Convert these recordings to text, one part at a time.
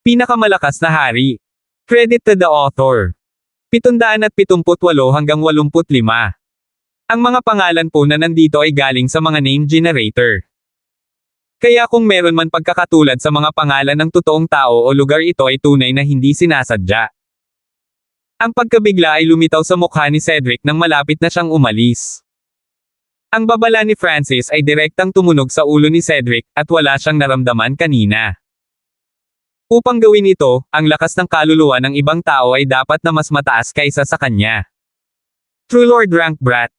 Pinakamalakas na hari. Credit to the author. 778 hanggang 85. Ang mga pangalan po na nandito ay galing sa mga name generator. Kaya kung meron man pagkakatulad sa mga pangalan ng totoong tao o lugar, ito ay tunay na hindi sinasadya. Ang pagkabigla ay lumitaw sa mukha ni Cedric nang malapit na siyang umalis. Ang babala ni Francis ay direktang tumunog sa ulo ni Cedric at wala siyang naramdaman kanina. Upang gawin ito, ang lakas ng kaluluwa ng ibang tao ay dapat na mas mataas kaysa sa kanya. True Lord Rank Brat.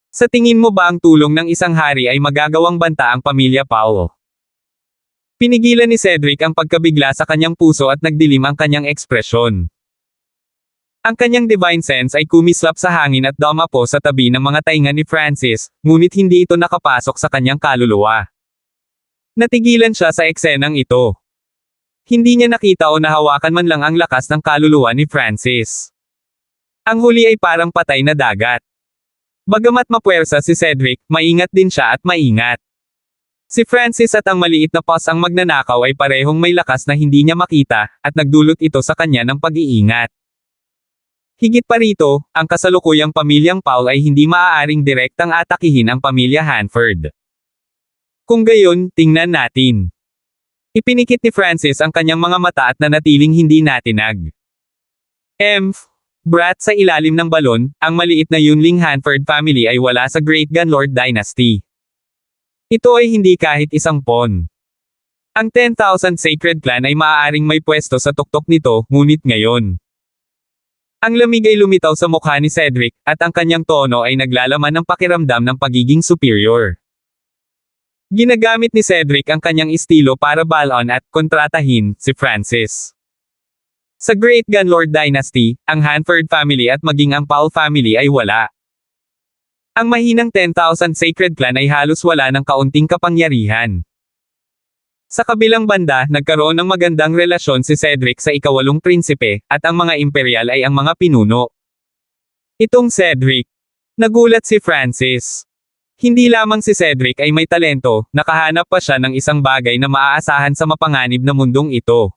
Sa tingin mo ba ang tulong ng isang hari ay magagawang banta ang pamilya Paul? Pinigilan ni Cedric ang pagkabigla sa kanyang puso at nagdilim ang kanyang ekspresyon. Ang kanyang divine sense ay kumislap sa hangin at dumapo sa tabi ng mga tainga ni Francis, ngunit hindi ito nakapasok sa kanyang kaluluwa. Natigilan siya sa eksenang ito. Hindi niya nakita o nahawakan man lang ang lakas ng kaluluwa ni Francis. Ang huli ay parang patay na dagat. Bagamat mapuwersa si Cedric, maingat din siya at maingat. Si Francis at ang maliit na paws ang magnanakaw ay parehong may lakas na hindi niya makita, at nagdulot ito sa kanya ng pag-iingat. Higit pa rito, ang kasalukuyang pamilyang Paul ay hindi maaaring direktang atakihin ang pamilya Hanford. Kung gayon, tingnan natin. Ipinikit ni Francis ang kanyang mga mata at nanatiling hindi natinag. Brat, sa ilalim ng balon, ang maliit na Yunling Hanford family ay wala sa Great Gunlord Dynasty. Ito ay hindi kahit isang pawn. Ang 10,000 Sacred Clan ay maaaring may pwesto sa tuktok nito, ngunit ngayon. Ang lamig ay lumitaw sa mukha ni Cedric, at ang kanyang tono ay naglalaman ng pakiramdam ng pagiging superior. Ginagamit ni Cedric ang kanyang estilo para balon at kontratahin si Francis. Sa Great Gunlord Dynasty, ang Hanford family at maging ang Paul family ay wala. Ang mahinang 10,000 Sacred Clan ay halos wala ng kaunting kapangyarihan. Sa kabilang banda, nagkaroon ng magandang relasyon si Cedric sa ikawalong prinsipe, at ang mga imperial ay ang mga pinuno. Itong Cedric. Nagulat si Francis. Hindi lamang si Cedric ay may talento, nakahanap pa siya ng isang bagay na maaasahan sa mapanganib na mundong ito.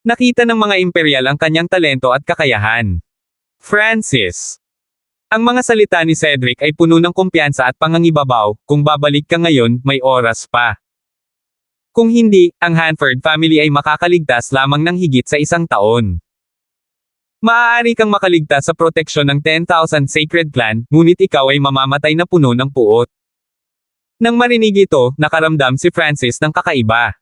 Nakita ng mga imperial ang kanyang talento at kakayahan. Francis. Ang mga salita ni Cedric ay puno ng kumpiyansa at pangangibabaw, kung babalik ka ngayon, may oras pa. Kung hindi, ang Hanford family ay makakaligtas lamang ng higit sa 1 taon. Maaari kang makaligtas sa proteksyon ng 10,000 Sacred Clan, ngunit ikaw ay mamamatay na puno ng puot. Nang marinig ito, nakaramdam si Francis ng kakaiba.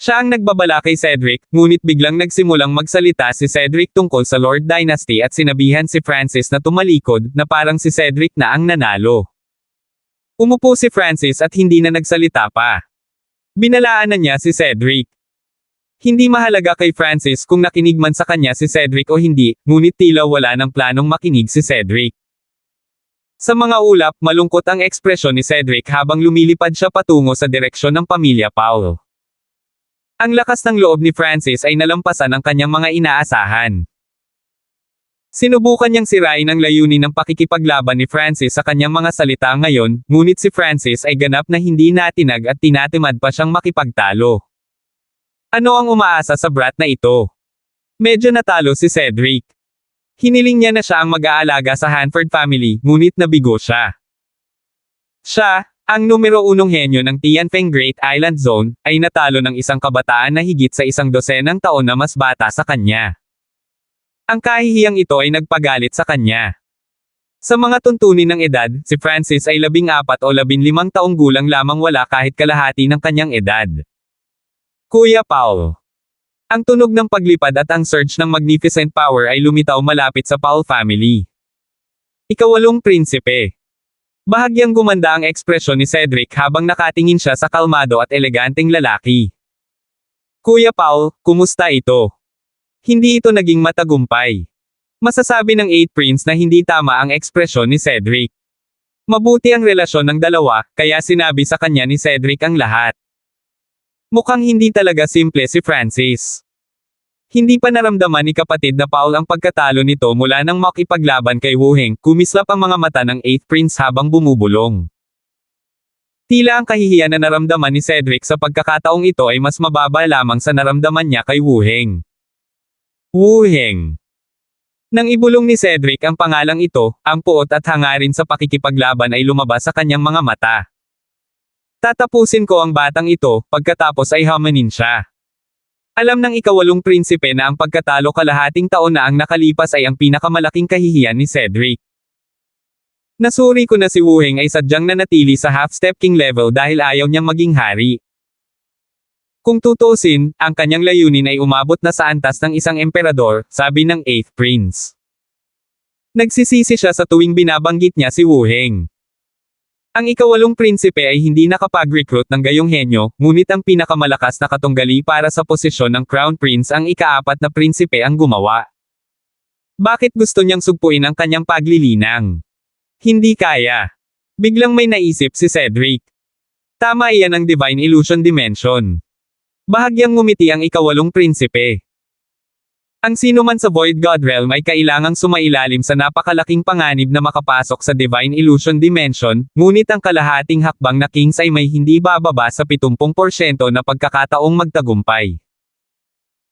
Siya ang nagbabala kay Cedric, ngunit biglang nagsimulang magsalita si Cedric tungkol sa Lord Dynasty at sinabihan si Francis na tumalikod, na parang si Cedric na ang nanalo. Umupo si Francis at hindi na nagsalita pa. Binalaan na niya si Cedric. Hindi mahalaga kay Francis kung nakinig man sa kanya si Cedric o hindi, ngunit tila wala ng planong makinig si Cedric. Sa mga ulap, malungkot ang ekspresyon ni Cedric habang lumilipad siya patungo sa direksyon ng pamilya Paul. Ang lakas ng loob ni Francis ay nalampasan ang kanyang mga inaasahan. Sinubukan niyang sirain ang layunin ng pakikipaglaban ni Francis sa kanyang mga salita ngayon, ngunit si Francis ay ganap na hindi natinag at tinatimad pa siyang makipagtalo. Ano ang umaasa sa brat na ito? Medyo natalo si Cedric. Hiniling niya na siya ang mag-aalaga sa Hanford family, ngunit nabigo siya. Siya, ang numero 1 henyo ng Tianfeng Great Island Zone, ay natalo ng isang kabataan na higit sa 100 taon na mas bata sa kanya. Ang kahihiyang ito ay nagpagalit sa kanya. Sa mga tuntunin ng edad, si Francis ay 14 o 15 taong gulang lamang, wala kahit kalahati ng kanyang edad. Kuya Paul. Ang tunog ng paglipad at ang surge ng magnificent power ay lumitaw malapit sa Paul family. Ikawalong prinsipe. Bahagyang gumanda ang ekspresyon ni Cedric habang nakatingin siya sa kalmado at eleganteng lalaki. Kuya Paul, kumusta ito? Hindi ito naging matagumpay. Masasabi ng 8 Prince na hindi tama ang ekspresyon ni Cedric. Mabuti ang relasyon ng dalawa, kaya sinabi sa kanya ni Cedric ang lahat. Mukhang hindi talaga simple si Francis. Hindi pa naramdaman ni kapatid na Paul ang pagkatalo nito mula nang makipaglaban kay Wu Heng, kumislap ang mga mata ng 8 Prince habang bumubulong. Tila ang kahihiyan na naramdaman ni Cedric sa pagkakataong ito ay mas mababa lamang sa naramdaman niya kay Wu Heng. Wu Heng. Nang ibulong ni Cedric ang pangalang ito, ang puot at hangarin sa pakikipaglaban ay lumabas sa kanyang mga mata. Tatapusin ko ang batang ito, pagkatapos ay hamanin siya. Alam ng ikawalong prinsipe na ang pagkatalo kalahating taon na ang nakalipas ay ang pinakamalaking kahihiyan ni Cedric. Nasuri ko na si Wu Heng ay sadyang nanatili sa half-step king level dahil ayaw niyang maging hari. Kung tutuusin, ang kanyang layunin ay umabot na sa antas ng isang emperador, sabi ng 8th Prince. Nagsisisi siya sa tuwing binabanggit niya si Wu Heng. Ang ikawalong prinsipe ay hindi nakapag-recruit ng gayong henyo, ngunit ang pinakamalakas na katunggali para sa posisyon ng Crown Prince ang ika-4 na prinsipe ang gumawa. Bakit gusto niyang sugpuin ang kanyang paglilinang? Hindi kaya. Biglang may naisip si Cedric. Tama iyan ang Divine Illusion Dimension. Bahagyang ngumiti ang ikawalong prinsipe. Ang sino man sa Void God Realm ay kailangang sumailalim sa napakalaking panganib na makapasok sa Divine Illusion Dimension, ngunit ang kalahating hakbang na Kings ay may hindi bababa sa 70% na pagkakataong magtagumpay.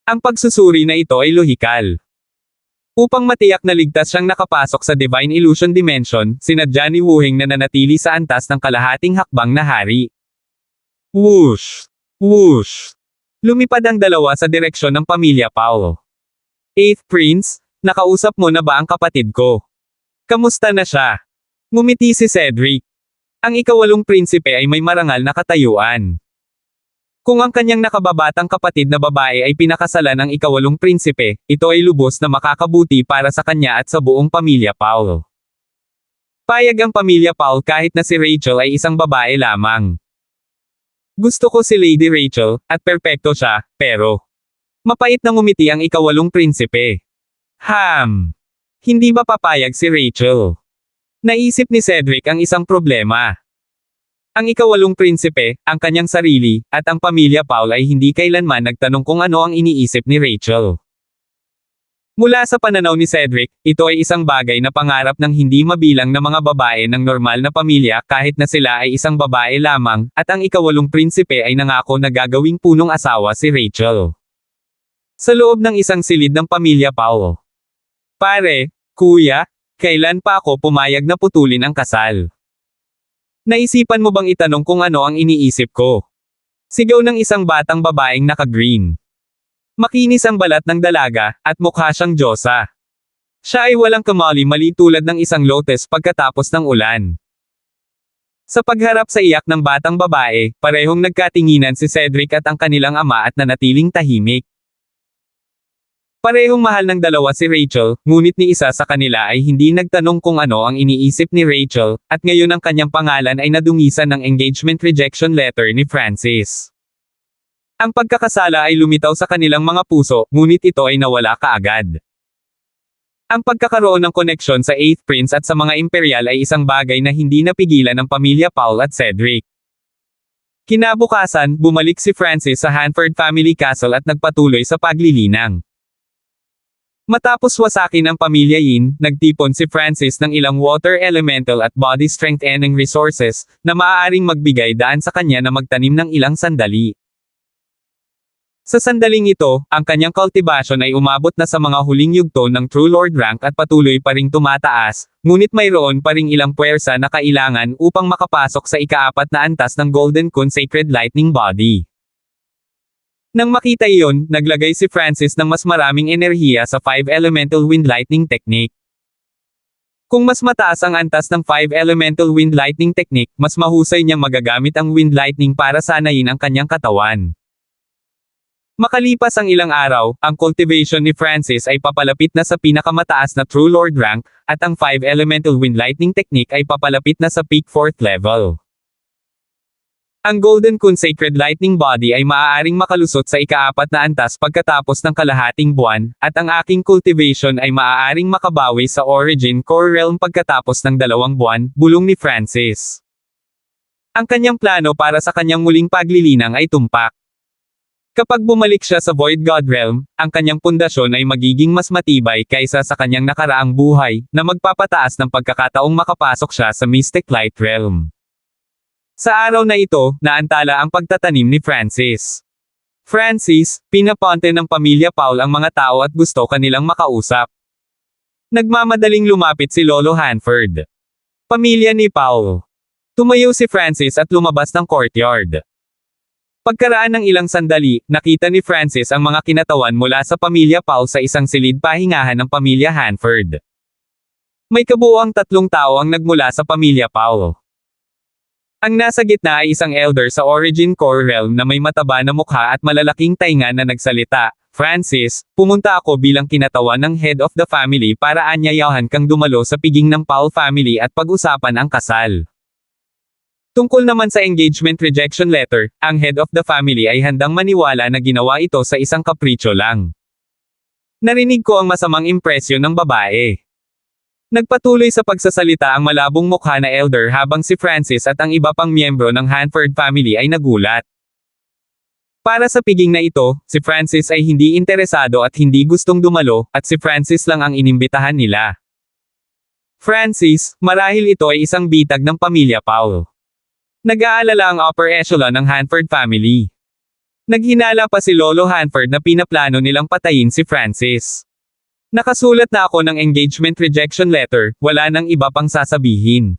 Ang pagsusuri na ito ay lohikal. Upang matiyak na ligtas siyang nakapasok sa Divine Illusion Dimension, sinadya ni Wu Heng na nanatili sa antas ng kalahating hakbang na hari. Whoosh! Whoosh! Lumipad ang dalawa sa direksyon ng pamilya Paul. 8th Prince, nakausap mo na ba ang kapatid ko? Kamusta na siya? Ngumiti si Cedric. Ang ikawalong prinsipe ay may marangal na katayuan. Kung ang kanyang nakababatang kapatid na babae ay pinakasalan ng ikawalong prinsipe, ito ay lubos na makakabuti para sa kanya at sa buong pamilya Paul. Payag ang pamilya Paul kahit na si Rachel ay isang babae lamang. Gusto ko si Lady Rachel, at perpekto siya, pero mapait na ngumiti ang ikawalong prinsipe. Hindi ba papayag si Rachel? Naisip ni Cedric ang isang problema. Ang ikawalong prinsipe, ang kanyang sarili, at ang pamilya Paul ay hindi kailanman nagtanong kung ano ang iniisip ni Rachel. Mula sa pananaw ni Cedric, ito ay isang bagay na pangarap ng hindi mabilang na mga babae ng normal na pamilya kahit na sila ay isang babae lamang, at ang ikawalong prinsipe ay nangako na gagawing punong asawa si Rachel. Sa loob ng isang silid ng pamilya Paul. Pare, kuya, kailan pa ako pumayag na putulin ang kasal? Naisipan mo bang itanong kung ano ang iniisip ko? Sigaw ng isang batang babaeng naka-green. Makinis ang balat ng dalaga, at mukha siyang diyosa. Siya ay walang kamali-mali tulad ng isang lotus pagkatapos ng ulan. Sa pagharap sa iyak ng batang babae, parehong nagkatinginan si Cedric at ang kanilang ama at nanatiling tahimik. Parehong mahal ng dalawa si Rachel, ngunit ni isa sa kanila ay hindi nagtanong kung ano ang iniisip ni Rachel, at ngayon ang kanyang pangalan ay nadungisan ng engagement rejection letter ni Francis. Ang pagkakasala ay lumitaw sa kanilang mga puso, ngunit ito ay nawala kaagad. Ang pagkakaroon ng koneksyon sa 8th Prince at sa mga imperial ay isang bagay na hindi napigilan ng pamilya Paul at Cedric. Kinabukasan, bumalik si Francis sa Hanford Family Castle at nagpatuloy sa paglilinang. Matapos wasakin ang pamilya Yin, nagtipon si Francis ng ilang water elemental at body strengthening resources, na maaaring magbigay daan sa kanya na magtanim ng ilang sandali. Sa sandaling ito, ang kanyang cultivation ay umabot na sa mga huling yugto ng True Lord rank at patuloy pa ring tumataas, ngunit mayroon pa ring ilang puwersa na kailangan upang makapasok sa ika-4 na antas ng Golden Kun Sacred Lightning Body. Nang makita iyon, naglagay si Francis ng mas maraming enerhiya sa 5 Elemental Wind Lightning Technique. Kung mas mataas ang antas ng 5 Elemental Wind Lightning Technique, mas mahusay niyang magagamit ang Wind Lightning para sanayin ang kanyang katawan. Makalipas ang ilang araw, ang cultivation ni Francis ay papalapit na sa pinakamataas na True Lord rank, at ang 5 Elemental Wind Lightning Technique ay papalapit na sa peak 4th level. Ang Golden Kun Sacred Lightning Body ay maaaring makalusot sa ika-4 na antas pagkatapos ng kalahating buwan, at ang aking cultivation ay maaaring makabawi sa Origin Core Realm pagkatapos ng 2 buwan, bulong ni Francis. Ang kanyang plano para sa kanyang muling paglilinang ay tumpak. Kapag bumalik siya sa Void God Realm, ang kanyang pundasyon ay magiging mas matibay kaysa sa kanyang nakaraang buhay, na magpapataas ng pagkakataong makapasok siya sa Mystic Light Realm. Sa araw na ito, naantala ang pagtatanim ni Francis. Francis, pinaponte ng pamilya Paul ang mga tao at gusto kanilang makausap. Nagmamadaling lumapit si Lolo Hanford. Pamilya ni Paul. Tumayo si Francis at lumabas ng courtyard. Pagkaraan ng ilang sandali, nakita ni Francis ang mga kinatawan mula sa pamilya Paul sa isang silid pahingahan ng pamilya Hanford. May kabuuang 3 tao ang nagmula sa pamilya Paul. Ang nasa gitna ay isang elder sa Origin Core realm na may mataba na mukha at malalaking tainga na nagsalita, "Francis, pumunta ako bilang kinatawan ng head of the family para anyayahan kang dumalo sa piging ng Paul family at pag-usapan ang kasal." Tungkol naman sa engagement rejection letter, ang head of the family ay handang maniwala na ginawa ito sa isang kapritsyo lang. Narinig ko ang masamang impresyon ng babae. Nagpatuloy sa pagsasalita ang malabong mukha na elder habang si Francis at ang iba pang miyembro ng Hanford family ay nagulat. Para sa piging na ito, si Francis ay hindi interesado at hindi gustong dumalo, at si Francis lang ang inimbitahan nila. Francis, marahil ito ay isang bitag ng pamilya Paul. Nag-aalala ang upper echelon ng Hanford family. Naghinala pa si Lolo Hanford na pinaplano nilang patayin si Francis. Nakasulat na ako ng engagement rejection letter, wala nang iba pang sasabihin.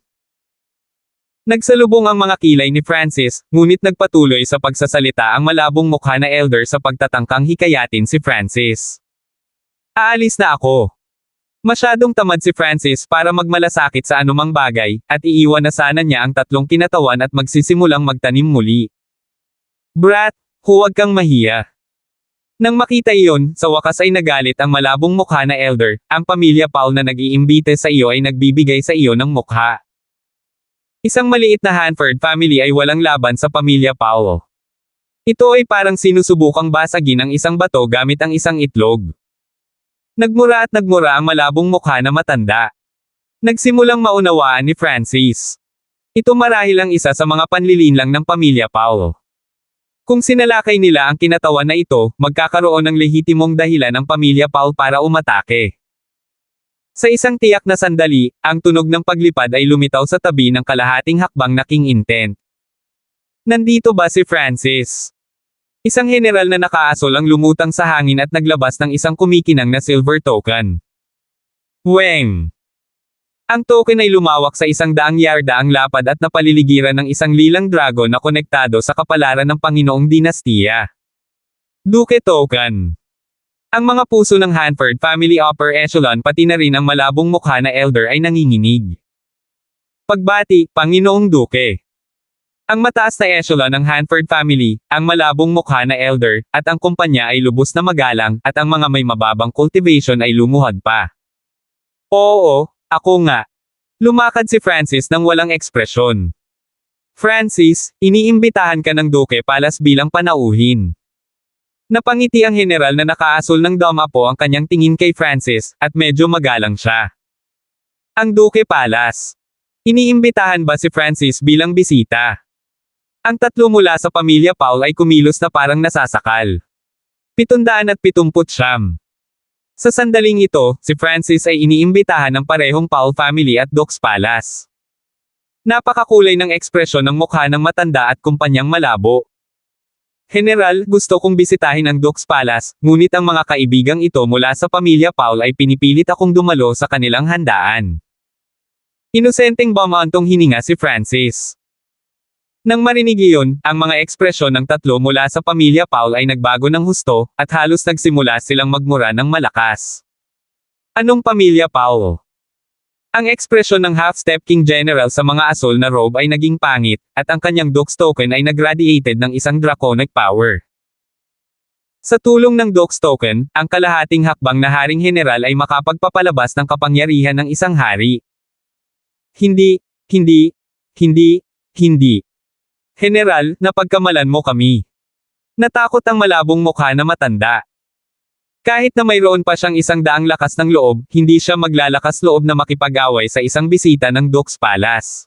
Nagsalubong ang mga kilay ni Francis, ngunit nagpatuloy sa pagsasalita ang malabong mukha na elder sa pagtatangkang hikayatin si Francis. Aalis na ako. Masyadong tamad si Francis para magmalasakit sa anumang bagay, at iiwan na sana niya ang 3 kinatawan at magsisimulang magtanim muli. Brat, huwag kang mahiya. Nang makita iyon, sa wakas ay nagalit ang malabong mukha na elder, ang pamilya Paul na nag-iimbite sa iyo ay nagbibigay sa iyo ng mukha. Isang maliit na Hanford family ay walang laban sa pamilya Paul. Ito ay parang sinusubukang basagin ang isang bato gamit ang isang itlog. Nagmura ang malabong mukha na matanda. Nagsimulang maunawaan ni Francis. Ito marahil ang isa sa mga panlilinlang ng pamilya Paul. Kung sinalakay nila ang kinatawan na ito, magkakaroon ng lehitimong dahilan ang pamilya Paul para umatake. Sa isang tiyak na sandali, ang tunog ng paglipad ay lumitaw sa tabi ng kalahating hakbang na king intent. Nandito ba si Francis? Isang general na nakaasol ang lumutang sa hangin at naglabas ng isang kumikinang na silver token. Weng! Ang token ay lumawak sa 100 yarda ang lapad at napaliligiran ng isang lilang dragon na konektado sa kapalaran ng Panginoong Dinastiya. Duke Token. Ang mga puso ng Hanford family upper echelon pati na rin ang malabong mukha na elder ay nanginginig. Pagbati, Panginoong Duke. Ang mataas na echelon ng Hanford family, ang malabong mukha na elder, at ang kumpanya ay lubos na magalang, at ang mga may mababang cultivation ay lumuhad pa. Oo, ako nga. Lumakad si Francis nang walang ekspresyon. Francis, iniimbitahan ka ng Duke Palace bilang panauhin. Napangiti ang general na nakaasul ng damapo ang kanyang tingin kay Francis, at medyo magalang siya. Ang Duke Palace. Iniimbitahan ba si Francis bilang bisita? Ang 3 mula sa pamilya Paul ay kumilos na parang nasasakal. 779. Sa sandaling ito, si Francis ay iniimbitahan ng parehong Paul family at Dox Palace. Napakakulay ng ekspresyon ng mukha ng matanda at kumpanyang malabo. General, gusto kong bisitahin ang Dox Palace, ngunit ang mga kaibigang ito mula sa pamilya Paul ay pinipilit akong dumalo sa kanilang handaan. Inosenteng bumantong hininga si Francis. Nang marinig iyon, ang mga ekspresyon ng 3 mula sa pamilya Paul ay nagbago ng husto, at halos nagsimula silang magmura ng malakas. Anong pamilya Paul? Ang ekspresyon ng half-step king general sa mga asol na robe ay naging pangit, at ang kanyang Dox token ay nagradiated ng isang draconic power. Sa tulong ng Dox token, ang kalahating hakbang na haring general ay makapagpapalabas ng kapangyarihan ng isang hari. Hindi. General, napagkamalan mo kami. Natakot ang malabong mukha na matanda. Kahit na mayroon pa siyang 100 lakas ng loob, hindi siya maglalakas loob na makipag-away sa isang bisita ng Dox Palace.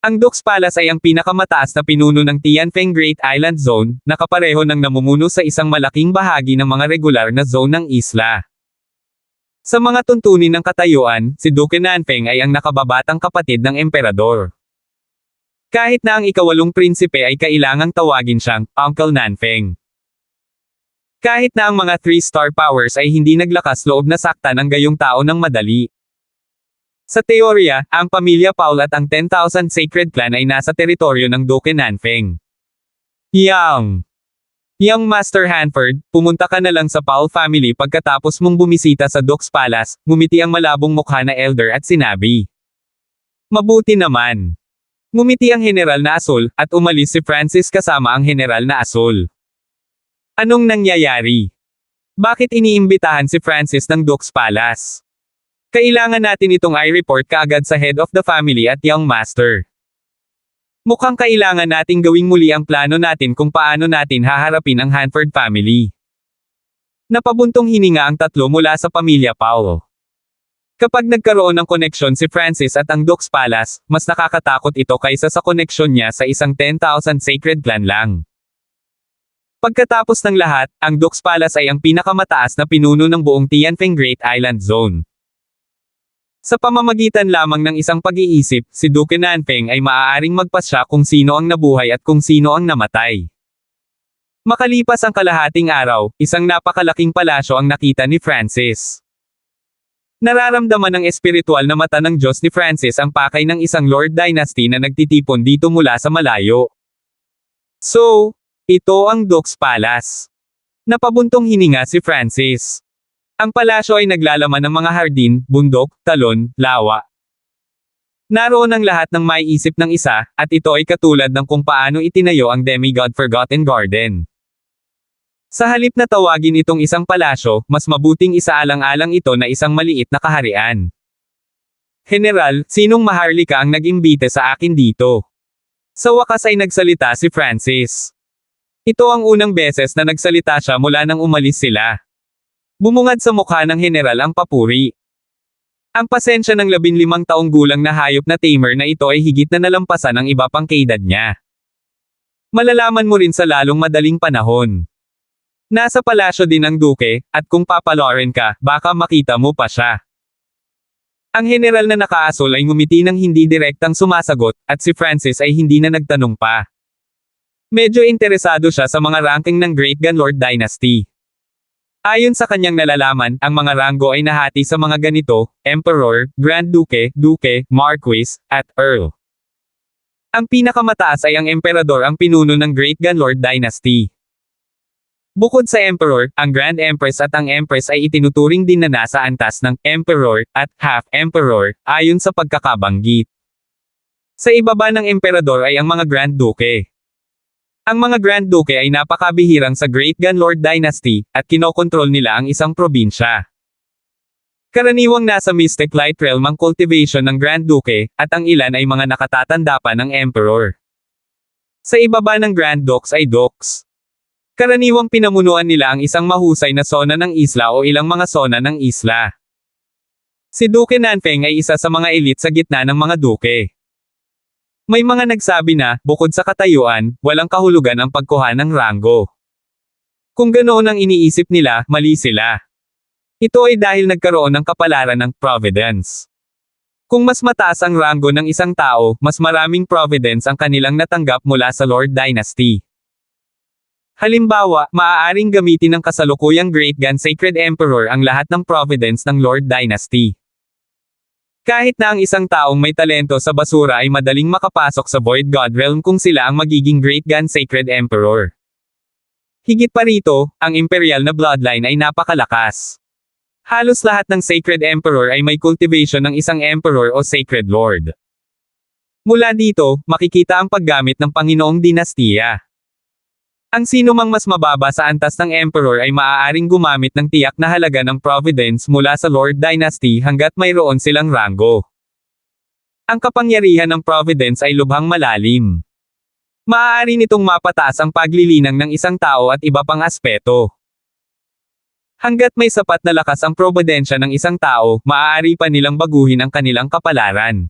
Ang Dox Palace ay ang pinakamataas na pinuno ng Tianfeng Great Island Zone, na kapareho ng namumuno sa isang malaking bahagi ng mga regular na zone ng isla. Sa mga tuntunin ng katayuan, si Duke Nanfeng ay ang nakababatang kapatid ng emperador. Kahit na ang ikawalong prinsipe ay kailangang tawagin siyang Uncle Nanfeng. Kahit na ang mga 3-star powers ay hindi naglakas loob na saktan ang gayong tao ng madali. Sa teorya, ang pamilya Paul at ang 10,000 Sacred Clan ay nasa teritoryo ng Duke Nanfeng. Young Master Hanford, pumunta ka na lang sa Paul family pagkatapos mong bumisita sa Duke's Palace, ngumiti ang malabong mukha na elder at sinabi. Mabuti naman. Ngumiti ang General na Asul, at umalis si Francis kasama ang General na Asul. Anong nangyayari? Bakit iniimbitahan si Francis ng Duke's Palace? Kailangan natin itong i-report kaagad sa head of the family at young master. Mukhang kailangan nating gawing muli ang plano natin kung paano natin haharapin ang Hanford family. Napabuntong hininga ang tatlo mula sa pamilya Paul. Kapag nagkaroon ng koneksyon si Francis at ang Duke's Palace, mas nakakatakot ito kaysa sa koneksyon niya sa isang 10,000 Sacred Clan lang. Pagkatapos ng lahat, ang Duke's Palace ay ang pinakamataas na pinuno ng buong Tianfeng Great Island Zone. Sa pamamagitan lamang ng isang pag-iisip, si Duke Nanfeng ay maaaring magpasya kung sino ang nabuhay at kung sino ang namatay. Makalipas ang kalahating araw, isang napakalaking palasyo ang nakita ni Francis. Nararamdaman ng espiritual na mata ng Diyos ni Francis ang pakay ng isang Lord Dynasty na nagtitipon dito mula sa malayo. So, ito ang Duke's Palace. Napabuntong hininga si Francis. Ang palasyo ay naglalaman ng mga hardin, bundok, talon, lawa. Naroon ang lahat ng maiisip ng isa, at ito ay katulad ng kung paano itinayo ang Demigod Forgotten Garden. Sa halip na tawagin itong isang palasyo, mas mabuting isaalang-alang ito na isang maliit na kaharian. General, sinong maharlika ang nag-imbite sa akin dito? Sa wakas ay nagsalita si Francis. Ito ang unang beses na nagsalita siya mula nang umalis sila. Bumungad sa mukha ng general ang papuri. Ang pasensya ng 15 taong gulang na hayop na tamer na ito ay higit na nalampasan ang iba pang kaedad niya. Malalaman mo rin sa lalong madaling panahon. Nasa palasyo din ang duke, at kung papalorin ka, baka makita mo pa siya. Ang general na nakaasul ay ngumiti ng hindi direktang sumasagot, at si Francis ay hindi na nagtanong pa. Medyo interesado siya sa mga ranking ng Great Gunlord Dynasty. Ayon sa kanyang nalalaman, ang mga ranggo ay nahati sa mga ganito, Emperor, Grand Duke, Duke, Marquis, at Earl. Ang pinakamataas ay ang Emperador ang pinuno ng Great Gunlord Dynasty. Bukod sa Emperor, ang Grand Empress at ang Empress ay itinuturing din na nasa antas ng Emperor at Half-Emperor, ayon sa pagkakabanggit. Sa ibaba ng Emperador ay ang mga Grand Duke. Ang mga Grand Duke ay napakabihirang sa Great Gunlord Dynasty, at kinokontrol nila ang isang probinsya. Karaniwang nasa Mystic Light Realm ang cultivation ng Grand Duke, at ang ilan ay mga nakatatanda pa ng Emperor. Sa ibaba ng Grand Dukes ay Dukes. Karaniwang pinamunuan nila ang isang mahusay na sona ng isla o ilang mga sona ng isla. Si Duke Nanfeng ay isa sa mga elite sa gitna ng mga duke. May mga nagsabi na, bukod sa katayuan, walang kahulugan ang pagkuha ng ranggo. Kung ganoon ang iniisip nila, mali sila. Ito ay dahil nagkaroon ng kapalaran ng providence. Kung mas mataas ang ranggo ng isang tao, mas maraming providence ang kanilang natanggap mula sa Lord Dynasty. Halimbawa, maaaring gamitin ng kasalukuyang Great Gun Sacred Emperor ang lahat ng providence ng Lord Dynasty. Kahit na ang isang taong may talento sa basura ay madaling makapasok sa Void God Realm kung sila ang magiging Great Gun Sacred Emperor. Higit pa rito, ang imperial na bloodline ay napakalakas. Halos lahat ng Sacred Emperor ay may cultivation ng isang Emperor o Sacred Lord. Mula dito, makikita ang paggamit ng Panginoong Dinastiya. Ang sinumang mas mababa sa antas ng Emperor ay maaaring gumamit ng tiyak na halaga ng providence mula sa Lord Dynasty hanggat mayroon silang ranggo. Ang kapangyarihan ng providence ay lubhang malalim. Maaari nitong mapataas ang paglilinang ng isang tao at iba pang aspeto. Hanggat may sapat na lakas ang probidensya ng isang tao, maaari pa nilang baguhin ang kanilang kapalaran.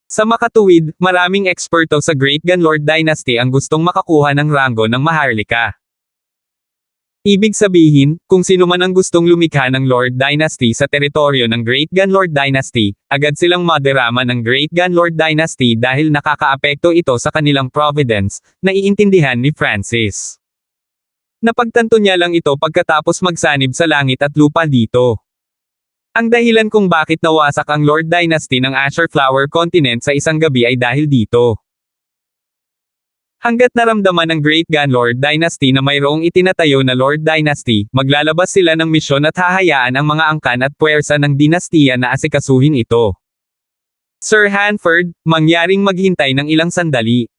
Sa makatuwid, maraming eksperto sa Great Gunlord Dynasty ang gustong makakuha ng ranggo ng maharlika. Ibig sabihin, kung sino man ang gustong lumikha ng Lord Dynasty sa teritoryo ng Great Gunlord Dynasty, agad silang madarama ng Great Gunlord Dynasty dahil nakakaapekto ito sa kanilang providence, na iintindihan ni Francis. Napagtanto niya lang ito pagkatapos magsanib sa langit at lupa dito. Ang dahilan kung bakit nawasak ang Lord Dynasty ng Azure Flower Continent sa isang gabi ay dahil dito. Hanggat naramdaman ng Great Gunlord Dynasty na mayroong itinatayo na Lord Dynasty, maglalabas sila ng misyon at hahayaan ang mga angkan at puwersa ng dinastiya na asikasuhin ito. Sir Hanford, mangyaring maghintay ng ilang sandali.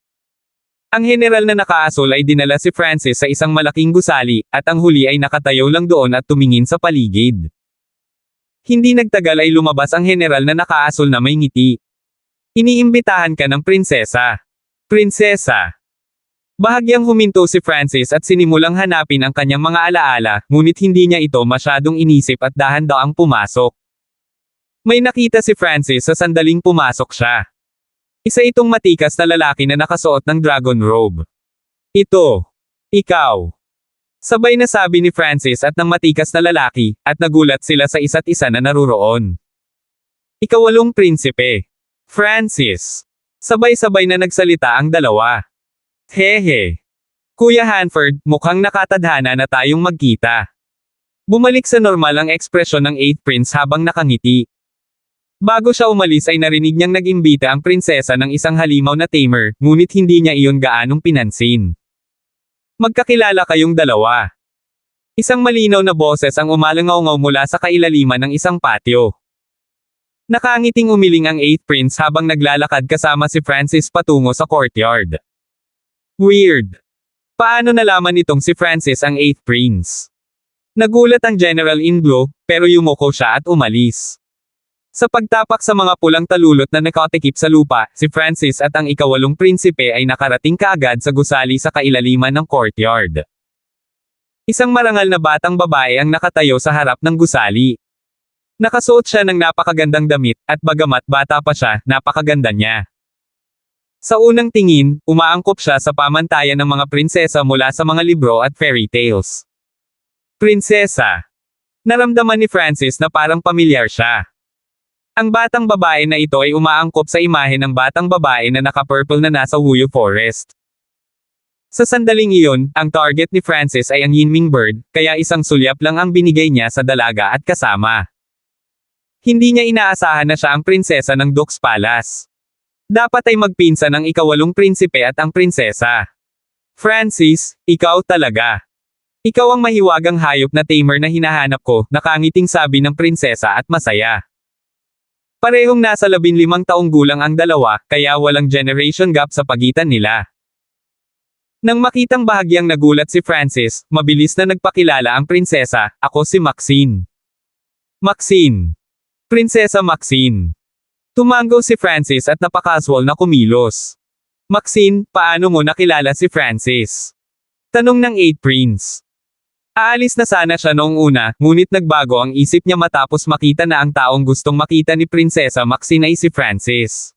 Ang general na nakaasul ay dinala si Francis sa isang malaking gusali, at ang huli ay nakatayo lang doon at tumingin sa paligid. Hindi nagtagal ay lumabas ang general na nakaasul na may ngiti. Iniimbitahan ka ng prinsesa. Prinsesa. Bahagyang huminto si Francis at sinimulang hanapin ang kanyang mga alaala, ngunit hindi niya ito masyadong inisip at dahan-daang pumasok. May nakita si Francis sa sandaling pumasok siya. Isa itong matikas na lalaki na nakasuot ng dragon robe. Ito. Ikaw. Sabay na sabi ni Francis at ng matikas na lalaki, at nagulat sila sa isa't isa na naruroon. Ikawalong prinsipe. Francis. Sabay-sabay na nagsalita ang dalawa. Hehe. Kuya Hanford, mukhang nakatadhana na tayong magkita. Bumalik sa normal ang ekspresyon ng 8th Prince habang nakangiti. Bago siya umalis ay narinig niyang nag-imbita ang prinsesa ng isang halimaw na tamer, ngunit hindi niya iyon gaanong pinansin. Magkakilala kayong dalawa. Isang malinaw na boses ang umalangaw-ngaw mula sa kailaliman ng isang patio. Nakangiting umiling ang 8th Prince habang naglalakad kasama si Francis patungo sa courtyard. Weird. Paano nalaman nitong si Francis ang 8th Prince? Nagulat ang General Inglo, pero yumuko siya at umalis. Sa pagtapak sa mga pulang talulot na nakatikip sa lupa, si Francis at ang ikawalong prinsipe ay nakarating kaagad sa gusali sa kailaliman ng courtyard. Isang marangal na batang babae ang nakatayo sa harap ng gusali. Nakasuot siya ng napakagandang damit, at bagamat bata pa siya, napakaganda niya. Sa unang tingin, umaangkop siya sa pamantayan ng mga prinsesa mula sa mga libro at fairy tales. Prinsesa. Naramdaman ni Francis na parang pamilyar siya. Ang batang babae na ito ay umaangkop sa imahe ng batang babae na naka-purple na nasa Wuyo Forest. Sa sandaling iyon, ang target ni Francis ay ang Yinming bird, kaya isang sulyap lang ang binigay niya sa dalaga at kasama. Hindi niya inaasahan na siya ang prinsesa ng Duke's Palace. Dapat ay magpinsan ang ikawalong prinsipe at ang prinsesa. Francis, ikaw talaga. Ikaw ang mahiwagang hayop na tamer na hinahanap ko, nakangiting sabi ng prinsesa at masaya. Parehong nasa 15 taong gulang ang dalawa, kaya walang generation gap sa pagitan nila. Nang makitang bahagyang nagulat si Francis, mabilis na nagpakilala ang prinsesa, ako si Maxine. Maxine. Prinsesa Maxine. Tumango si Francis at napakaswal na kumilos. Maxine, paano mo nakilala si Francis? Tanong ng 8th Prince. Aalis na sana siya noong una, ngunit nagbago ang isip niya matapos makita na ang taong gustong makita ni Prinsesa Maxine ay si Francis.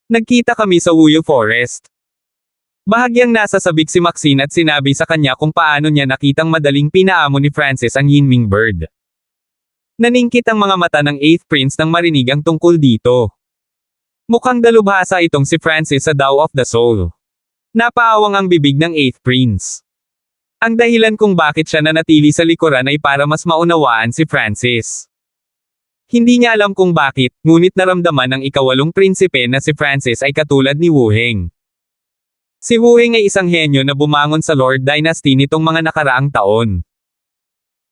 Nagkita kami sa Wuyo Forest. Bahagyang nasasabik si Maxine at sinabi sa kanya kung paano niya nakitang madaling pinaamo ni Francis ang Yinming bird. Naningkit ang mga mata ng 8th Prince nang marinig ang tungkol dito. Mukhang dalubhasa itong si Francis sa Tao of the Soul. Napaawang ang bibig ng 8th Prince. Ang dahilan kung bakit siya nanatili sa likuran ay para mas maunawaan si Francis. Hindi niya alam kung bakit, ngunit naramdaman ng ikawalong prinsipe na si Francis ay katulad ni Wu Heng. Si Wu Heng ay isang henyo na bumangon sa Lord Dynasty nitong mga nakaraang taon.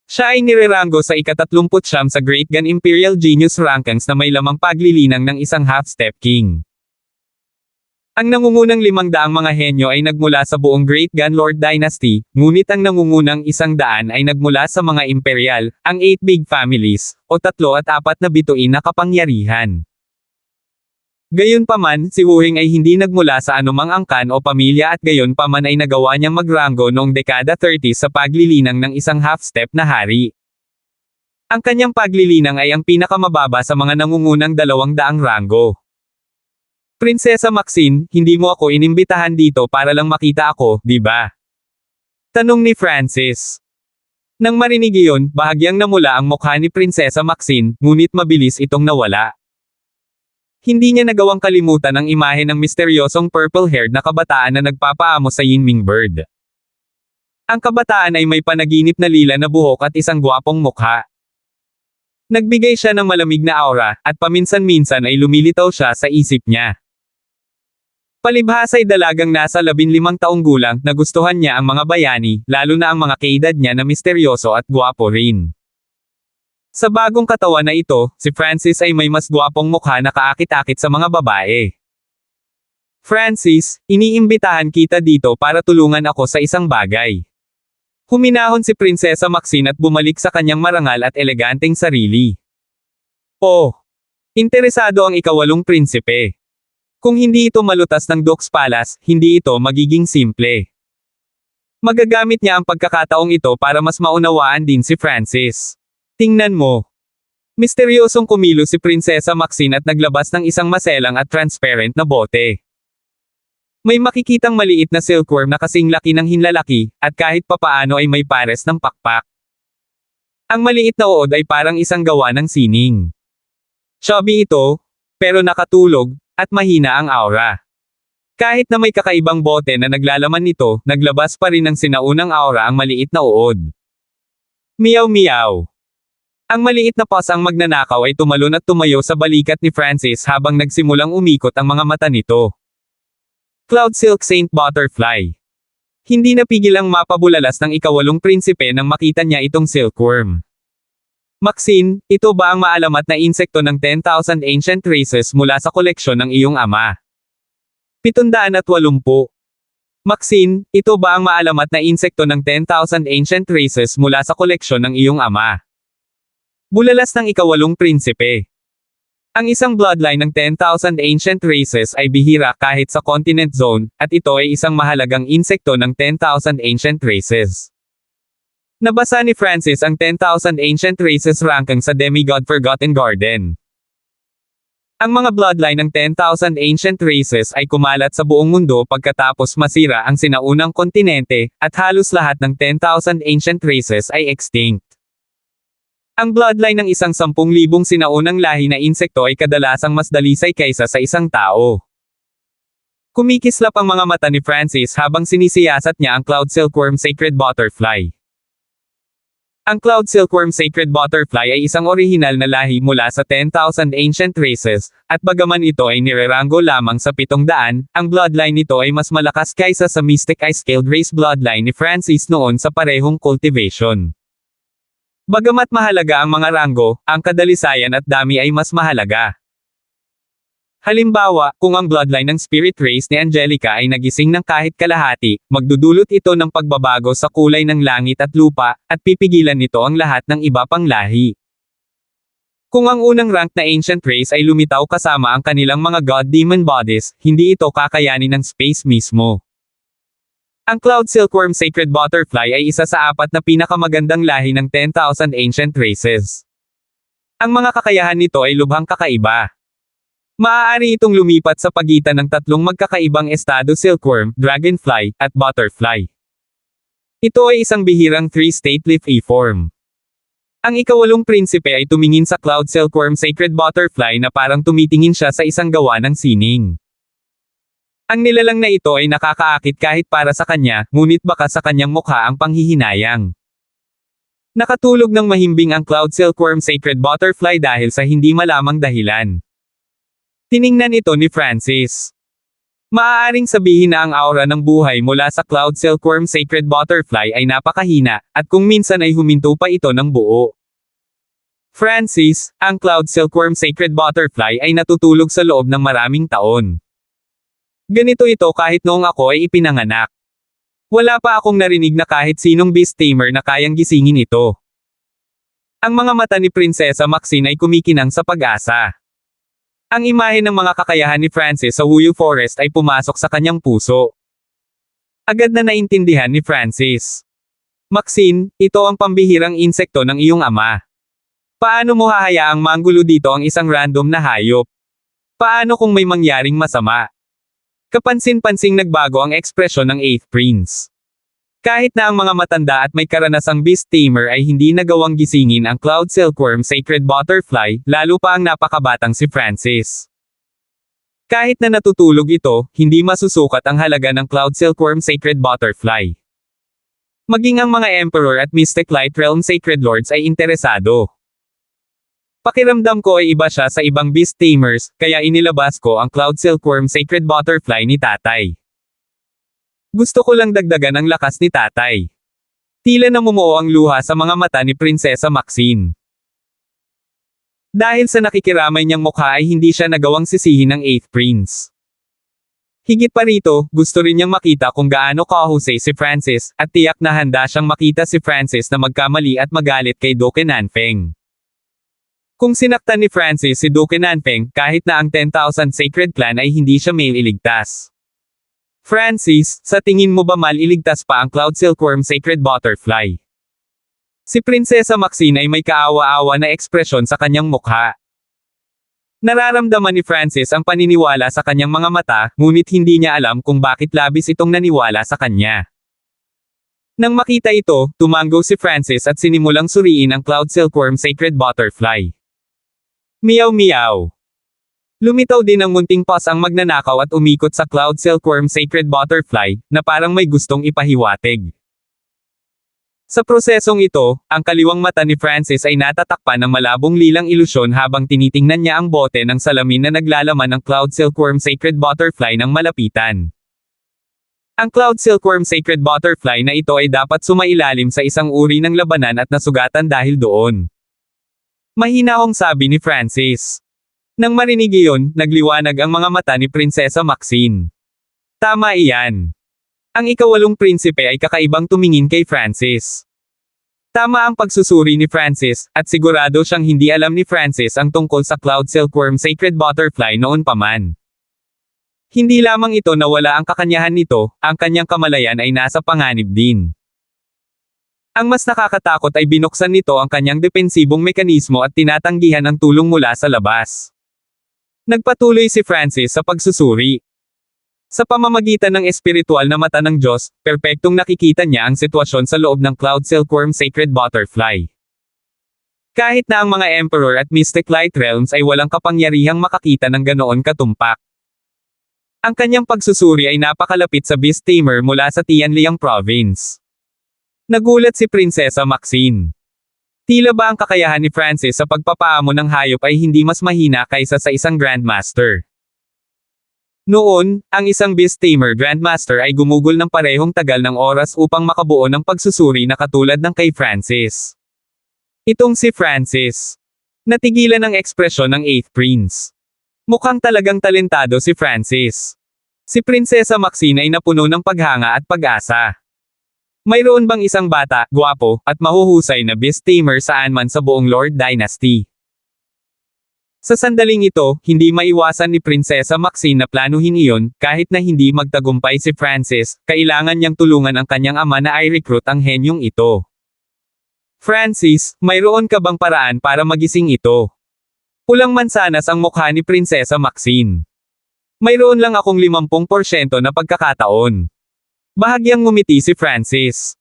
Siya ay nireranggo sa ika-39 sa Great Gun Imperial Genius Rankings na may lamang paglilinang ng isang half-step king. Ang nangungunang 500 mga henyo ay nagmula sa buong Great Gun Lord Dynasty, ngunit ang nangungunang 100 ay nagmula sa mga imperial, ang 8 big families, o 3 at 4 na bituin na kapangyarihan. Gayunpaman, si Wu Heng ay hindi nagmula sa anumang angkan o pamilya at gayunpaman ay nagawa niyang magranggo noong dekada 30 sa paglilinang ng isang half-step na hari. Ang kanyang paglilinang ay ang pinakamababa sa mga nangungunang 200 ranggo. Prinsesa Maxine, hindi mo ako inimbitahan dito para lang makita ako, di ba? Tanong ni Francis. Nang marinig iyon, bahagyang namula ang mukha ni Prinsesa Maxine, ngunit mabilis itong nawala. Hindi niya nagawang kalimutan ang imahe ng misteryosong purple-haired na kabataan na nagpapaamo sa Yinming Bird. Ang kabataan ay may panaginip na lila na buhok at isang gwapong mukha. Nagbigay siya ng malamig na aura, at paminsan-minsan ay lumilitaw siya sa isip niya. Palibhas ay dalagang nasa 15 taong gulang, nagustuhan niya ang mga bayani, lalo na ang mga kaedad niya na misteryoso at gwapo rin. Sa bagong katawan na ito, si Francis ay may mas gwapong mukha na kaakit-akit sa mga babae. Francis, iniimbitahan kita dito para tulungan ako sa isang bagay. Huminahon si Prinsesa Maxine at bumalik sa kanyang marangal at eleganteng sarili. Oh! Interesado ang ikawalong prinsipe. Kung hindi ito malutas ng Duke's Palace, hindi ito magiging simple. Magagamit niya ang pagkakataong ito para mas maunawaan din si Francis. Tingnan mo. Misteryosong kumilos si Prinsesa Maxine at naglabas ng isang maselang at transparent na bote. May makikitang maliit na silkworm na kasing laki ng hinlalaki, at kahit papaano ay may pares ng pakpak. Ang maliit na uod ay parang isang gawa ng sining. Chubby ito, pero nakatulog, at mahina ang aura. Kahit na may kakaibang bote na naglalaman nito, naglabas pa rin ng sinaunang aura ang maliit na uod. Meow meow. Ang maliit na paws ang magnanakaw ay tumalon at tumayo sa balikat ni Francis habang nagsimulang umikot ang mga mata nito. Cloud Silk Saint Butterfly. Hindi napigil ang mapabulalas ng ikawalong prinsipe nang makita niya itong silkworm. Maxine, ito ba ang maalamat na insekto ng 10,000 ancient races mula sa koleksyon ng iyong ama? 780. Maxine, ito ba ang maalamat na insekto ng 10,000 ancient races mula sa koleksyon ng iyong ama? Bulalas ng ikawalong prinsipe. Ang isang bloodline ng 10,000 ancient races ay bihira kahit sa continent zone, at ito ay isang mahalagang insekto ng 10,000 ancient races. Nabasa ni Francis ang 10,000 ancient races ranking sa Demigod Forgotten Garden. Ang mga bloodline ng 10,000 ancient races ay kumalat sa buong mundo pagkatapos masira ang sinaunang kontinente, at halos lahat ng 10,000 ancient races ay extinct. Ang bloodline ng isang 10,000 sinaunang lahi na insekto ay kadalasang mas dalisay kaysa sa isang tao. Kumikislap ang mga mata ni Francis habang sinisiyasat niya ang Cloud Silkworm Sacred Butterfly. Ang Cloud Silkworm Sacred Butterfly ay isang orihinal na lahi mula sa 10,000 ancient races, at bagaman ito ay nireranggo lamang sa 700, ang bloodline nito ay mas malakas kaysa sa Mystic Eye-Scaled Race bloodline ni Francis noon sa parehong cultivation. Bagamat mahalaga ang mga ranggo, ang kadalisayan at dami ay mas mahalaga. Halimbawa, kung ang bloodline ng spirit race ni Angelica ay nagising ng kahit kalahati, magdudulot ito ng pagbabago sa kulay ng langit at lupa, at pipigilan nito ang lahat ng iba pang lahi. Kung ang unang rank na ancient race ay lumitaw kasama ang kanilang mga god-demon bodies, hindi ito kakayanin ng space mismo. Ang Cloud Silkworm Sacred Butterfly ay isa sa 4 na pinakamagandang lahi ng 10,000 ancient races. Ang mga kakayahan nito ay lubhang kakaiba. Maaari itong lumipat sa pagitan ng 3 magkakaibang estado: silkworm, dragonfly, at butterfly. Ito ay isang bihirang 3-state leaf form. Ang ikawalong prinsipe ay tumingin sa Cloud Silkworm Sacred Butterfly na parang tumitingin siya sa isang gawa ng sining. Ang nilalang na ito ay nakakaakit kahit para sa kanya, ngunit baka sa kanyang mukha ang panghihinayang. Nakatulog ng mahimbing ang Cloud Silkworm Sacred Butterfly dahil sa hindi malamang dahilan. Tiningnan ito ni Francis. Maaaring sabihin na ang aura ng buhay mula sa Cloud Silkworm Sacred Butterfly ay napakahina, at kung minsan ay huminto pa ito ng buo. Francis, ang Cloud Silkworm Sacred Butterfly ay natutulog sa loob ng maraming taon. Ganito ito kahit noong ako ay ipinanganak. Wala pa akong narinig na kahit sinong beast tamer na kayang gisingin ito. Ang mga mata ni Prinsesa Maxine ay kumikinang sa pag-asa. Ang imahe ng mga kakayahan ni Francis sa Wuyu Forest ay pumasok sa kanyang puso. Agad na naintindihan ni Francis. Maxine, ito ang pambihirang insekto ng iyong ama. Paano mo hahayaang manggulo dito ang isang random na hayop? Paano kung may mangyaring masama? Kapansin-pansing nagbago ang ekspresyon ng 8th Prince. Kahit na ang mga matanda at may karanasang beast tamer ay hindi nagawang gisingin ang Cloud Silkworm Sacred Butterfly, lalo pa ang napakabatang si Francis. Kahit na natutulog ito, hindi masusukat ang halaga ng Cloud Silkworm Sacred Butterfly. Maging ang mga Emperor at Mystic Light Realm Sacred Lords ay interesado. Pakiramdam ko ay iba siya sa ibang beast tamers, kaya inilabas ko ang Cloud Silkworm Sacred Butterfly ni tatay. Gusto ko lang dagdagan ang lakas ni tatay. Tila namumuo ang luha sa mga mata ni Prinsesa Maxine. Dahil sa nakikiramay niyang mukha ay hindi siya nagawang sisihin ng 8th Prince. Higit pa rito, gusto rin niyang makita kung gaano kahusay si Francis, at tiyak na handa siyang makita si Francis na magkamali at magalit kay Duke Nanfeng. Kung sinaktan ni Francis si Duke Nanfeng, kahit na ang 10,000 Sacred Clan ay hindi siya mailigtas. Francis, sa tingin mo ba maliligtas pa ang Cloud Silkworm Sacred Butterfly? Si Prinsesa Maxine ay may kaawa-awa na ekspresyon sa kanyang mukha. Nararamdaman ni Francis ang paniniwala sa kanyang mga mata, ngunit hindi niya alam kung bakit labis itong naniwala sa kanya. Nang makita ito, tumango si Francis at sinimulang suriin ang Cloud Silkworm Sacred Butterfly. Meow meow. Lumitaw din ang munting paws ang magnanakaw at umikot sa Cloud Silkworm Sacred Butterfly, na parang may gustong ipahiwatig. Sa prosesong ito, ang kaliwang mata ni Francis ay natatakpan ng malabong lilang ilusyon habang tinitingnan niya ang bote ng salamin na naglalaman ng Cloud Silkworm Sacred Butterfly ng malapitan. Ang Cloud Silkworm Sacred Butterfly na ito ay dapat sumailalim sa isang uri ng labanan at nasugatan dahil doon. Mahinahong sabi ni Francis. Nang marinig iyon, nagliwanag ang mga mata ni Prinsesa Maxine. Tama iyan. Ang ikawalong prinsipe ay kakaibang tumingin kay Francis. Tama ang pagsusuri ni Francis, at sigurado siyang hindi alam ni Francis ang tungkol sa Cloud Silkworm Sacred Butterfly noon pa man. Hindi lamang ito na wala ang kakanyahan nito, ang kanyang kamalayan ay nasa panganib din. Ang mas nakakatakot ay binuksan nito ang kanyang depensibong mekanismo at tinatanggihan ang tulong mula sa labas. Nagpatuloy si Francis sa pagsusuri. Sa pamamagitan ng espiritual na mata ng Diyos, perpektong nakikita niya ang sitwasyon sa loob ng Cloud Silkworm Sacred Butterfly. Kahit na ang mga Emperor at Mystic Light Realms ay walang kapangyarihang makakita ng ganoon katumpak. Ang kanyang pagsusuri ay napakalapit sa Beast Tamer mula sa Tianliang Province. Nagulat si Prinsesa Maxine. Tila ba ang kakayahan ni Francis sa pagpapaamo ng hayop ay hindi mas mahina kaysa sa isang Grandmaster? Noon, ang isang Beast Tamer Grandmaster ay gumugol ng parehong tagal ng oras upang makabuo ng pagsusuri na katulad ng kay Francis. Itong si Francis. Natigilan ang ekspresyon ng 8th Prince. Mukhang talagang talentado si Francis. Si Prinsesa Maxine ay napuno ng paghanga at pag-asa. Mayroon bang isang bata, gwapo, at mahuhusay na Beast Tamer saan man sa buong Lord Dynasty? Sa sandaling ito, hindi maiwasan ni Prinsesa Maxine na planuhin iyon, kahit na hindi magtagumpay si Francis, kailangan niyang tulungan ang kanyang ama na i-recruit ang henyong ito. Francis, mayroon ka bang paraan para magising ito? Pulang mansanas ang mukha ni Prinsesa Maxine. Mayroon lang akong 50% na pagkakataon. Bahagyang ngumiti si Francis.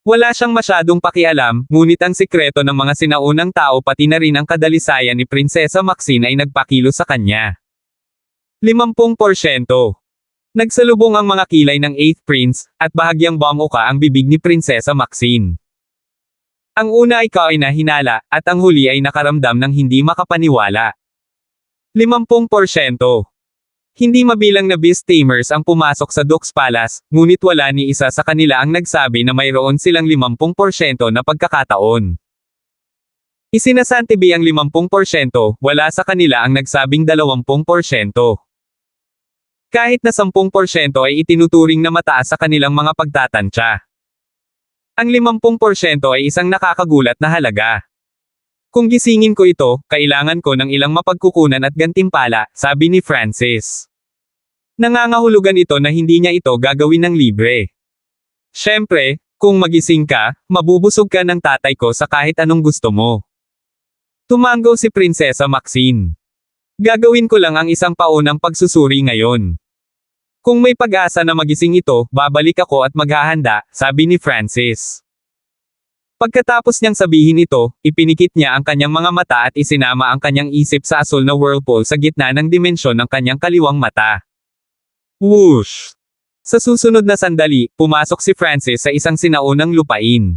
Wala siyang masyadong pakialam, ngunit ang sikreto ng mga sinaunang tao pati na rin ang kadalisayan ni Prinsesa Maxine ay nagpakilo sa kanya. 50%. Nagsalubong ang mga kilay ng 8th Prince, at bahagyang bumuka ang bibig ni Prinsesa Maxine. Ang una ay kainahinala, at ang huli ay nakaramdam ng hindi makapaniwala. 50%. Hindi mabilang na Beast Tamers ang pumasok sa Duke's Palace, ngunit wala ni isa sa kanila ang nagsabi na mayroon silang 50% na pagkakataon. Isinasantibi ang 50%, wala sa kanila ang nagsabing 20%. Kahit na 10% ay itinuturing na mataas sa kanilang mga pagtatantya. Ang 50% ay isang nakakagulat na halaga. Kung gisingin ko ito, kailangan ko ng ilang mapagkukunan at gantimpala, sabi ni Francis. Nangangahulugan ito na hindi niya ito gagawin ng libre. Siyempre, kung magising ka, mabubusog ka ng tatay ko sa kahit anong gusto mo. Tumango si Prinsesa Maxine. Gagawin ko lang ang isang paunang pagsusuri ngayon. Kung may pag-asa na magising ito, babalik ako at maghahanda, sabi ni Francis. Pagkatapos niyang sabihin ito, ipinikit niya ang kanyang mga mata at isinama ang kanyang isip sa asul na whirlpool sa gitna ng dimensyon ng kanyang kaliwang mata. Whoosh! Sa susunod na sandali, pumasok si Francis sa isang sinaunang lupain.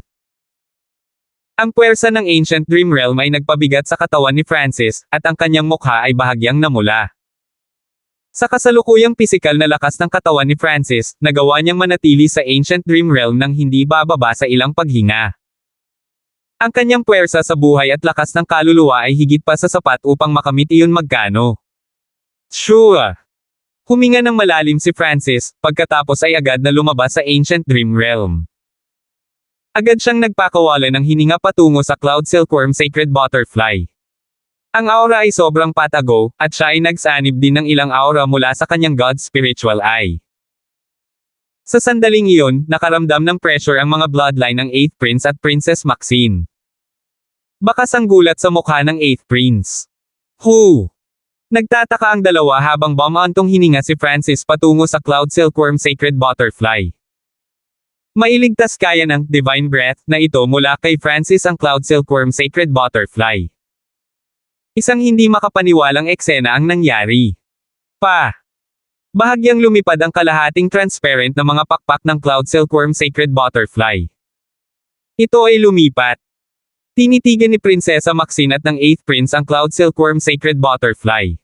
Ang puwersa ng Ancient Dream Realm ay nagpabigat sa katawan ni Francis, at ang kanyang mukha ay bahagyang namula. Sa kasalukuyang pisikal na lakas ng katawan ni Francis, nagawa niyang manatili sa Ancient Dream Realm nang hindi bababa sa ilang paghinga. Ang kanyang puwersa sa buhay at lakas ng kaluluwa ay higit pa sa sapat upang makamit iyon magkano. Sure! Huminga ng malalim si Francis, pagkatapos ay agad na lumabas sa Ancient Dream Realm. Agad siyang nagpakawala ng hininga patungo sa Cloud Silkworm Sacred Butterfly. Ang aura ay sobrang patago, at siya ay nagsanib din ng ilang aura mula sa kanyang God's spiritual eye. Sa sandaling iyon, nakaramdam ng pressure ang mga bloodline ng 8th Prince at Princess Maxine. Bakas ang gulat sa mukha ng 8th Prince. Who? Nagtataka ang dalawa habang bumaantong hininga si Francis patungo sa Cloud Silkworm Sacred Butterfly. Mailigtas kaya ng Divine Breath na ito mula kay Francis ang Cloud Silkworm Sacred Butterfly. Isang hindi makapaniwalang eksena ang nangyari. Bahagyang lumipad ang kalahating transparent na mga pakpak ng Cloud Silkworm Sacred Butterfly. Ito ay lumipat. Tinitigan ni Prinsesa Maxine at ng 8th Prince ang Cloud Silkworm Sacred Butterfly.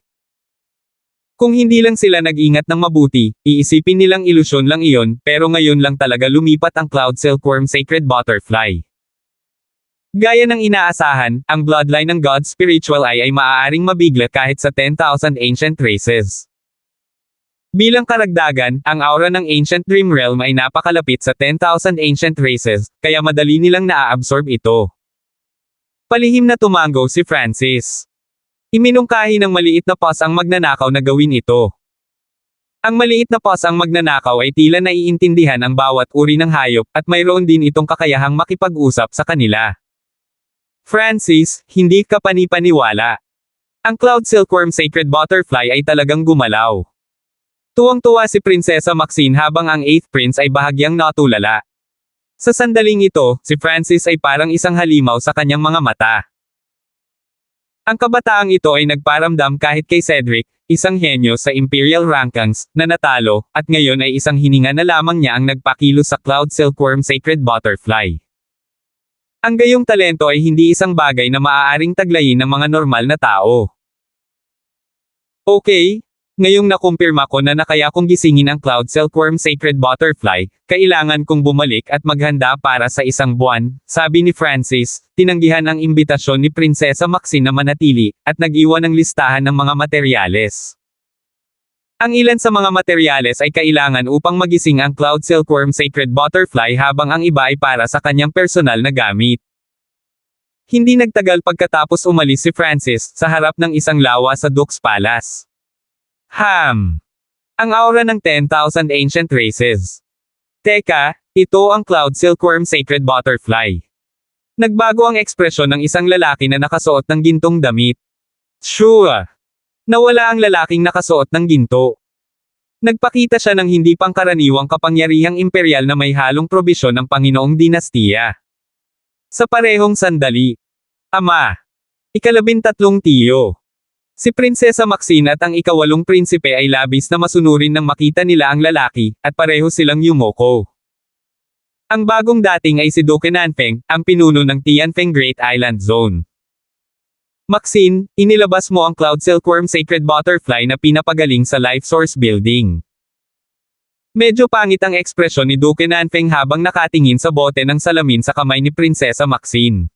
Kung hindi lang sila nag-ingat ng mabuti, iisipin nilang ilusyon lang iyon, pero ngayon lang talaga lumipat ang Cloud Silkworm Sacred Butterfly. Gaya ng inaasahan, ang bloodline ng God's spiritual eye ay maaaring mabigla kahit sa 10,000 ancient races. Bilang karagdagan, ang aura ng Ancient Dream Realm ay napakalapit sa 10,000 ancient races, kaya madali nilang naa-absorb ito. Palihim na tumango si Francis. Iminungkahi ng maliit na pos ang magnanakaw na gawin ito. Ang maliit na pos ang magnanakaw ay tila naiintindihan ang bawat uri ng hayop, at mayroon din itong kakayahang makipag-usap sa kanila. Francis, hindi ka panipaniwala. Ang Cloud Silkworm Sacred Butterfly ay talagang gumalaw. Tuwang-tuwa si Prinsesa Maxine habang ang 8th Prince ay bahagyang natulala. Sa sandaling ito, si Francis ay parang isang halimaw sa kanyang mga mata. Ang kabataang ito ay nagparamdam kahit kay Cedric, isang henyo sa Imperial Rankings, na natalo, at ngayon ay isang hininga na lamang niya ang nagpakilos sa Cloud Silkworm Sacred Butterfly. Ang gayong talento ay hindi isang bagay na maaaring taglayin ng mga normal na tao. Okay, ngayong nakumpirma ko na kaya kong gisingin ang Cloud Silkworm Sacred Butterfly, kailangan kong bumalik at maghanda para sa isang buwan, sabi ni Francis, tinanggihan ang imbitasyon ni Prinsesa Maxine na manatili, at nag-iwan ng listahan ng mga materyales. Ang ilan sa mga materyales ay kailangan upang magising ang Cloud Silkworm Sacred Butterfly habang ang iba ay para sa kanyang personal na gamit. Hindi nagtagal pagkatapos umalis si Francis sa harap ng isang lawa sa Duke's Palace. Ang aura ng 10,000 ancient races. Teka, ito ang Cloud Silkworm Sacred Butterfly. Nagbago ang ekspresyon ng isang lalaki na nakasuot ng gintong damit. Sure! Nawala ang lalaking nakasuot ng ginto. Nagpakita siya ng hindi pangkaraniwang kapangyarihang imperial na may halong probisyon ng Panginoong Dinastiya. Sa parehong sandali. Ama. 13 tiyo. Si Prinsesa Maxine at ang 8 prinsipe ay labis na masunurin nang makita nila ang lalaki, at pareho silang yumoko. Ang bagong dating ay si Duke Nanfeng, ang pinuno ng Tianfeng Great Island Zone. Maxine, inilabas mo ang Cloud Silkworm Sacred Butterfly na pinapagaling sa Life Source Building. Medyo pangit ang ekspresyon ni Duke Nanfeng habang nakatingin sa bote ng salamin sa kamay ni Prinsesa Maxine.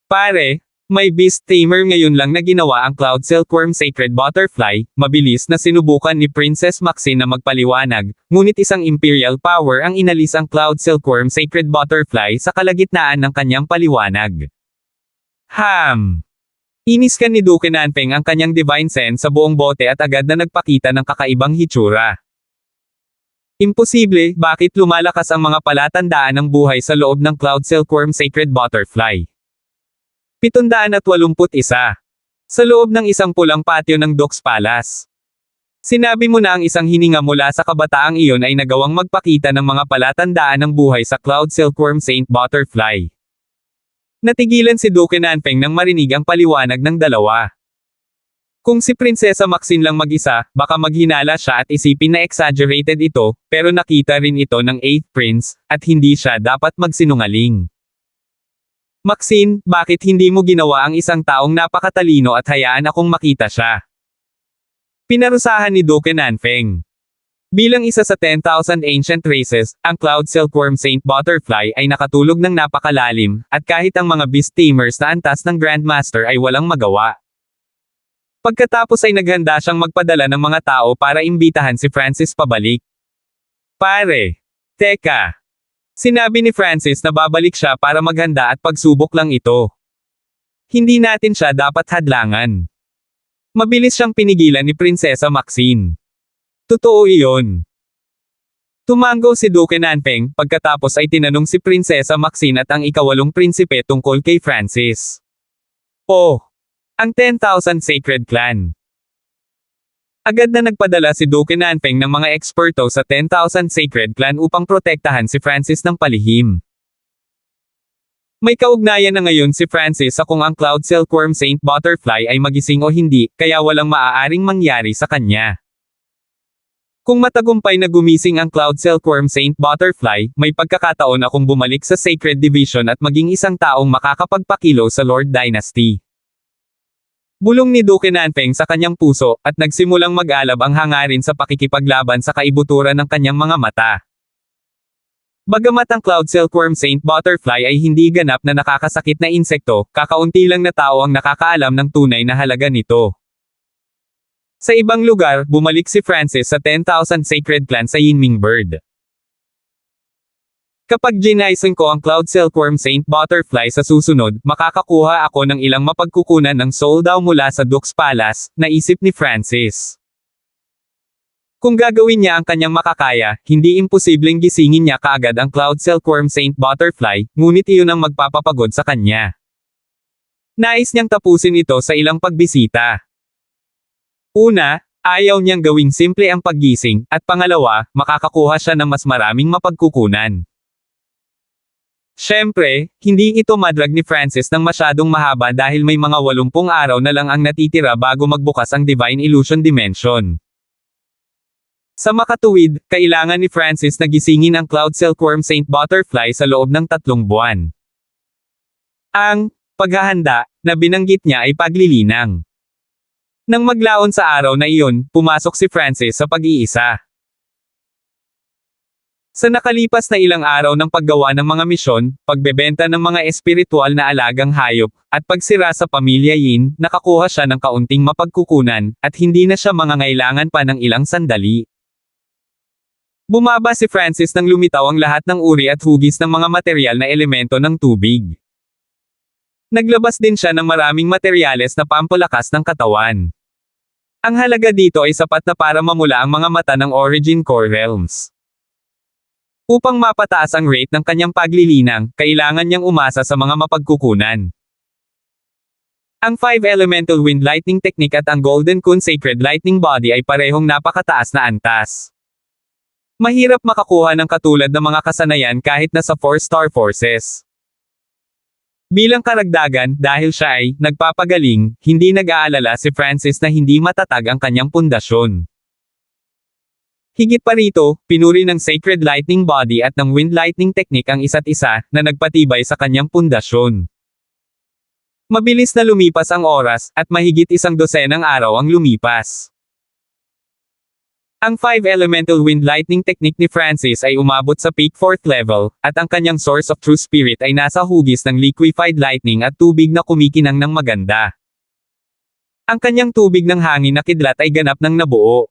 Pare, may beast tamer ngayon lang na ginawa ang Cloud Silkworm Sacred Butterfly, mabilis na sinubukan ni Princess Maxine na magpaliwanag, ngunit isang imperial power ang inalis ang Cloud Silkworm Sacred Butterfly sa kalagitnaan ng kanyang paliwanag. Inis ka ni Duke Nanfeng ang kanyang divine sense sa buong bote at agad na nagpakita ng kakaibang hitsura. Imposible, bakit lumalakas ang mga palatandaan ng buhay sa loob ng Cloud Silkworm Sacred Butterfly? 781. Sa loob ng isang pulang patio ng Duke's Palace. Sinabi mo na ang isang hininga mula sa kabataang iyon ay nagawang magpakita ng mga palatandaan ng buhay sa Cloud Silkworm Saint Butterfly. Natigilan si Duke Nanfeng nang marinig ang paliwanag ng dalawa. Kung si Prinsesa Maxine lang mag-isa, baka maghinala siya at isipin na exaggerated ito, pero nakita rin ito ng 8th Prince, at hindi siya dapat magsinungaling. Maxine, bakit hindi mo ginawa ang isang taong napakatalino at hayaan akong makita siya? Pinarusahan ni Duke Nanfeng. Bilang isa sa 10,000 ancient races, ang Cloud Silkworm Saint Butterfly ay nakatulog ng napakalalim, at kahit ang mga beast tamers na antas ng Grandmaster ay walang magawa. Pagkatapos ay naghanda siyang magpadala ng mga tao para imbitahan si Francis pabalik. Pare! Teka! Sinabi ni Francis na babalik siya para maghanda at pagsubok lang ito. Hindi natin siya dapat hadlangan. Mabilis siyang pinigilan ni Prinsesa Maxine. Totoo iyon. Tumango si Duke Nanfeng, pagkatapos ay tinanong si Prinsesa Maxine at ang ikawalong prinsipe tungkol kay Francis. Oh! Ang 10,000 Sacred Clan. Agad na nagpadala si Duke Nanfeng ng mga eksperto sa 10,000 Sacred Clan upang protektahan si Francis ng palihim. May kaugnayan na ngayon si Francis sa kung ang Cloud Silkworm Saint Butterfly ay magising o hindi, kaya walang maaaring mangyari sa kanya. Kung matagumpay na gumising ang Cloud Silkworm Saint Butterfly, may pagkakataon akong bumalik sa Sacred Division at maging isang taong makakapagpakilo sa Lord Dynasty. Bulong ni Duke Nanfeng sa kanyang puso, at nagsimulang mag-alab ang hangarin sa pakikipaglaban sa kaibuturan ng kanyang mga mata. Bagamat ang Cloud Silkworm Saint Butterfly ay hindi ganap na nakakasakit na insekto, kakaunti lang na tao ang nakakaalam ng tunay na halaga nito. Sa ibang lugar, bumalik si Francis sa 10,000 Sacred Clan sa Yinming Bird. Kapag ginaisin ko ang Cloud Silkworm Saint Butterfly sa susunod, makakakuha ako ng ilang mapagkukunan ng soul daw mula sa Duke's Palace, naisip ni Francis. Kung gagawin niya ang kanyang makakaya, hindi imposibleng gisingin niya kaagad ang Cloud Silkworm Saint Butterfly, ngunit iyon ang magpapapagod sa kanya. Nais niyang tapusin ito sa ilang pagbisita. Una, ayaw niyang gawing simple ang paggising, at pangalawa, makakakuha siya ng mas maraming mapagkukunan. Siyempre, hindi ito madrag ni Francis ng masyadong mahaba dahil may mga 80 araw na lang ang natitira bago magbukas ang Divine Illusion Dimension. Sa makatuwid, kailangan ni Francis na gisingin ang Cloud Silkworm Saint Butterfly sa loob ng 3 buwan. Ang paghahanda na binanggit niya ay paglilinang. Nang maglaon sa araw na iyon, pumasok si Francis sa pag-iisa. Sa nakalipas na ilang araw ng paggawa ng mga misyon, pagbebenta ng mga espiritual na alagang hayop, at pagsira sa pamilya Yin, nakakuha siya ng kaunting mapagkukunan, at hindi na siya mangangailangan pa ng ilang sandali. Bumaba si Francis nang lumitaw ang lahat ng uri at hugis ng mga materyal na elemento ng tubig. Naglabas din siya ng maraming materyales na pampalakas ng katawan. Ang halaga dito ay sapat na para mamula ang mga mata ng Origin Core Realms. Upang mapataas ang rate ng kanyang paglilinang, kailangan niyang umasa sa mga mapagkukunan. Ang 5 Elemental Wind Lightning Technique at ang Golden Kun Sacred Lightning Body ay parehong napakataas na antas. Mahirap makakuha ng katulad ng mga kasanayan kahit na sa 4-star forces. Bilang karagdagan, dahil siya ay nagpapagaling, hindi nag-aalala si Francis na hindi matatag ang kanyang pundasyon. Higit pa rito, pinuri ng Sacred Lightning Body at ng Wind Lightning Technique ang isa't isa, na nagpatibay sa kanyang pundasyon. Mabilis na lumipas ang oras, at mahigit 100 araw ang lumipas. Ang 5 Elemental Wind Lightning Technique ni Francis ay umabot sa peak 4th level, at ang kanyang Source of True Spirit ay nasa hugis ng liquefied lightning at tubig na kumikinang ng maganda. Ang kanyang tubig ng hangin na kidlat ay ganap ng nabuo.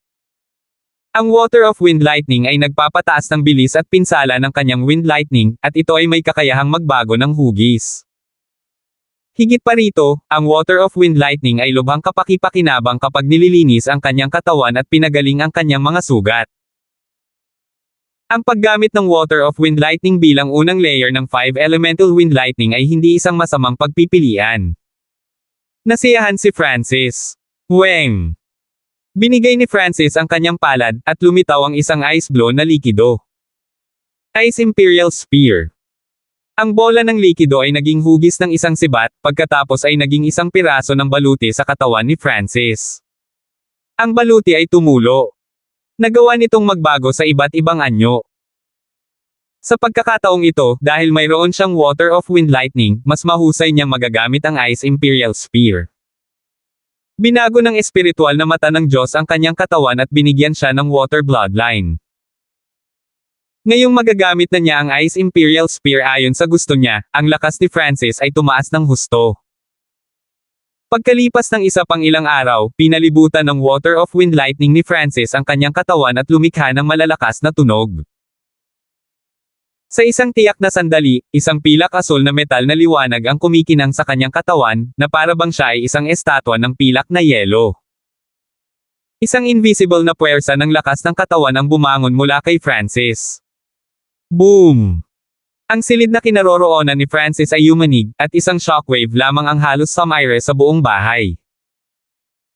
Ang Water of Wind Lightning ay nagpapataas ng bilis at pinsala ng kanyang Wind Lightning, at ito ay may kakayahang magbago ng hugis. Higit pa rito, ang Water of Wind Lightning ay lubhang kapaki-pakinabang kapag nililinis ang kanyang katawan at pinagaling ang kanyang mga sugat. Ang paggamit ng Water of Wind Lightning bilang unang layer ng 5 Elemental Wind Lightning ay hindi isang masamang pagpipilian. Nasiyahan si Francis. Weng! Binigay ni Francis ang kanyang palad, at lumitaw ang isang ice blow na likido. Ice Imperial Spear. Ang bola ng likido ay naging hugis ng isang sibat, pagkatapos ay naging isang piraso ng baluti sa katawan ni Francis. Ang baluti ay tumulo. Nagawa nitong magbago sa iba't ibang anyo. Sa pagkakataong ito, dahil mayroon siyang Water of Wind Lightning, mas mahusay niyang magagamit ang Ice Imperial Spear. Binago ng espiritual na mata ng Diyos ang kanyang katawan at binigyan siya ng Water Bloodline. Ngayong magagamit na niya ang Ice Imperial Spear ayon sa gusto niya, ang lakas ni Francis ay tumaas ng husto. Pagkalipas ng isa pang ilang araw, pinalibutan ng Water of Wind Lightning ni Francis ang kanyang katawan at lumikha ng malalakas na tunog. Sa isang tiyak na sandali, isang pilak asul na metal na liwanag ang kumikinang sa kanyang katawan, na para bang siya ay isang estatwa ng pilak na yelo. Isang invisible na puwersa ng lakas ng katawan ang bumangon mula kay Francis. Boom! Ang silid na kinaroroonan ni Francis ay yumanig, at isang shockwave lamang ang halos sumire sa buong bahay.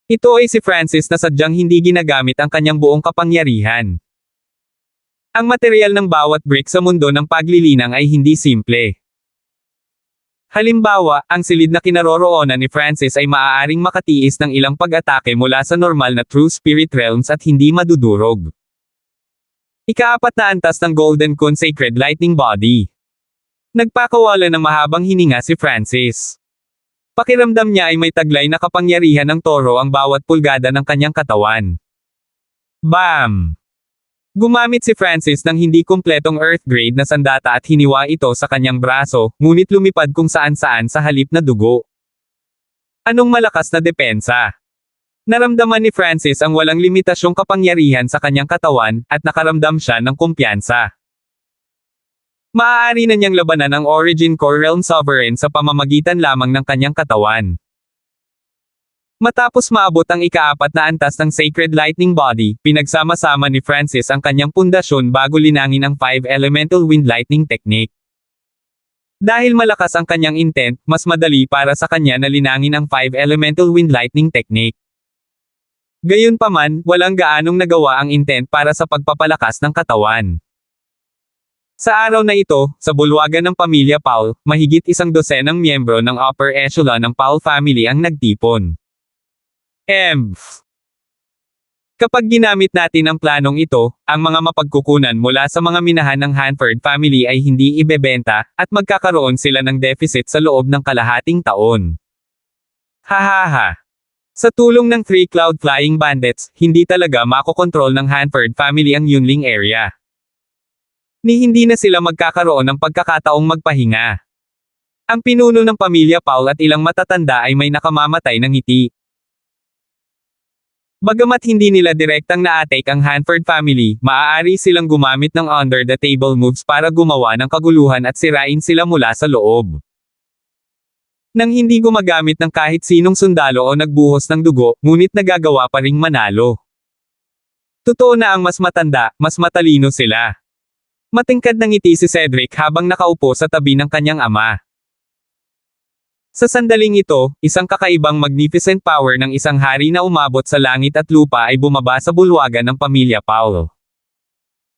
Ito ay si Francis na sadyang hindi ginagamit ang kanyang buong kapangyarihan. Ang material ng bawat brick sa mundo ng paglilinang ay hindi simple. Halimbawa, ang silid na kinaroroonan ni Francis ay maaaring makatiis ng ilang pag-atake mula sa normal na true spirit realms at hindi madudurog. Ika-4 na antas ng Golden Kun Sacred Lightning Body. Nagpakawala ng mahabang hininga si Francis. Pakiramdam niya ay may taglay na kapangyarihan ng toro ang bawat pulgada ng kanyang katawan. Bam! Gumamit si Francis ng hindi kumpletong Earth grade na sandata at hiniwa ito sa kanyang braso, ngunit lumipad kung saan-saan sa halip na dugo. Anong malakas na depensa? Naramdaman ni Francis ang walang limitasyong kapangyarihan sa kanyang katawan, at nakaramdam siya ng kumpiyansa. Maaari na niyang labanan ang Origin Core Realm Sovereign sa pamamagitan lamang ng kanyang katawan. Matapos maabot ang ika-4 na antas ng Sacred Lightning Body, pinagsama-sama ni Francis ang kanyang pundasyon bago linangin ang 5 Elemental Wind Lightning Technique. Dahil malakas ang kanyang intent, mas madali para sa kanya na linangin ang 5 Elemental Wind Lightning Technique. Gayunpaman, walang gaanong nagawa ang intent para sa pagpapalakas ng katawan. Sa araw na ito, sa bulwagan ng pamilya Paul, mahigit 100 miyembro ng upper echelon ng Paul family ang nagtipon. Kapag ginamit natin ang planong ito, ang mga mapagkukunan mula sa mga minahan ng Hanford family ay hindi ibebenta, at magkakaroon sila ng deficit sa loob ng kalahating taon. Hahaha! Sa tulong ng 3 Cloud Flying Bandits, hindi talaga makokontrol ng Hanford family ang Yunling area. Hindi na sila magkakaroon ng pagkakataong magpahinga. Ang pinuno ng pamilya Paul at ilang matatanda ay may nakamamatay ng ngiti. Bagamat hindi nila direktang na-atake ang Hanford family, maaari silang gumamit ng under-the-table moves para gumawa ng kaguluhan at sirain sila mula sa loob. Nang hindi gumagamit ng kahit sinong sundalo o nagbuhos ng dugo, ngunit nagagawa pa ring manalo. Totoo na ang mas matanda, mas matalino sila. Matingkad ng ngiti si Cedric habang nakaupo sa tabi ng kanyang ama. Sa sandaling ito, isang kakaibang magnificent power ng isang hari na umabot sa langit at lupa ay bumaba sa bulwagan ng pamilya Paul.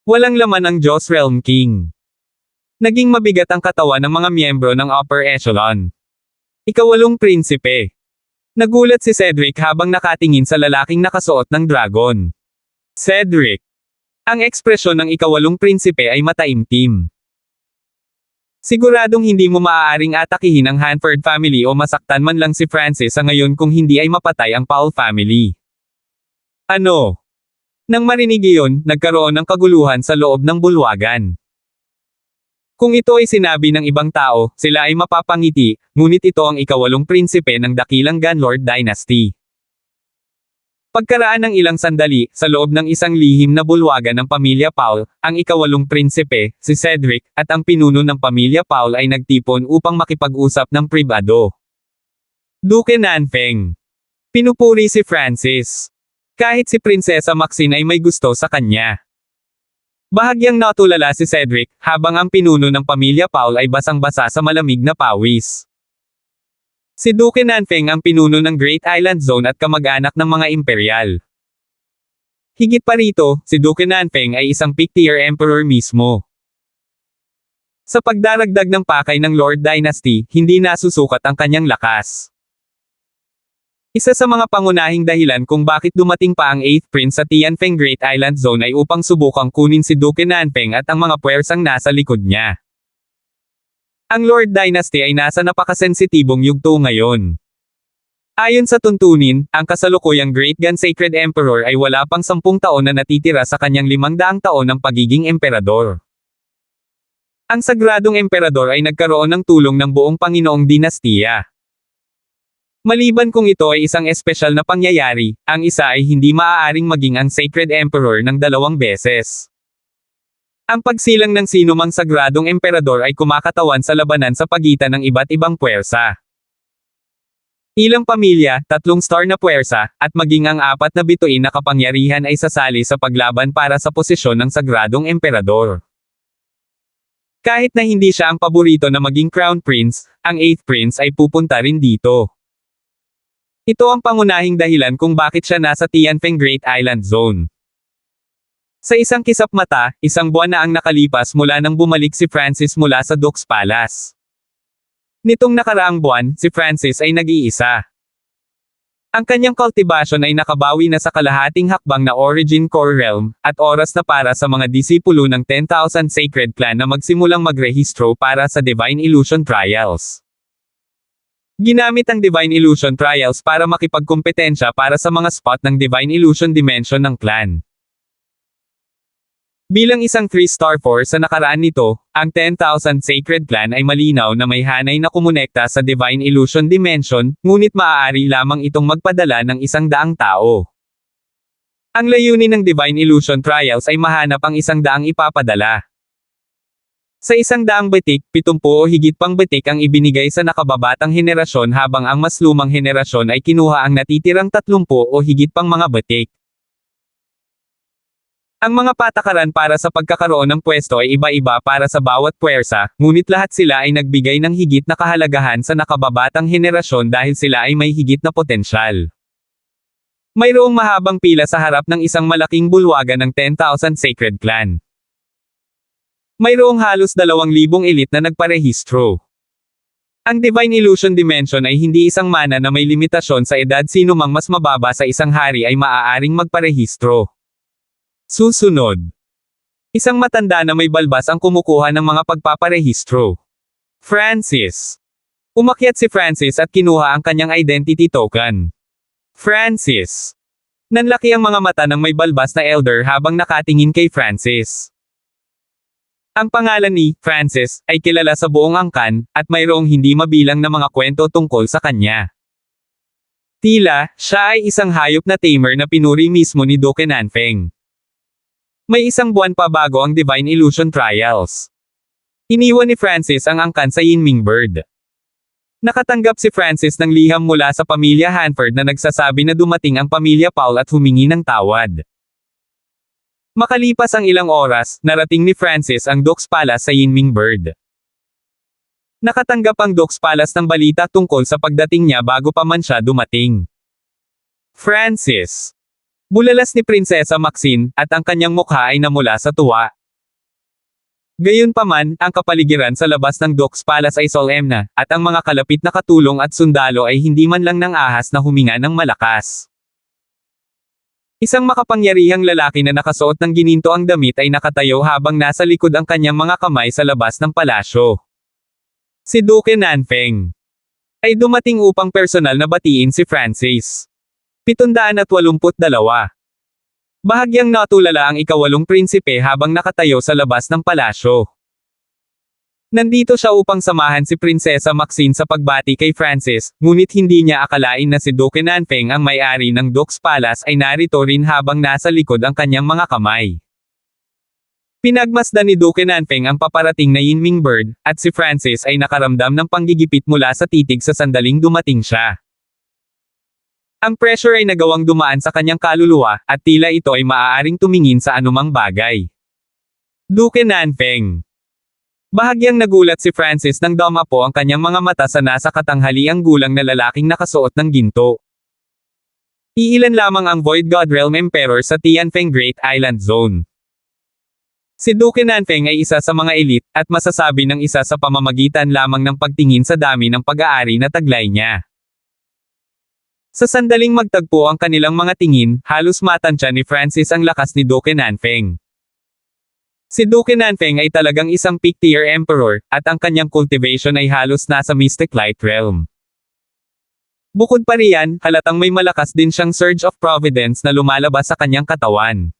Walang laman ang Diyos Realm King. Naging mabigat ang katawan ng mga miyembro ng upper echelon. Ika-8 prinsipe. Nagulat si Cedric habang nakatingin sa lalaking nakasuot ng dragon. Cedric. Ang ekspresyon ng ika-8 prinsipe ay mataimtim. Siguradong hindi mo maaaring atakihin ang Hanford family o masaktan man lang si Francis sa ngayon kung hindi ay mapatay ang Paul family. Ano? Nang marinig iyon, nagkaroon ng kaguluhan sa loob ng bulwagan. Kung ito ay sinabi ng ibang tao, sila ay mapapangiti, ngunit ito ang ika-8 prinsipe ng dakilang Gunlord Dynasty. Pagkaraan ng ilang sandali, sa loob ng isang lihim na bulwagan ng pamilya Paul, ang ika-8 prinsipe, si Cedric, at ang pinuno ng pamilya Paul ay nagtipon upang makipag-usap ng pribado. Duke Nanfeng. Pinupuri si Francis. Kahit si Prinsesa Maxine ay may gusto sa kanya. Bahagyang natulala si Cedric, habang ang pinuno ng pamilya Paul ay basang-basa sa malamig na pawis. Si Duke Nanfeng ang pinuno ng Great Island Zone at kamag-anak ng mga imperial. Higit pa rito, si Duke Nanfeng ay isang pick-tier emperor mismo. Sa pagdaragdag ng pakay ng Lord Dynasty, hindi nasusukat ang kanyang lakas. Isa sa mga pangunahing dahilan kung bakit dumating pa ang 8th Prince sa Tianfeng Great Island Zone ay upang subukang kunin si Duke Nanfeng at ang mga puwersang nasa likod niya. Ang Lord Dynasty ay nasa napakasensitibong yugto ngayon. Ayon sa tuntunin, ang kasalukuyang Great Gun Sacred Emperor ay wala pang 10 taon na natitira sa kanyang 500 taon ng pagiging emperador. Ang sagradong emperador ay nagkaroon ng tulong ng buong Panginoong Dinastiya. Maliban kung ito ay isang espesyal na pangyayari, ang isa ay hindi maaaring maging ang Sacred Emperor ng 2 beses. Ang pagsilang ng sinumang sagradong emperador ay kumakatawan sa labanan sa pagitan ng iba't ibang puwersa. Ilang pamilya, 3 star na puwersa, at maging ang 4 na bituin na kapangyarihan ay sasali sa paglaban para sa posisyon ng sagradong emperador. Kahit na hindi siya ang paborito na maging Crown Prince, ang 8th Prince ay pupunta rin dito. Ito ang pangunahing dahilan kung bakit siya nasa Tianfeng Great Island Zone. Sa isang kisap mata, 1 buwan na ang nakalipas mula nang bumalik si Francis mula sa Duke's Palace. Nitong nakaraang buwan, si Francis ay nag-iisa. Ang kanyang cultivation ay nakabawi na sa kalahating hakbang na Origin Core Realm, at oras na para sa mga disipulo ng 10,000 Sacred Clan na magsimulang magrehistro para sa Divine Illusion Trials. Ginamit ang Divine Illusion Trials para makipagkompetensya para sa mga spot ng Divine Illusion Dimension ng clan. Bilang isang 3-star force sa nakaraan nito, ang 10,000 Sacred Clan ay malinaw na may hanay na kumonekta sa Divine Illusion Dimension, ngunit maaari lamang itong magpadala ng 100 tao. Ang layunin ng Divine Illusion Trials ay mahanap ang 100 ipapadala. Sa 100 batik, 70 o higit pang batik ang ibinigay sa nakababatang henerasyon habang ang mas lumang henerasyon ay kinuha ang natitirang 30 o higit pang mga batik. Ang mga patakaran para sa pagkakaroon ng pwesto ay iba-iba para sa bawat puwersa, ngunit lahat sila ay nagbigay ng higit na kahalagahan sa nakababatang henerasyon dahil sila ay may higit na potensyal. Mayroong mahabang pila sa harap ng isang malaking bulwagan ng 10,000 Sacred Clan. Mayroong halos 2,000 elite na nagparehistro. Ang Divine Illusion Dimension ay hindi isang mana na may limitasyon sa edad, sino mang mas mababa sa isang hari ay maaaring magparehistro. Susunod. Isang matanda na may balbas ang kumukuha ng mga pagpaparehistro. Francis. Umakyat si Francis at kinuha ang kanyang identity token. Francis. Nanlaki ang mga mata ng may balbas na elder habang nakatingin kay Francis. Ang pangalan ni Francis ay kilala sa buong angkan, at mayroong hindi mabilang na mga kwento tungkol sa kanya. Tila, siya ay isang hayop na tamer na pinuri mismo ni Duke Nanfeng. May 1 buwan pa bago ang Divine Illusion Trials. Iniwan ni Francis ang angkan sa Yinming Bird. Nakatanggap si Francis ng liham mula sa pamilya Hanford na nagsasabi na dumating ang pamilya Paul at humingi ng tawad. Makalipas ang ilang oras, narating ni Francis ang Duke's Palace sa Yinming Bird. Nakatanggap ang Duke's Palace ng balita tungkol sa pagdating niya bago pa man siya dumating. Francis. Bulalas ni Prinsesa Maxine, at ang kanyang mukha ay namula sa tuwa. Gayunpaman, ang kapaligiran sa labas ng Duke's Palace ay solemna, at ang mga kalapit na katulong at sundalo ay hindi man lang nang ahas na huminga ng malakas. Isang makapangyarihang lalaki na nakasuot ng gininto ang damit ay nakatayo habang nasa likod ang kanyang mga kamay sa labas ng palasyo. Si Duke Nanfeng ay dumating upang personal na batiin si Francis. 782. Bahagyang natulala ang ika-8 prinsipe habang nakatayo sa labas ng palasyo. Nandito siya upang samahan si Prinsesa Maxine sa pagbati kay Francis, ngunit hindi niya akalain na si Duke Nanfeng ang may-ari ng Duke's Palace ay narito rin habang nasa likod ang kanyang mga kamay. Pinagmasdan ni Duke Nanfeng ang paparating na Yinming Bird, at si Francis ay nakaramdam ng panggigipit mula sa titig sa sandaling dumating siya. Ang pressure ay nagawang dumaan sa kanyang kaluluwa, at tila ito ay maaaring tumingin sa anumang bagay. Duke Nanfeng. Bahagyang nagulat si Francis nang dumapo ang kanyang mga mata sa nasa katanghaliang gulang na lalaking nakasuot ng ginto. Iilan lamang ang Void God Realm Emperor sa Tianfeng Great Island Zone. Si Duke Nanfeng ay isa sa mga elite, at masasabi ng isa sa pamamagitan lamang ng pagtingin sa dami ng pag-aari na taglay niya. Sa sandaling magtagpo ang kanilang mga tingin, halos matansya ni Francis ang lakas ni Duke Nanfeng. Si Duke Nanfeng ay talagang isang peak-tier emperor, at ang kanyang cultivation ay halos nasa Mystic Light Realm. Bukod pa riyan, halatang may malakas din siyang surge of providence na lumalabas sa kanyang katawan.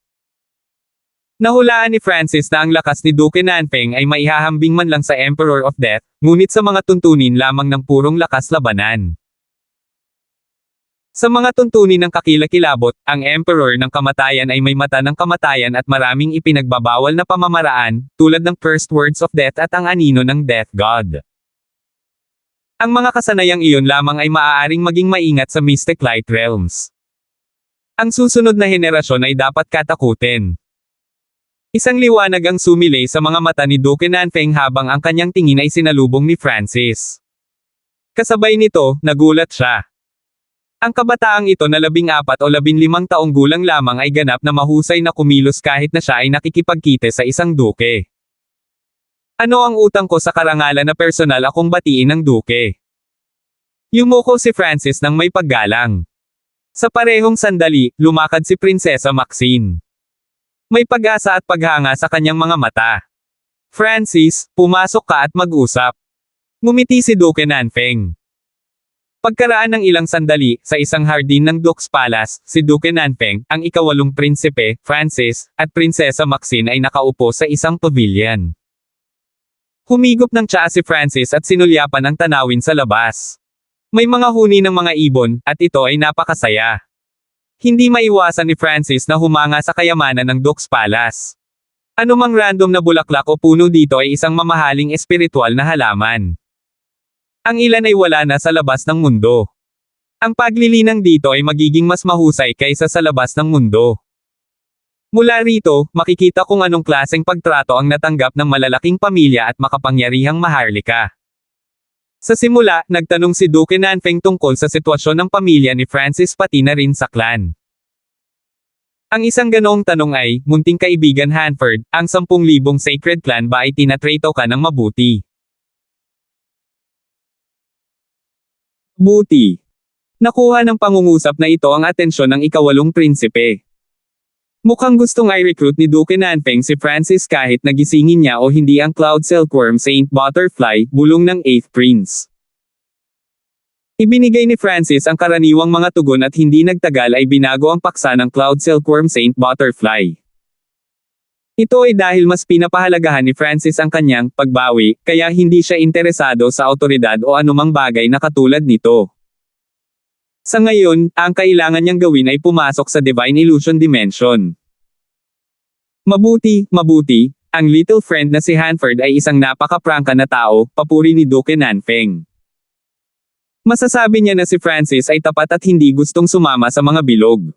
Nahulaan ni Francis na ang lakas ni Duke Nanfeng ay maihahambing man lang sa Emperor of Death, ngunit sa mga tuntunin lamang ng purong lakas labanan. Sa mga tuntunin ng kakilakilabot, ang Emperor ng Kamatayan ay may mata ng kamatayan at maraming ipinagbabawal na pamamaraan, tulad ng cursed words of death at ang anino ng Death God. Ang mga kasanayang iyon lamang ay maaaring maging maingat sa Mystic Light Realms. Ang susunod na henerasyon ay dapat katakutin. Isang liwanag ang sumilay sa mga mata ni Duke Nanfeng habang ang kanyang tingin ay sinalubong ni Francis. Kasabay nito, nagulat siya. Ang kabataang ito na 14 o 15 taong gulang lamang ay ganap na mahusay na kumilos kahit na siya ay nakikipagkite sa isang duke. Ano ang utang ko sa karangalan na personal akong batiin ng duke? Yumuko si Francis nang may paggalang. Sa parehong sandali, lumakad si Prinsesa Maxine. May pag-asa at paghanga sa kanyang mga mata. Francis, pumasok ka at mag-usap. Ngumiti si Duke Nanfeng. Pagkaraan ng ilang sandali, sa isang hardin ng Duke's Palace, si Duke Nanfeng, ang ika-8 prinsipe, Francis, at Prinsesa Maxine ay nakaupo sa isang pavilion. Humigop ng tsaa si Francis at sinulyapan ang tanawin sa labas. May mga huni ng mga ibon, at ito ay napakasaya. Hindi maiwasan ni Francis na humanga sa kayamanan ng Duke's Palace. Anumang random na bulaklak o puno dito ay isang mamahaling espiritual na halaman. Ang ilan ay wala na sa labas ng mundo. Ang paglilinang dito ay magiging mas mahusay kaysa sa labas ng mundo. Mula rito, makikita kung anong klaseng pagtrato ang natanggap ng malalaking pamilya at makapangyarihang maharlika. Sa simula, nagtanong si Duke Nanfeng tungkol sa sitwasyon ng pamilya ni Francis pati na rin sa clan. Ang isang ganoong tanong ay, munting kaibigan Hanford, ang 10,000 sacred clan ba ay tinatrato ka ng mabuti? Buti. Nakuha ng pangungusap na ito ang atensyon ng ika-8 prinsipe. Mukhang gustong i-recruit ni Duke Nanfeng si Francis kahit nagisingin niya o hindi ang Cloud Silkworm Saint Butterfly, bulong ng 8th Prince. Ibinigay ni Francis ang karaniwang mga tugon at hindi nagtagal ay binago ang paksa ng Cloud Silkworm Saint Butterfly. Ito ay dahil mas pinapahalagahan ni Francis ang kanyang pagbawi, kaya hindi siya interesado sa awtoridad o anumang bagay na katulad nito. Sa ngayon, ang kailangan niyang gawin ay pumasok sa Divine Illusion Dimension. Mabuti, ang little friend na si Hanford ay isang napaka-prangka na tao, papuri ni Duke Nanfeng. Masasabi niya na si Francis ay tapat at hindi gustong sumama sa mga bilog.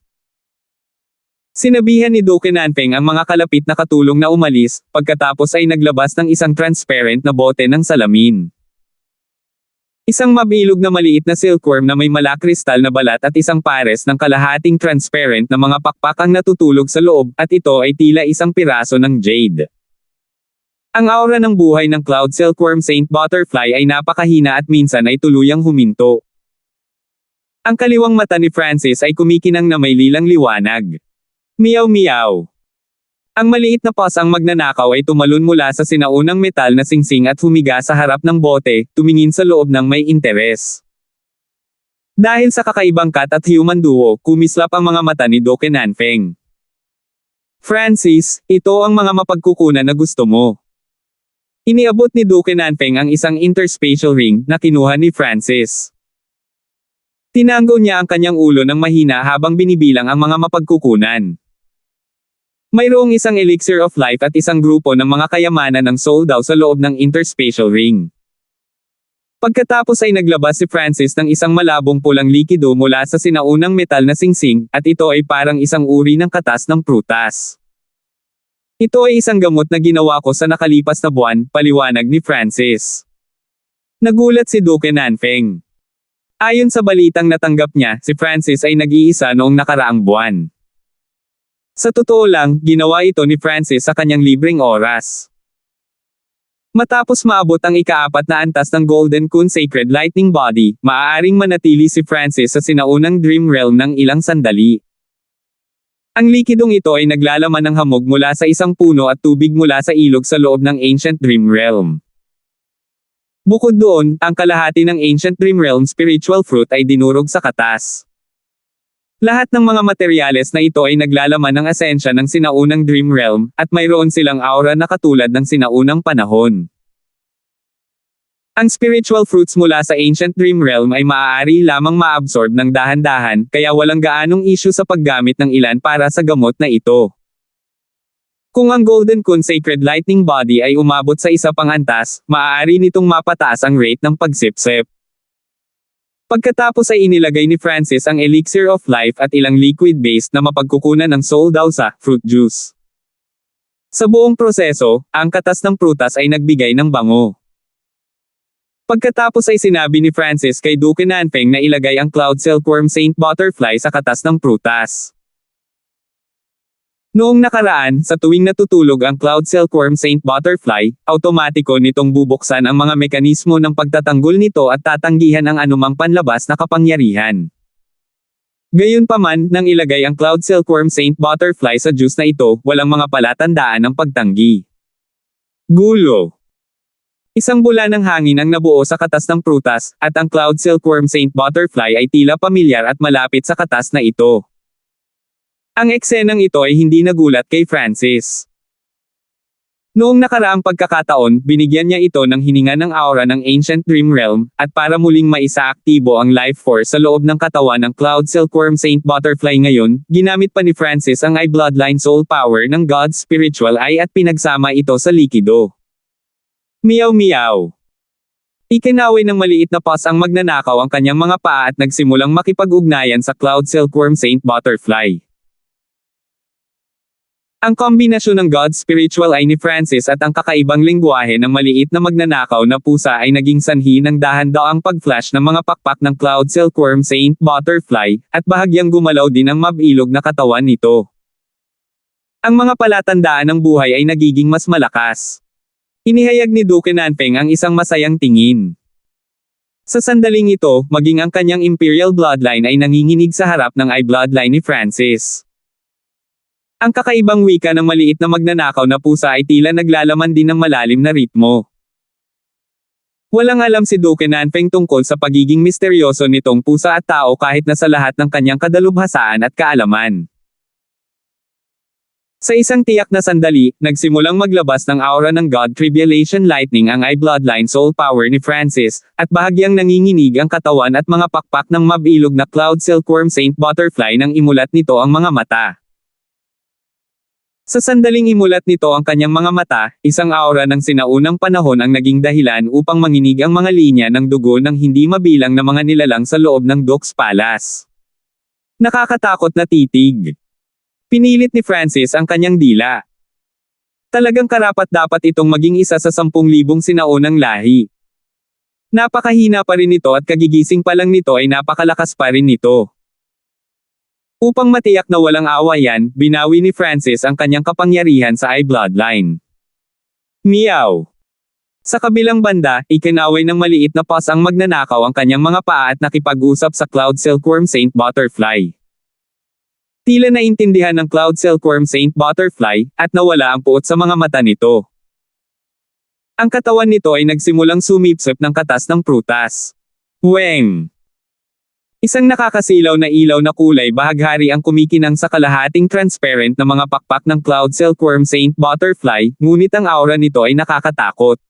Sinabihan ni Duke Nanfeng ang mga kalapit na katulong na umalis, pagkatapos ay naglabas ng isang transparent na bote ng salamin. Isang mabilog na maliit na silkworm na may malakristal na balat at isang pares ng kalahating transparent na mga pakpak ang natutulog sa loob, at ito ay tila isang piraso ng jade. Ang aura ng buhay ng Cloud Silkworm Saint Butterfly ay napakahina at minsan ay tuluyang huminto. Ang kaliwang mata ni Francis ay kumikinang na may lilang liwanag. Meow meow. Ang maliit na paws ang magnanakaw ay tumalon mula sa sinaunang metal na singsing at humiga sa harap ng bote, tumingin sa loob ng may interes. Dahil sa kakaibang cat at human duo, kumislap ang mga mata ni Duke Nanfeng. Francis, ito ang mga mapagkukunan na gusto mo. Iniabot ni Duke Nanfeng ang isang interspatial ring na kinuha ni Francis. Tinanggo niya ang kanyang ulo ng mahina habang binibilang ang mga mapagkukunan. Mayroong isang elixir of life at isang grupo ng mga kayamanan ng soul daw sa loob ng interspatial ring. Pagkatapos ay naglabas si Francis ng isang malabong pulang likido mula sa sinaunang metal na singsing, at ito ay parang isang uri ng katas ng prutas. Ito ay isang gamot na ginawa ko sa nakalipas na buwan, paliwanag ni Francis. Nagulat si Duke Nanfeng. Ayon sa balitang natanggap niya, si Francis ay nag-iisa noong nakaraang buwan. Sa totoo lang, ginawa ito ni Francis sa kanyang libreng oras. Matapos maabot ang ika-4 na antas ng Golden Kun Sacred Lightning Body, maaaring manatili si Francis sa sinaunang Dream Realm ng ilang sandali. Ang likidong ito ay naglalaman ng hamog mula sa isang puno at tubig mula sa ilog sa loob ng Ancient Dream Realm. Bukod doon, ang kalahati ng Ancient Dream Realm spiritual fruit ay dinurog sa katas. Lahat ng mga materyales na ito ay naglalaman ng asensya ng sinaunang Dream Realm, at mayroon silang aura na katulad ng sinaunang panahon. Ang spiritual fruits mula sa Ancient Dream Realm ay maaari lamang ma-absorb ng dahan-dahan, kaya walang gaanong issue sa paggamit ng ilan para sa gamot na ito. Kung ang Golden Kun Sacred Lightning Body ay umabot sa isa pang antas, maaari nitong mapataas ang rate ng pagsipsip. Pagkatapos ay inilagay ni Francis ang Elixir of Life at ilang liquid-based na mapagkukunan ng soul daw sa fruit juice. Sa buong proseso, ang katas ng prutas ay nagbigay ng bango. Pagkatapos ay sinabi ni Francis kay Duke Nanfeng na ilagay ang Cloud Silkworm Saint Butterfly sa katas ng prutas. Noong nakaraan, sa tuwing natutulog ang Cloud Silkworm Saint Butterfly, automatiko nitong bubuksan ang mga mekanismo ng pagtatanggol nito at tatanggihan ang anumang panlabas na kapangyarihan. Gayunpaman, nang ilagay ang Cloud Silkworm Saint Butterfly sa juice na ito, walang mga palatandaan ng pagtanggi. Gulo. Isang bula ng hangin ang nabuo sa katas ng prutas, at ang Cloud Silkworm Saint Butterfly ay tila pamilyar at malapit sa katas na ito. Ang eksenang ito ay hindi nagulat kay Francis. Noong nakaraang pagkakataon, binigyan niya ito ng hininga ng aura ng Ancient Dream Realm, at para muling maisaaktibo ang life force sa loob ng katawan ng Cloud Silkworm Saint Butterfly ngayon, ginamit pa ni Francis ang I-Bloodline Soul Power ng God's Spiritual Eye at pinagsama ito sa likido. Meow meow. Ikinaway ng maliit na paws ang magnanakaw ang kanyang mga paa at nagsimulang makipag-ugnayan sa Cloud Silkworm Saint Butterfly. Ang kombinasyon ng God's Spiritual Eye ni Francis at ang kakaibang lengguwahe ng maliit na magnanakaw na pusa ay naging sanhi ng dahan-daang pag-flash ng mga pakpak ng Cloud Silkworm Saint Butterfly, at bahagyang gumalaw din ang mabilog na katawan nito. Ang mga palatandaan ng buhay ay nagiging mas malakas. Inihayag ni Duke Nanfeng ang isang masayang tingin. Sa sandaling ito, maging ang kanyang Imperial Bloodline ay nanginginig sa harap ng I-Bloodline ni Francis. Ang kakaibang wika ng maliit na magnanakaw na pusa ay tila naglalaman din ng malalim na ritmo. Walang alam si Duke Nanfeng tungkol sa pagiging misteryoso nitong pusa at tao kahit na sa lahat ng kanyang kadalubhasaan at kaalaman. Sa isang tiyak na sandali, nagsimulang maglabas ng aura ng God Tribulation Lightning ang I-Bloodline Soul Power ni Francis, at bahagyang nanginginig ang katawan at mga pakpak ng mabilog na Cloud Silkworm Saint Butterfly nang imulat nito ang mga mata. Sa sandaling imulat nito ang kanyang mga mata, isang aura ng sinaunang panahon ang naging dahilan upang manginig ang mga linya ng dugo ng hindi mabilang na mga nilalang sa loob ng Dok's Palace. Nakakatakot na titig. Pinilit ni Francis ang kanyang dila. Talagang karapat-dapat itong maging isa sa 10,000 sinaunang lahi. Napakahina pa rin ito at kagigising pa lang nito ay napakalakas pa rin nito. Upang matiyak na walang awayan, binawi ni Francis ang kanyang kapangyarihan sa I-Bloodline. Meow. Sa kabilang banda, ikinaway ng maliit na paws ang magnanakaw ang kanyang mga paa at nakipag-usap sa Cloud Silkworm Saint Butterfly. Tila naintindihan ng Cloud Silkworm Saint Butterfly, at nawala ang puot sa mga mata nito. Ang katawan nito ay nagsimulang sumipsip ng katas ng prutas. Weng! Isang nakakasilaw na ilaw na kulay bahaghari ang kumikinang sa kalahating transparent na mga pakpak ng Cloud Silkworm Saint Butterfly, ngunit ang aura nito ay nakakatakot.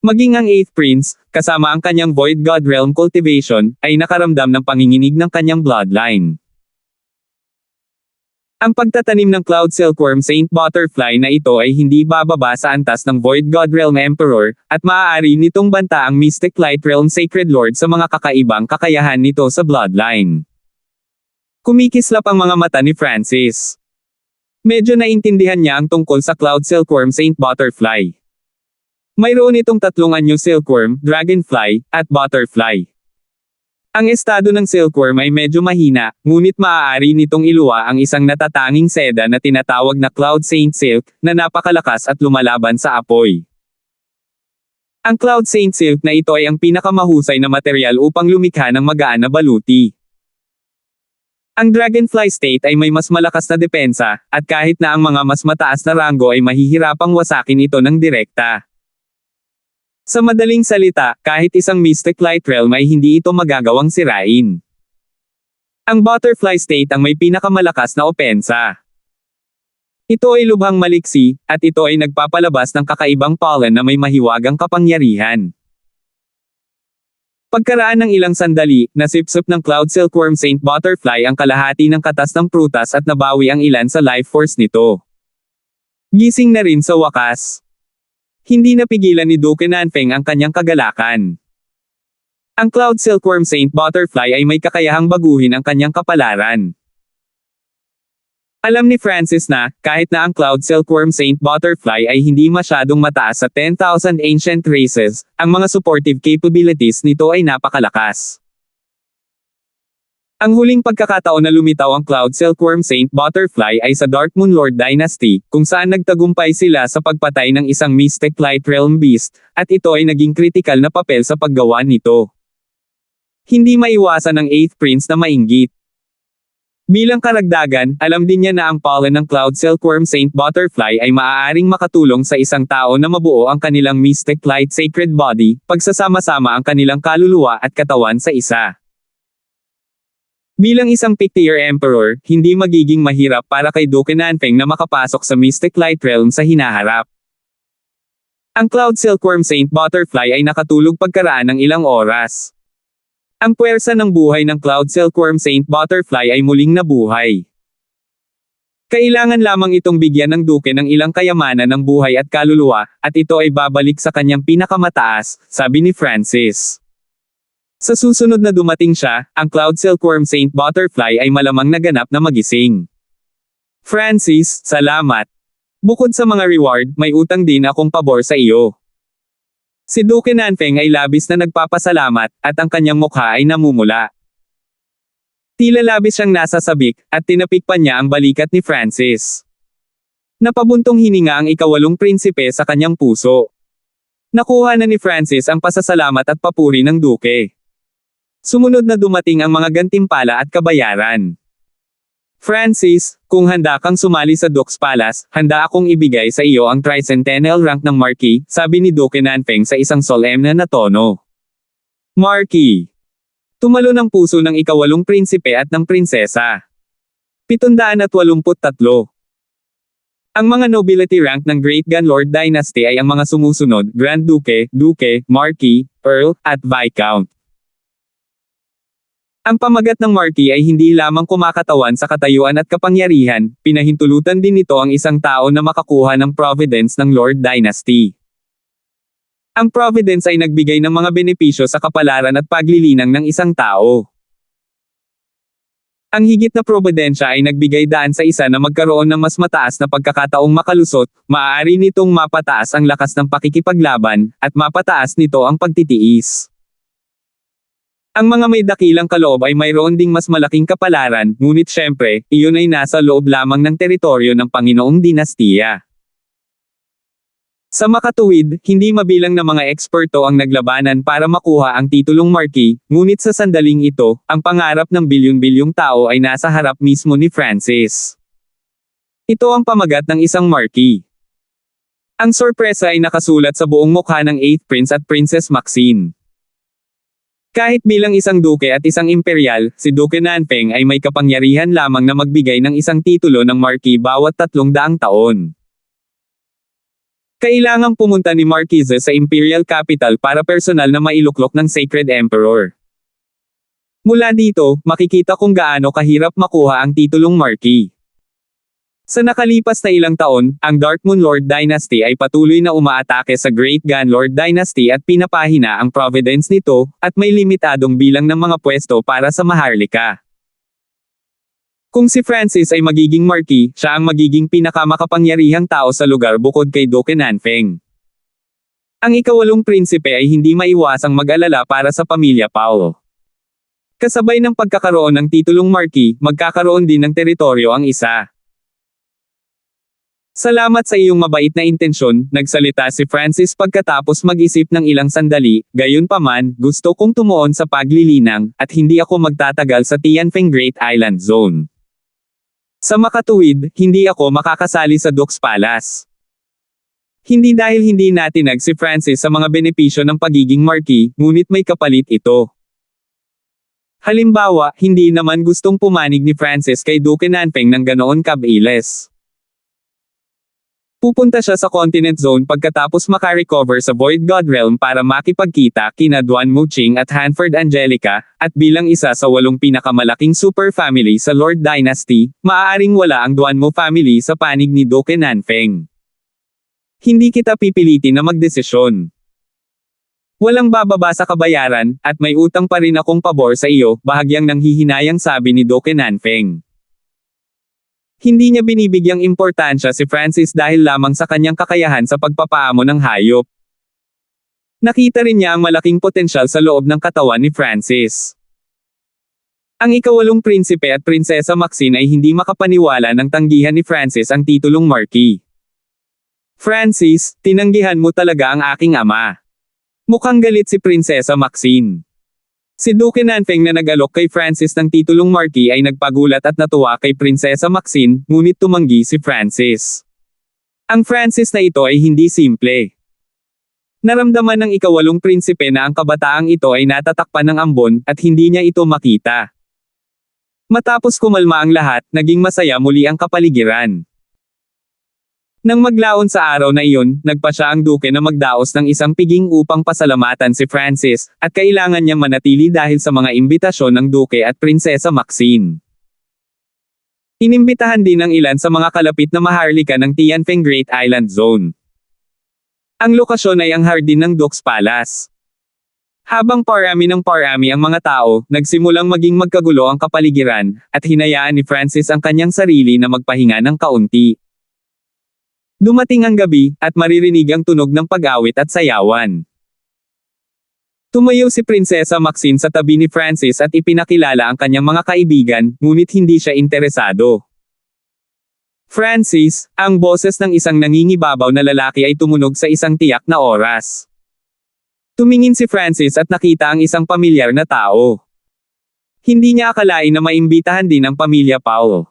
Maging ang 8th Prince, kasama ang kanyang Void God Realm cultivation, ay nakaramdam ng panginginig ng kanyang bloodline. Ang pagtatanim ng Cloud Silkworm Saint Butterfly na ito ay hindi bababa sa antas ng Void God Realm Emperor, at maaari nitong banta ang Mystic Light Realm Sacred Lord sa mga kakaibang kakayahan nito sa bloodline. Kumikislap ang mga mata ni Francis. Medyo naintindihan niya ang tungkol sa Cloud Silkworm Saint Butterfly. Mayroon itong 3 anyo silkworm, dragonfly, at butterfly. Ang estado ng silkworm ay medyo mahina, ngunit maaari nitong iluwa ang isang natatanging seda na tinatawag na Cloud Saint Silk, na napakalakas at lumalaban sa apoy. Ang Cloud Saint Silk na ito ay ang pinakamahusay na materyal upang lumikha ng magaan na baluti. Ang Dragonfly State ay may mas malakas na depensa, at kahit na ang mga mas mataas na ranggo ay mahihirapang wasakin ito ng direkta. Sa madaling salita, kahit isang Mystic Light Realm ay hindi ito magagawang sirain. Ang Butterfly State ang may pinakamalakas na opensa. Ito ay lubhang maliksi, at ito ay nagpapalabas ng kakaibang pollen na may mahiwagang kapangyarihan. Pagkaraan ng ilang sandali, nasipsip ng Cloud Silkworm Saint Butterfly ang kalahati ng katas ng prutas at nabawi ang ilan sa life force nito. Gising na rin sa wakas. Hindi napigilan ni Duke Nanfeng ang kanyang kagalakan. Ang Cloud Silkworm Saint Butterfly ay may kakayahang baguhin ang kanyang kapalaran. Alam ni Francis na, kahit na ang Cloud Silkworm Saint Butterfly ay hindi masyadong mataas sa 10,000 ancient races, ang mga supportive capabilities nito ay napakalakas. Ang huling pagkakataon na lumitaw ang Cloud Silkworm Saint Butterfly ay sa Dark Moon Lord Dynasty, kung saan nagtagumpay sila sa pagpatay ng isang Mystic Light Realm Beast, at ito ay naging kritikal na papel sa paggawa nito. Hindi maiwasan ng 8th Prince na mainggit. Bilang karagdagan, alam din niya na ang pollen ng Cloud Silkworm Saint Butterfly ay maaaring makatulong sa isang tao na mabuo ang kanilang Mystic Light Sacred Body, pagsasama-sama ang kanilang kaluluwa at katawan sa isa. Bilang isang Pictier Emperor, hindi magiging mahirap para kay Duke Nanfeng na makapasok sa Mystic Light Realm sa hinaharap. Ang Cloud Silkworm Saint Butterfly ay nakatulog pagkaraan ng ilang oras. Ang puwersa ng buhay ng Cloud Silkworm Saint Butterfly ay muling nabuhay. Kailangan lamang itong bigyan ng Duke ng ilang kayamanan ng buhay at kaluluwa, at ito ay babalik sa kanyang pinakamataas, sabi ni Francis. Sa susunod na dumating siya, ang Cloud Silkworm Saint Butterfly ay malamang naganap na magising. Francis, salamat. Bukod sa mga reward, may utang din akong pabor sa iyo. Si Duke Nanfeng ay labis na nagpapasalamat, at ang kanyang mukha ay namumula. Tila labis siyang nasasabik, at tinapik pa niya ang balikat ni Francis. Napabuntong hininga ang ikawalong prinsipe sa kanyang puso. Nakuha na ni Francis ang pasasalamat at papuri ng Duke. Sumunod na dumating ang mga gantimpala at kabayaran. Francis, kung handa kang sumali sa Duke's Palace, handa akong ibigay sa iyo ang tricentennial rank ng Marquis, sabi ni Duke Nanfeng sa isang solemne na tono. Marquis. Tumalo ng puso ng ikawalong prinsipe at ng prinsesa. 783. Ang mga nobility rank ng Great Gunlord Dynasty ay ang mga sumusunod, Grand Duke, Duke, Marquis, Earl, at Viscount. Ang pamagat ng Marquis ay hindi lamang kumakatawan sa katayuan at kapangyarihan, pinahintulutan din nito ang isang tao na makakuha ng providence ng Lord Dynasty. Ang providence ay nagbigay ng mga benepisyo sa kapalaran at paglilinang ng isang tao. Ang higit na probidensya ay nagbigay daan sa isa na magkaroon ng mas mataas na pagkakataong makalusot, maaari nitong mapataas ang lakas ng pakikipaglaban, at mapataas nito ang pagtitiis. Ang mga may dakilang kaloob ay mayroon ding mas malaking kapalaran, ngunit syempre, iyon ay nasa loob lamang ng teritoryo ng Panginoong Dinastiya. Sa makatuwid, hindi mabilang na mga eksperto ang naglabanan para makuha ang titulong Marquis, ngunit sa sandaling ito, ang pangarap ng bilyon-bilyong tao ay nasa harap mismo ni Francis. Ito ang pamagat ng isang Marquis. Ang sorpresa ay nakasulat sa buong mukha ng 8th Prince at Princess Maxine. Kahit bilang isang duke at isang imperial, si Duke Nanfeng ay may kapangyarihan lamang na magbigay ng isang titulo ng Marquis bawat 300 taon. Kailangang pumunta ni Marquise sa Imperial Capital para personal na mailuklok ng Sacred Emperor. Mula dito, makikita kung gaano kahirap makuha ang titulong Marquis. Sa nakalipas na ilang taon, ang Dark Moon Lord Dynasty ay patuloy na umaatake sa Great Gunlord Dynasty at pinapahina ang providence nito, at may limitadong bilang ng mga pwesto para sa Maharlika. Kung si Francis ay magiging Marquis, siya ang magiging pinakamakapangyarihang tao sa lugar bukod kay Duke Nanfeng. Ang ikawalong prinsipe ay hindi maiwasang mag-alala para sa pamilya Paulo. Kasabay ng pagkakaroon ng titulong Marquis, magkakaroon din ng teritoryo ang isa. Salamat sa iyong mabait na intensyon, nagsalita si Francis pagkatapos mag-isip ng ilang sandali, gayunpaman, gusto kong tumuon sa paglilinang, at hindi ako magtatagal sa Tianfeng Great Island Zone. Sa makatuwid, hindi ako makakasali sa Dukes Palace. Hindi dahil hindi natinag si Francis sa mga benepisyo ng pagiging Marquis, ngunit may kapalit ito. Halimbawa, hindi naman gustong pumanig ni Francis kay Duke Nanfeng ng ganoon kabilis. Pupunta siya sa Continent Zone pagkatapos makarecover sa Void God Realm para makipagkita kina Duan Muqing at Hanford Angelica, at bilang isa sa 8 pinakamalaking super family sa Lord Dynasty, maaaring wala ang Duan Mu family sa panig ni Duke Nanfeng. Hindi kita pipilitin na magdesisyon. Walang bababa sa kabayaran, at may utang pa rin akong pabor sa iyo, bahagyang nanghihinayang sabi ni Duke Nanfeng. Hindi niya binibigyang importansya si Francis dahil lamang sa kanyang kakayahan sa pagpapaamo ng hayop. Nakita rin niya ang malaking potensyal sa loob ng katawan ni Francis. Ang ika-8 prinsipe at prinsesa Maxine ay hindi makapaniwala nang tanggihan ni Francis ang titulong Marquis. Francis, tinanggihan mo talaga ang aking ama. Mukhang galit si Prinsesa Maxine. Si Duke Nanfeng na nag-alok kay Francis ng titulong Marquis ay nagpagulat at natuwa kay Prinsesa Maxine, ngunit tumanggi si Francis. Ang Francis na ito ay hindi simple. Naramdaman ng ika-8 prinsipe na ang kabataang ito ay natatakpan ng ambon, at hindi niya ito makita. Matapos kumalma ang lahat, naging masaya muli ang kapaligiran. Nang maglaon sa araw na iyon, nagpa siya ang duke na magdaos ng isang piging upang pasalamatan si Francis, at kailangan niyang manatili dahil sa mga imbitasyon ng duke at Prinsesa Maxine. Inimbitahan din ng ilan sa mga kalapit na maharlika ng Tianfeng Great Island Zone. Ang lokasyon ay ang hardin ng Dukes Palace. Habang parami ng parami ang mga tao, nagsimulang maging magkagulo ang kapaligiran, at hinayaan ni Francis ang kanyang sarili na magpahinga ng kaunti. Dumating ang gabi, at maririnig ang tunog ng pag-awit at sayawan. Tumayo si Prinsesa Maxine sa tabi ni Francis at ipinakilala ang kanyang mga kaibigan, ngunit hindi siya interesado. Francis, ang boses ng isang nangingibabaw na lalaki ay tumunog sa isang tiyak na oras. Tumingin si Francis at nakita ang isang pamilyar na tao. Hindi niya akalain na maimbitahan din ang pamilya Paul.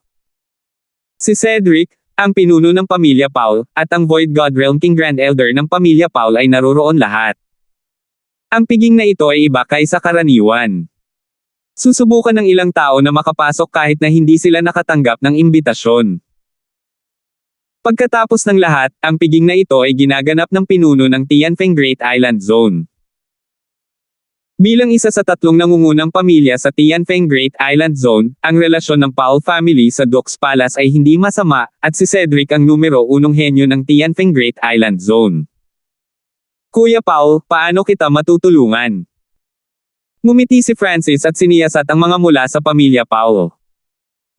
Si Cedric, ang pinuno ng pamilya Paul, at ang Void God Realm King Grand Elder ng pamilya Paul ay naroroon lahat. Ang piging na ito ay iba kaysa karaniwan. Susubukan ng ilang tao na makapasok kahit na hindi sila nakatanggap ng imbitasyon. Pagkatapos ng lahat, ang piging na ito ay ginaganap ng pinuno ng Tianfeng Great Island Zone. Bilang isa sa 3 nangungunang pamilya sa Tianfeng Great Island Zone, ang relasyon ng Paul family sa Dukes Palace ay hindi masama, at si Cedric ang numero 1 henyo ng Tianfeng Great Island Zone. Kuya Paul, paano kita matutulungan? Ngumiti si Francis at siniyasat ang mga mula sa pamilya Paul.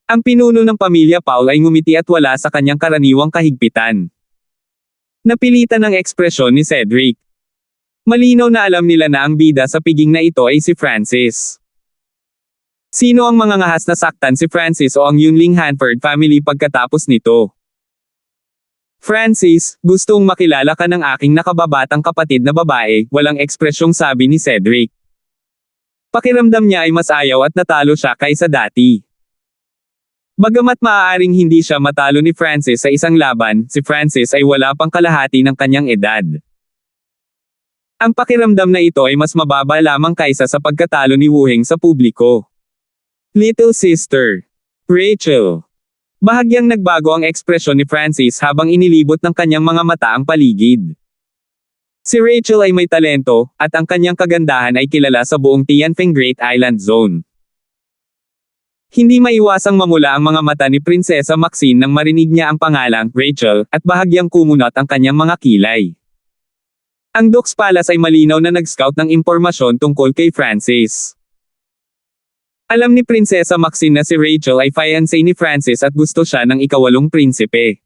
Ang pinuno ng pamilya Paul ay ngumiti at wala sa kanyang karaniwang kahigpitan. Napilitan ang ekspresyon ni Cedric. Malinaw na alam nila na ang bida sa piging na ito ay si Francis. Sino ang mga ngahas na saktan si Francis o ang Yunling Hanford family pagkatapos nito? Francis, gustong makilala ka ng aking nakababatang kapatid na babae, walang ekspresyong sabi ni Cedric. Pakiramdam niya ay mas ayaw at natalo siya kaysa dati. Bagamat maaaring hindi siya matalo ni Francis sa isang laban, si Francis ay wala pang kalahati ng kanyang edad. Ang pakiramdam na ito ay mas mababa lamang kaysa sa pagkatalo ni Wu Heng sa publiko. Little sister. Rachel. Bahagyang nagbago ang ekspresyon ni Francis habang inilibot ng kanyang mga mata ang paligid. Si Rachel ay may talento, at ang kanyang kagandahan ay kilala sa buong Tianfeng Great Island Zone. Hindi maiwasang mamula ang mga mata ni Prinsesa Maxine nang marinig niya ang pangalang Rachel, at bahagyang kumunot ang kanyang mga kilay. Ang Dukes Palace ay malinaw na nag-scout ng impormasyon tungkol kay Francis. Alam ni Prinsesa Maxine na si Rachel ay fiancé ni Francis at gusto siya ng ika-8 prinsipe.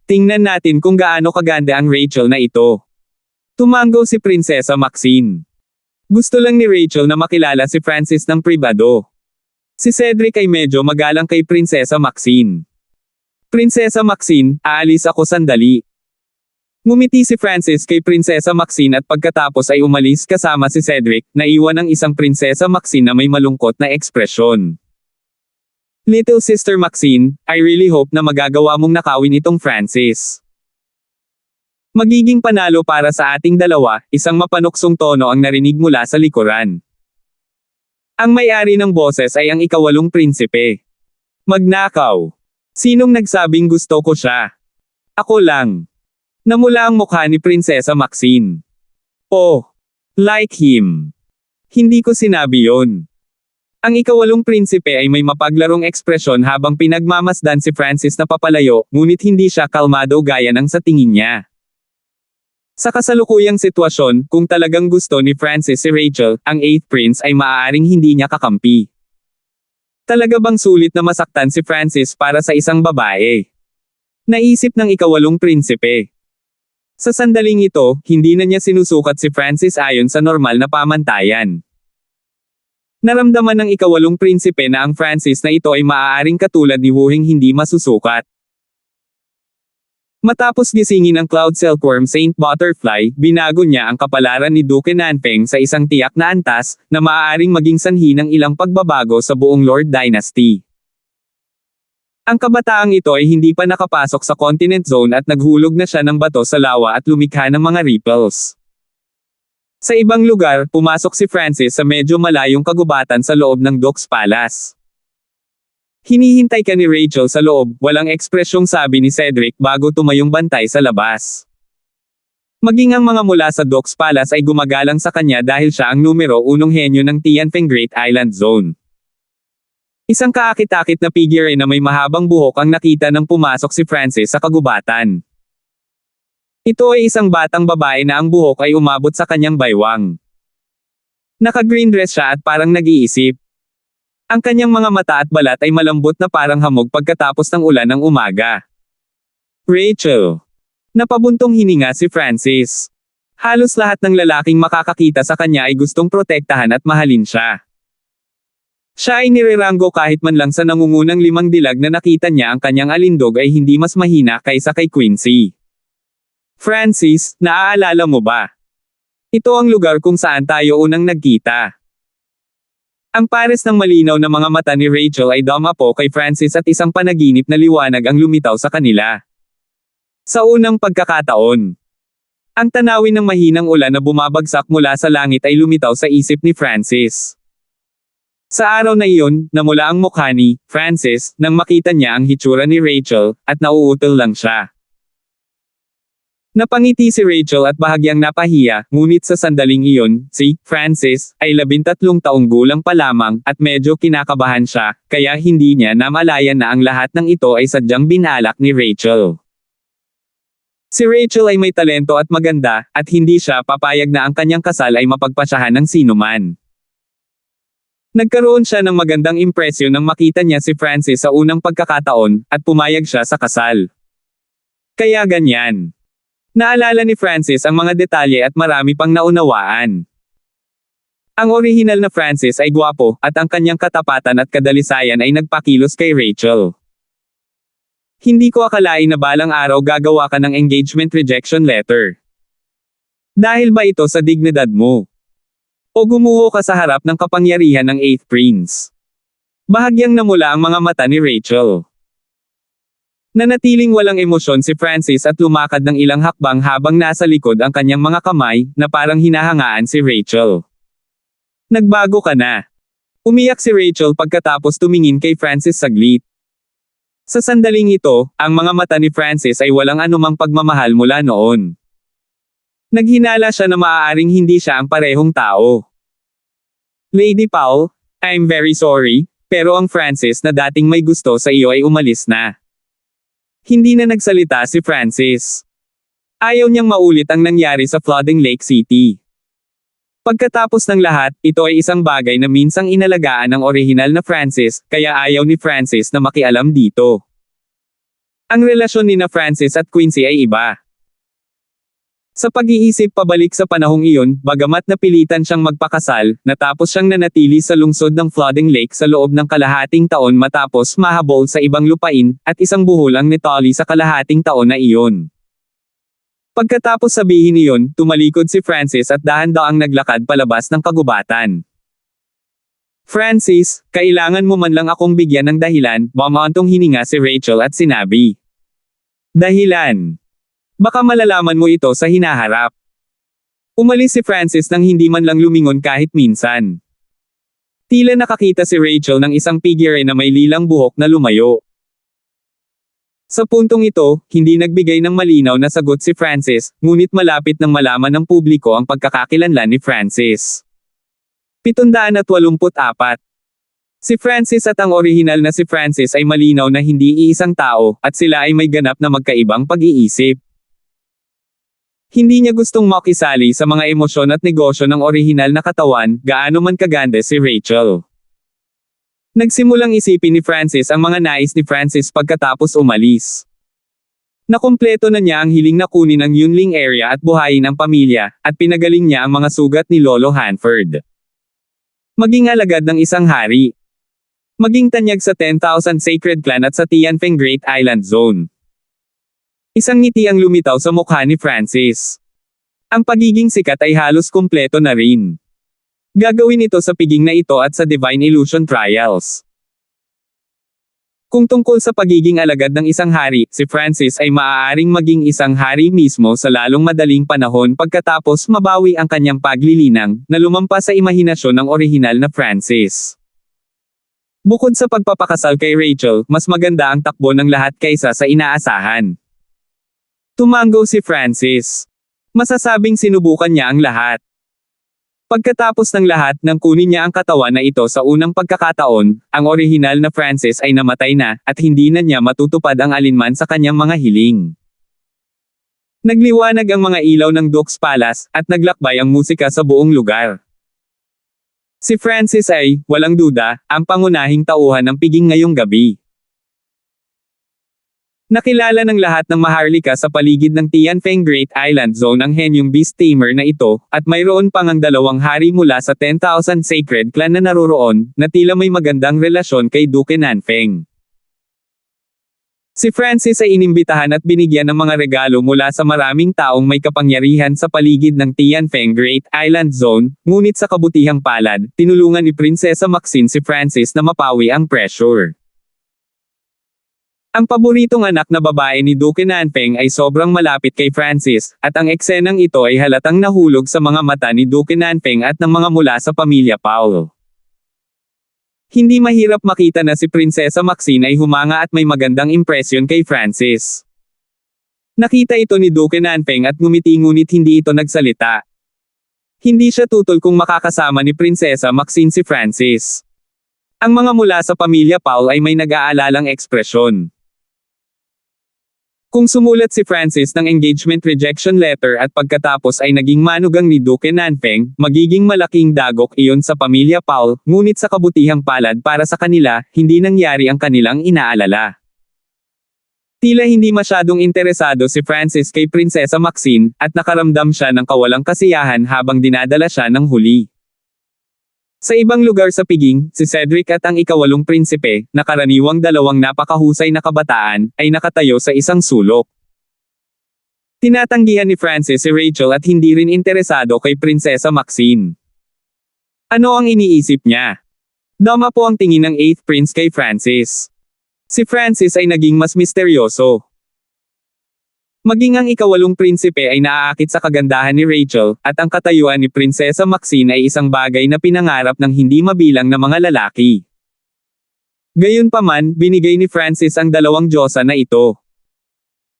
Tingnan natin kung gaano kaganda ang Rachel na ito. Tumango si Prinsesa Maxine. Gusto lang ni Rachel na makilala si Francis ng pribado. Si Cedric ay medyo magalang kay Prinsesa Maxine. Prinsesa Maxine, aalis ako sandali. Ngumiti si Francis kay Prinsesa Maxine at pagkatapos ay umalis kasama si Cedric, na iwan ang isang Prinsesa Maxine na may malungkot na ekspresyon. Little Sister Maxine, I really hope na magagawa mong nakawin itong Francis. Magiging panalo para sa ating dalawa, isang mapanuksong tono ang narinig mula sa likuran. Ang may-ari ng boses ay ang ikawalong prinsipe. Magnakaw. Sinong nagsabing gusto ko siya? Ako lang. Namula ang mukha ni Prinsesa Maxine. Oh, like him. Hindi ko sinabi yon. Ang ikawalong prinsipe ay may mapaglarong ekspresyon habang pinagmamasdan si Francis na papalayo, ngunit hindi siya kalmado gaya ng sa tingin niya. Sa kasalukuyang sitwasyon, kung talagang gusto ni Francis si Rachel, ang 8th Prince ay maaaring hindi niya kakampi. Talaga bang sulit na masaktan si Francis para sa isang babae? Naisip ng ikawalong prinsipe. Sa sandaling ito, hindi na niya sinusukat si Francis ayon sa normal na pamantayan. Naramdaman ng ikawalong prinsipe na ang Francis na ito ay maaaring katulad ni Wu Hing hindi masusukat. Matapos gisingin ang Cloud Silkworm Saint Butterfly, binago niya ang kapalaran ni Duke Nanfeng sa isang tiyak na antas, na maaaring maging sanhi ng ilang pagbabago sa buong Lord Dynasty. Ang kabataang ito ay hindi pa nakapasok sa Continent Zone at naghulog na siya ng bato sa lawa at lumikha ng mga ripples. Sa ibang lugar, pumasok si Francis sa medyo malayong kagubatan sa loob ng Duke's Palace. Hinihintay ka ni Rachel sa loob, walang ekspresyong sabi ni Cedric bago tumayong bantay sa labas. Maging ang mga mula sa Duke's Palace ay gumagalang sa kanya dahil siya ang numero 1 henyo ng Tianfeng Great Island Zone. Isang kaakit-akit na figure na may mahabang buhok ang nakita nang pumasok si Francis sa kagubatan. Ito ay isang batang babae na ang buhok ay umabot sa kanyang baywang. Naka-green dress siya at parang nag-iisip. Ang kanyang mga mata at balat ay malambot na parang hamog pagkatapos ng ulan ng umaga. Rachel. Napabuntong hininga si Francis. Halos lahat ng lalaking makakakita sa kanya ay gustong protektahan at mahalin siya. Siya ay nireranggo kahit man lang sa nangungunang 5 dilag na nakita niya ang kanyang alindog ay hindi mas mahina kaysa kay Quincy. Francis, naaalala mo ba? Ito ang lugar kung saan tayo unang nagkita. Ang pares ng malinaw na mga mata ni Rachel ay dumapo kay Francis at isang panaginip na liwanag ang lumitaw sa kanila. Sa unang pagkakataon, ang tanawin ng mahinang ulan na bumabagsak mula sa langit ay lumitaw sa isip ni Francis. Sa araw na iyon, namula ang mukha ni Francis nang makita niya ang hitsura ni Rachel, at nauutal lang siya. Napangiti si Rachel at bahagyang napahiya, ngunit sa sandaling iyon, si Francis ay 13 taong gulang pa lamang, at medyo kinakabahan siya, kaya hindi niya namalayan na ang lahat ng ito ay sadyang binalak ni Rachel. Si Rachel ay may talento at maganda, at hindi siya papayag na ang kanyang kasal ay mapagpasyahan ng sinuman. Nagkaroon siya ng magandang impresyon nang makita niya si Francis sa unang pagkakataon, at pumayag siya sa kasal. Kaya ganyan. Naalala ni Francis ang mga detalye at marami pang naunawaan. Ang orihinal na Francis ay gwapo, at ang kanyang katapatan at kadalisayan ay nagpakilos kay Rachel. Hindi ko akalain na balang araw gagawa ka ng engagement rejection letter. Dahil ba ito sa dignidad mo? O gumuho ka sa harap ng kapangyarihan ng 8th Prince? Bahagyang namula ang mga mata ni Rachel. Nanatiling walang emosyon si Francis at lumakad ng ilang hakbang habang nasa likod ang kanyang mga kamay, na parang hinahangaan si Rachel. Nagbago ka na. Umiyak si Rachel pagkatapos tumingin kay Francis saglit. Sa sandaling ito, ang mga mata ni Francis ay walang anumang pagmamahal mula noon. Naghinala siya na maaaring hindi siya ang parehong tao. Lady Paul, I'm very sorry, pero ang Francis na dating may gusto sa iyo ay umalis na. Hindi na nagsalita si Francis. Ayaw niyang maulit ang nangyari sa flooding Lake City. Pagkatapos ng lahat, ito ay isang bagay na minsang inalagaan ng orihinal na Francis, kaya ayaw ni Francis na makialam dito. Ang relasyon ni na Francis at Quincy ay iba. Sa pag-iisip pabalik sa panahong iyon, bagamat napilitan siyang magpakasal, natapos siyang nanatili sa lungsod ng Flooding Lake sa loob ng kalahating taon matapos mahabol sa ibang lupain, at isang buhol ang Netali sa kalahating taon na iyon. Pagkatapos sabihin iyon, tumalikod si Francis at dahan-daang naglakad palabas ng kagubatan. "Francis, kailangan mo man lang akong bigyan ng dahilan," bumantong hininga si Rachel at sinabi. "Dahilan? Baka malalaman mo ito sa hinaharap." Umalis si Francis nang hindi man lang lumingon kahit minsan. Tila nakakita si Rachel ng isang figure na may lilang buhok na lumayo. Sa puntong ito, hindi nagbigay ng malinaw na sagot si Francis, ngunit malapit nang malaman ng publiko ang pagkakakilanlan ni Francis. 784. Si Francis at ang orihinal na si Francis ay malinaw na hindi iisang tao, at sila ay may ganap na magkaibang pag-iisip. Hindi niya gustong makisali sa mga emosyon at negosyo ng orihinal na katawan, gaano man kaganda si Rachel. Nagsimulang isipin ni Francis ang mga nais ni Francis pagkatapos umalis. Nakumpleto na niya ang hiling na kunin ang Yunling area at buhayin ang pamilya, at pinagaling niya ang mga sugat ni Lolo Hanford. Maging alagad ng isang hari. Maging tanyag sa 10,000 Sacred Clan at sa Tianfeng Great Island Zone. Isang ngiti ang lumitaw sa mukha ni Francis. Ang pagiging sikat ay halos kumpleto na rin. Gagawin ito sa piging na ito at sa Divine Illusion Trials. Kung tungkol sa pagiging alagad ng isang hari, si Francis ay maaaring maging isang hari mismo sa lalong madaling panahon pagkatapos mabawi ang kanyang paglilinang, na lumampas sa imahinasyon ng orihinal na Francis. Bukod sa pagpapakasal kay Rachel, mas maganda ang takbo ng lahat kaysa sa inaasahan. Tumango si Francis. Masasabing sinubukan niya ang lahat. Pagkatapos ng lahat nang kunin niya ang katawan na ito sa unang pagkakataon, ang orihinal na Francis ay namatay na, at hindi na niya matutupad ang alinman sa kanyang mga hiling. Nagliwanag ang mga ilaw ng Duke's Palace, at naglakbay ang musika sa buong lugar. Si Francis ay, walang duda, ang pangunahing tauhan ng piging ngayong gabi. Nakilala ng lahat ng maharlika sa paligid ng Tianfeng Great Island Zone ang henyong beast tamer na ito, at mayroon pang ang dalawang hari mula sa 10,000 Sacred Clan na naroroon, na tila may magandang relasyon kay Duke Nanfeng. Si Francis ay inimbitahan at binigyan ng mga regalo mula sa maraming taong may kapangyarihan sa paligid ng Tianfeng Great Island Zone, ngunit sa kabutihang palad, tinulungan ni Prinsesa Maxine si Francis na mapawi ang pressure. Ang paboritong anak na babae ni Duke Nanfeng ay sobrang malapit kay Francis, at ang eksenang ito ay halatang nahulog sa mga mata ni Duke Nanfeng at ng mga mula sa pamilya Paul. Hindi mahirap makita na si Prinsesa Maxine ay humanga at may magandang impresyon kay Francis. Nakita ito ni Duke Nanfeng at ngumiti ngunit hindi ito nagsalita. Hindi siya tutol kung makakasama ni Prinsesa Maxine si Francis. Ang mga mula sa pamilya Paul ay may nag-aalalang ekspresyon. Kung sumulat si Francis ng engagement rejection letter at pagkatapos ay naging manugang ni Duke Nanfeng, magiging malaking dagok iyon sa pamilya Paul, ngunit sa kabutihang palad para sa kanila, hindi nangyari ang kanilang inaalala. Tila hindi masyadong interesado si Francis kay Prinsesa Maxine, at nakaramdam siya ng kawalang kasiyahan habang dinadala siya ng huli. Sa ibang lugar sa piging, si Cedric at ang ikawalong prinsipe, na karaniwang dalawang napakahusay na kabataan, ay nakatayo sa isang sulok. Tinatanggihan ni Francis si Rachel at hindi rin interesado kay Prinsesa Maxine. Ano ang iniisip niya? Dama po ang tingin ng 8th Prince kay Francis. Si Francis ay naging mas misteryoso. Maging ang ikawalong prinsipe ay naaakit sa kagandahan ni Rachel, at ang katayuan ni Prinsesa Maxine ay isang bagay na pinangarap ng hindi mabilang na mga lalaki. Gayunpaman, binigay ni Francis ang dalawang diyosa na ito.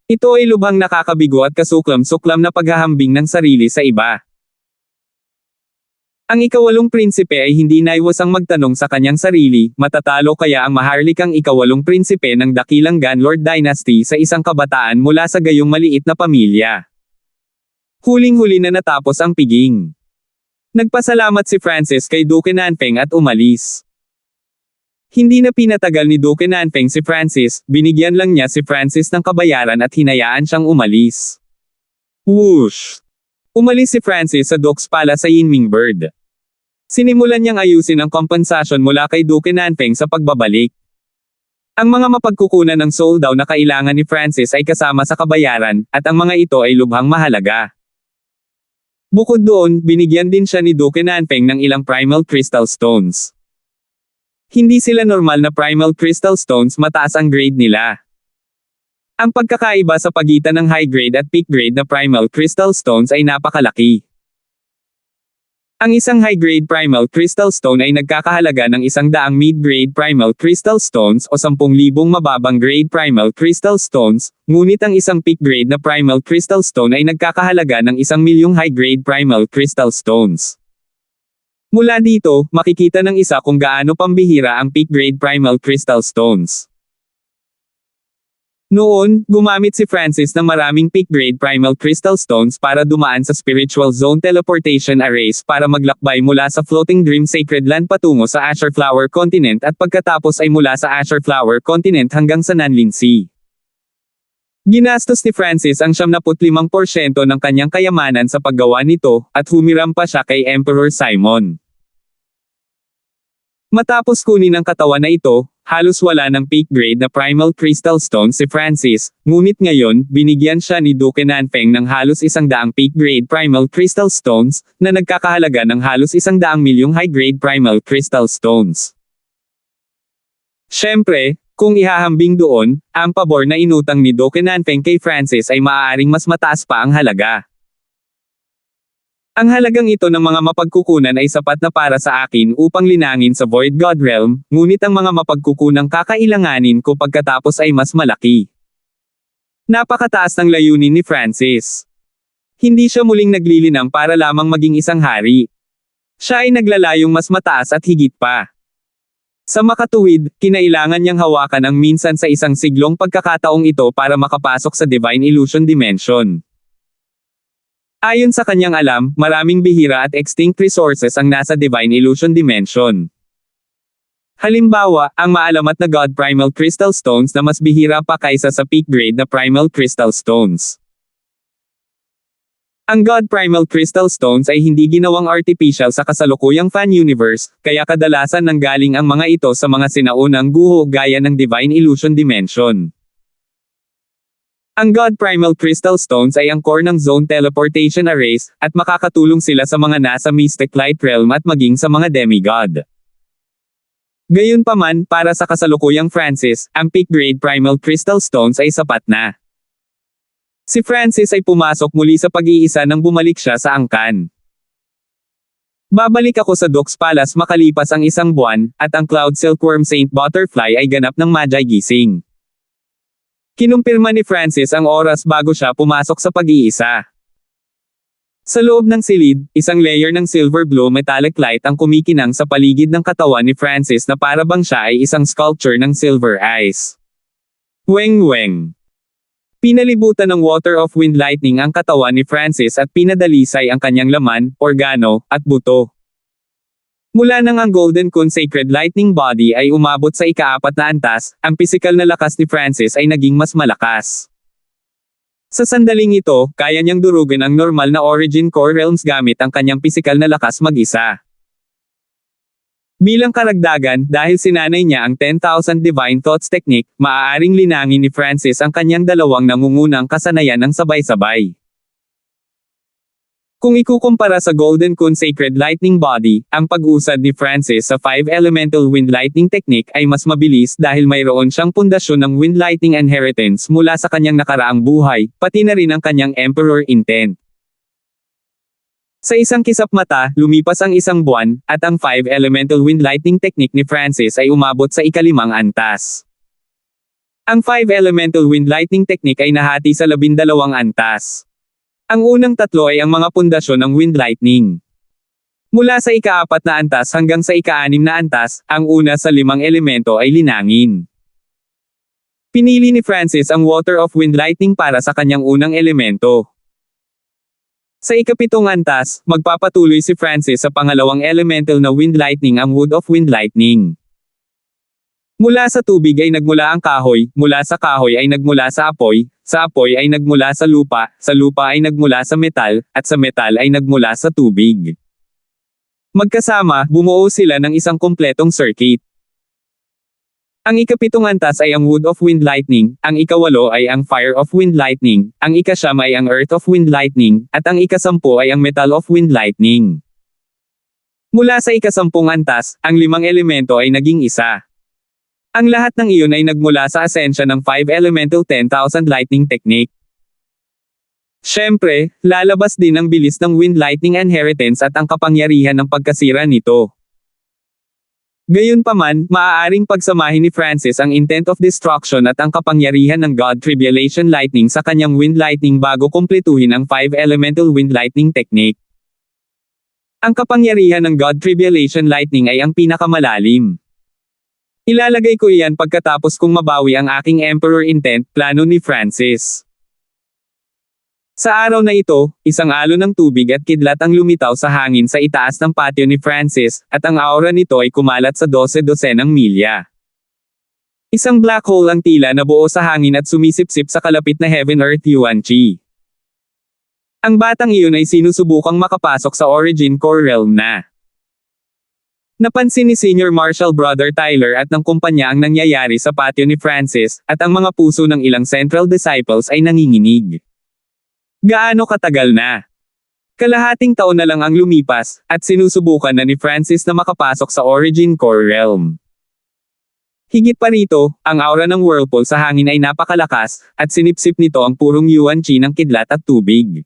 Ito ay lubhang nakakabigo at kasuklam-suklam na paghahambing ng sarili sa iba. Ang ikawalong prinsipe ay hindi naiwasang magtanong sa kanyang sarili, matatalo kaya ang maharlikang ikawalong prinsipe ng dakilang Ganlord Dynasty sa isang kabataan mula sa gayong maliit na pamilya. Huling-huli na natapos ang piging. Nagpasalamat si Francis kay Duke Nanfeng at umalis. Hindi na pinatagal ni Duke Nanfeng si Francis, binigyan lang niya si Francis ng kabayaran at hinayaan siyang umalis. Whoosh! Umalis si Francis sa docks pala sa Yinmingbird. Sinimulan niyang ayusin ang kompensasyon mula kay Duque Nanfeng sa pagbabalik. Ang mga mapagkukunan ng soul daw na kailangan ni Francis ay kasama sa kabayaran, at ang mga ito ay lubhang mahalaga. Bukod doon, binigyan din siya ni Duque Nanfeng ng ilang primal crystal stones. Hindi sila normal na primal crystal stones, mataas ang grade nila. Ang pagkakaiba sa pagitan ng high grade at peak grade na primal crystal stones ay napakalaki. Ang isang high-grade primal crystal stone ay nagkakahalaga ng 100 mid-grade primal crystal stones o 10,000 mababang grade primal crystal stones, ngunit ang isang peak-grade na primal crystal stone ay nagkakahalaga ng 1,000,000 high-grade primal crystal stones. Mula dito, makikita ng isa kung gaano pambihira ang peak-grade primal crystal stones. Noon, gumamit si Francis ng maraming peak-grade primal crystal stones para dumaan sa spiritual zone teleportation arrays para maglakbay mula sa floating dream sacred land patungo sa Azure Flower Continent at pagkatapos ay mula sa Azure Flower Continent hanggang sa Nanlin Sea. Ginastos ni Francis ang 75% ng kanyang kayamanan sa paggawa nito, at humiram pa siya kay Emperor Simon. Matapos kunin ang katawan na ito, halos wala ng peak grade na primal crystal stone si Francis, ngunit ngayon, binigyan siya ni Duque Nanfeng ng halos 100 peak grade primal crystal stones, na nagkakahalaga ng halos 100,000,000 high grade primal crystal stones. Siyempre, kung ihahambing doon, ang pabor na inutang ni Duque Nanfeng kay Francis ay maaaring mas mataas pa ang halaga. Ang halagang ito ng mga mapagkukunan ay sapat na para sa akin upang linangin sa Void God Realm, ngunit ang mga mapagkukunang kakailanganin ko pagkatapos ay mas malaki. Napakataas ng layunin ni Francis. Hindi siya muling naglilinang para lamang maging isang hari. Siya ay naglalayong mas mataas at higit pa. Sa makatuwid, kinailangan niyang hawakan ang minsan sa isang siglong pagkakataong ito para makapasok sa Divine Illusion Dimension. Ayon sa kanyang alam, maraming bihira at extinct resources ang nasa Divine Illusion Dimension. Halimbawa, ang maalamat na God Primal Crystal Stones na mas bihira pa kaysa sa peak grade na Primal Crystal Stones. Ang God Primal Crystal Stones ay hindi ginawang artificial sa kasalukuyang fan universe, kaya kadalasan nanggaling ang mga ito sa mga sinaunang guho gaya ng Divine Illusion Dimension. Ang God Primal Crystal Stones ay ang core ng Zone Teleportation Arrays, at makakatulong sila sa mga nasa Mystic Light Realm at maging sa mga demigod. Gayunpaman, para sa kasalukuyang Francis, ang peak grade Primal Crystal Stones ay sapat na. Si Francis ay pumasok muli sa pag-iisa nang bumalik siya sa angkan. Babalik ako sa Docks Palace makalipas ang 1 buwan, at ang Cloud Silkworm Saint Butterfly ay ganap ng Magi gising. Kinumpirma ni Francis ang oras bago siya pumasok sa pag-iisa. Sa loob ng silid, isang layer ng silver blue metallic light ang kumikinang sa paligid ng katawan ni Francis na para bang siya ay isang sculpture ng silver eyes. Weng-weng. Pinalibutan ng water of wind lightning ang katawan ni Francis at pinadalisay ang kanyang laman, organo, at buto. Mula nang ang Golden Kun Sacred Lightning Body ay umabot sa ika-4 na antas, ang pisikal na lakas ni Francis ay naging mas malakas. Sa sandaling ito, kaya niyang durugin ang normal na Origin Core Realms gamit ang kanyang pisikal na lakas mag-isa. Bilang karagdagan, dahil sinanay niya ang 10,000 Divine Thoughts Technique, maaaring linangin ni Francis ang kanyang dalawang nangungunang kasanayan ng sabay-sabay. Kung ikukumpara sa Golden Kun Sacred Lightning Body, ang pag-usad ni Francis sa 5 Elemental Wind Lightning Technique ay mas mabilis dahil mayroon siyang pundasyon ng Wind Lightning Inheritance mula sa kanyang nakaraang buhay, pati na rin ang kanyang Emperor Intent. Sa isang kisap mata, lumipas ang 1 buwan, at ang 5 Elemental Wind Lightning Technique ni Francis ay umabot sa ika-5 antas. Ang 5 Elemental Wind Lightning Technique ay nahati sa 12 antas. Ang unang 3 ay ang mga pundasyon ng Wind Lightning. Mula sa ika-4 na antas hanggang sa ika-6 na antas, ang una sa 5 elemento ay linangin. Pinili ni Francis ang Water of Wind Lightning para sa kanyang unang elemento. Sa ika-7 antas, magpapatuloy si Francis sa pangalawang elemental na Wind Lightning, ang Wood of Wind Lightning. Mula sa tubig ay nagmula ang kahoy, mula sa kahoy ay nagmula sa apoy, sa apoy ay nagmula sa lupa ay nagmula sa metal, at sa metal ay nagmula sa tubig. Magkasama, bumuo sila ng isang kumpletong circuit. Ang ikapitong antas ay ang wood of wind lightning, ang ikawalo ay ang fire of wind lightning, ang ikasyam ay ang earth of wind lightning, at ang ikasampu ay ang metal of wind lightning. Mula sa ikasampung antas, ang limang elemento ay naging isa. Ang lahat ng iyon ay nagmula sa asensya ng 5-elemental 10,000 lightning technique. Siyempre, lalabas din ang bilis ng wind lightning inheritance at ang kapangyarihan ng pagkasira nito. Gayunpaman, maaaring pagsamahin ni Francis ang intent of destruction at ang kapangyarihan ng God Tribulation Lightning sa kanyang wind lightning bago kumpletuhin ang 5-elemental wind lightning technique. Ang kapangyarihan ng God Tribulation Lightning ay ang pinakamalalim. Ilalagay ko iyan pagkatapos kong mabawi ang aking Emperor Intent, plano ni Francis. Sa araw na ito, isang alon ng tubig at kidlat ang lumitaw sa hangin sa itaas ng patio ni Francis, at ang aura nito ay kumalat sa 12-dosenang milya. Isang black hole ang tila na buo sa hangin at sumisipsip sa kalapit na Heaven-Earth Yuan-Chi. Ang batang iyon ay sinusubukang makapasok sa Origin Core Realm na. Napansin ni Senior Marshal Brother Tyler at ng kumpanya ang nangyayari sa patio ni Francis, at ang mga puso ng ilang Central Disciples ay nanginginig. Gaano katagal na? Kalahating taon na lang ang lumipas, at sinusubukan na ni Francis na makapasok sa Origin Core Realm. Higit pa rito, ang aura ng whirlpool sa hangin ay napakalakas, at sinipsip nito ang purong Yuan-Chi ng kidlat at tubig.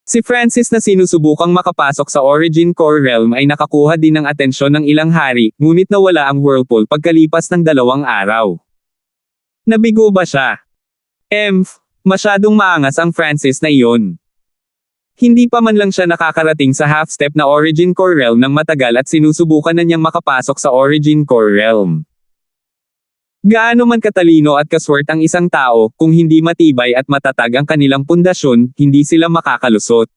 Si Francis na sinusubukang makapasok sa Origin Core Realm ay nakakuha din ng atensyon ng ilang hari, ngunit nawala ang whirlpool pagkalipas ng 2 araw. Nabigo ba siya? Masyadong maangas ang Francis na iyon. Hindi pa man lang siya nakakarating sa half-step na Origin Core Realm ng matagal at sinusubukan na niyang makapasok sa Origin Core Realm. Gaano man katalino at kaswert ang isang tao, kung hindi matibay at matatag ang kanilang pundasyon, hindi sila makakalusot.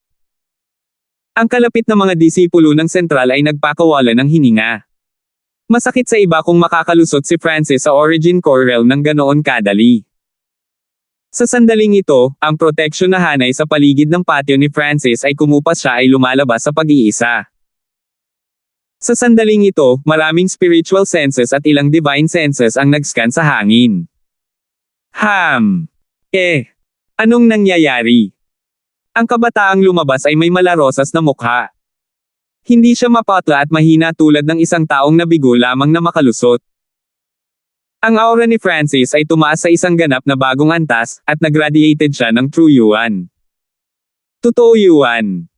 Ang kalapit na mga disipulo ng sentral ay nagpakawala ng hininga. Masakit sa iba kung makakalusot si Francis sa Origin Core Realm ng ganoon kadali. Sa sandaling ito, ang proteksyon na hanay sa paligid ng patio ni Francis ay kumupas siya ay lumalabas sa pag-iisa. Sa sandaling ito, maraming spiritual senses at ilang divine senses ang nag-scan sa hangin. Anong nangyayari? Ang kabataang lumabas ay may malarosas na mukha. Hindi siya mapatla at mahina tulad ng isang taong nabigo lamang na makalusot. Ang aura ni Francis ay tumaas sa isang ganap na bagong antas, at nagradiated siya ng true Yuan. Totoo Yuan.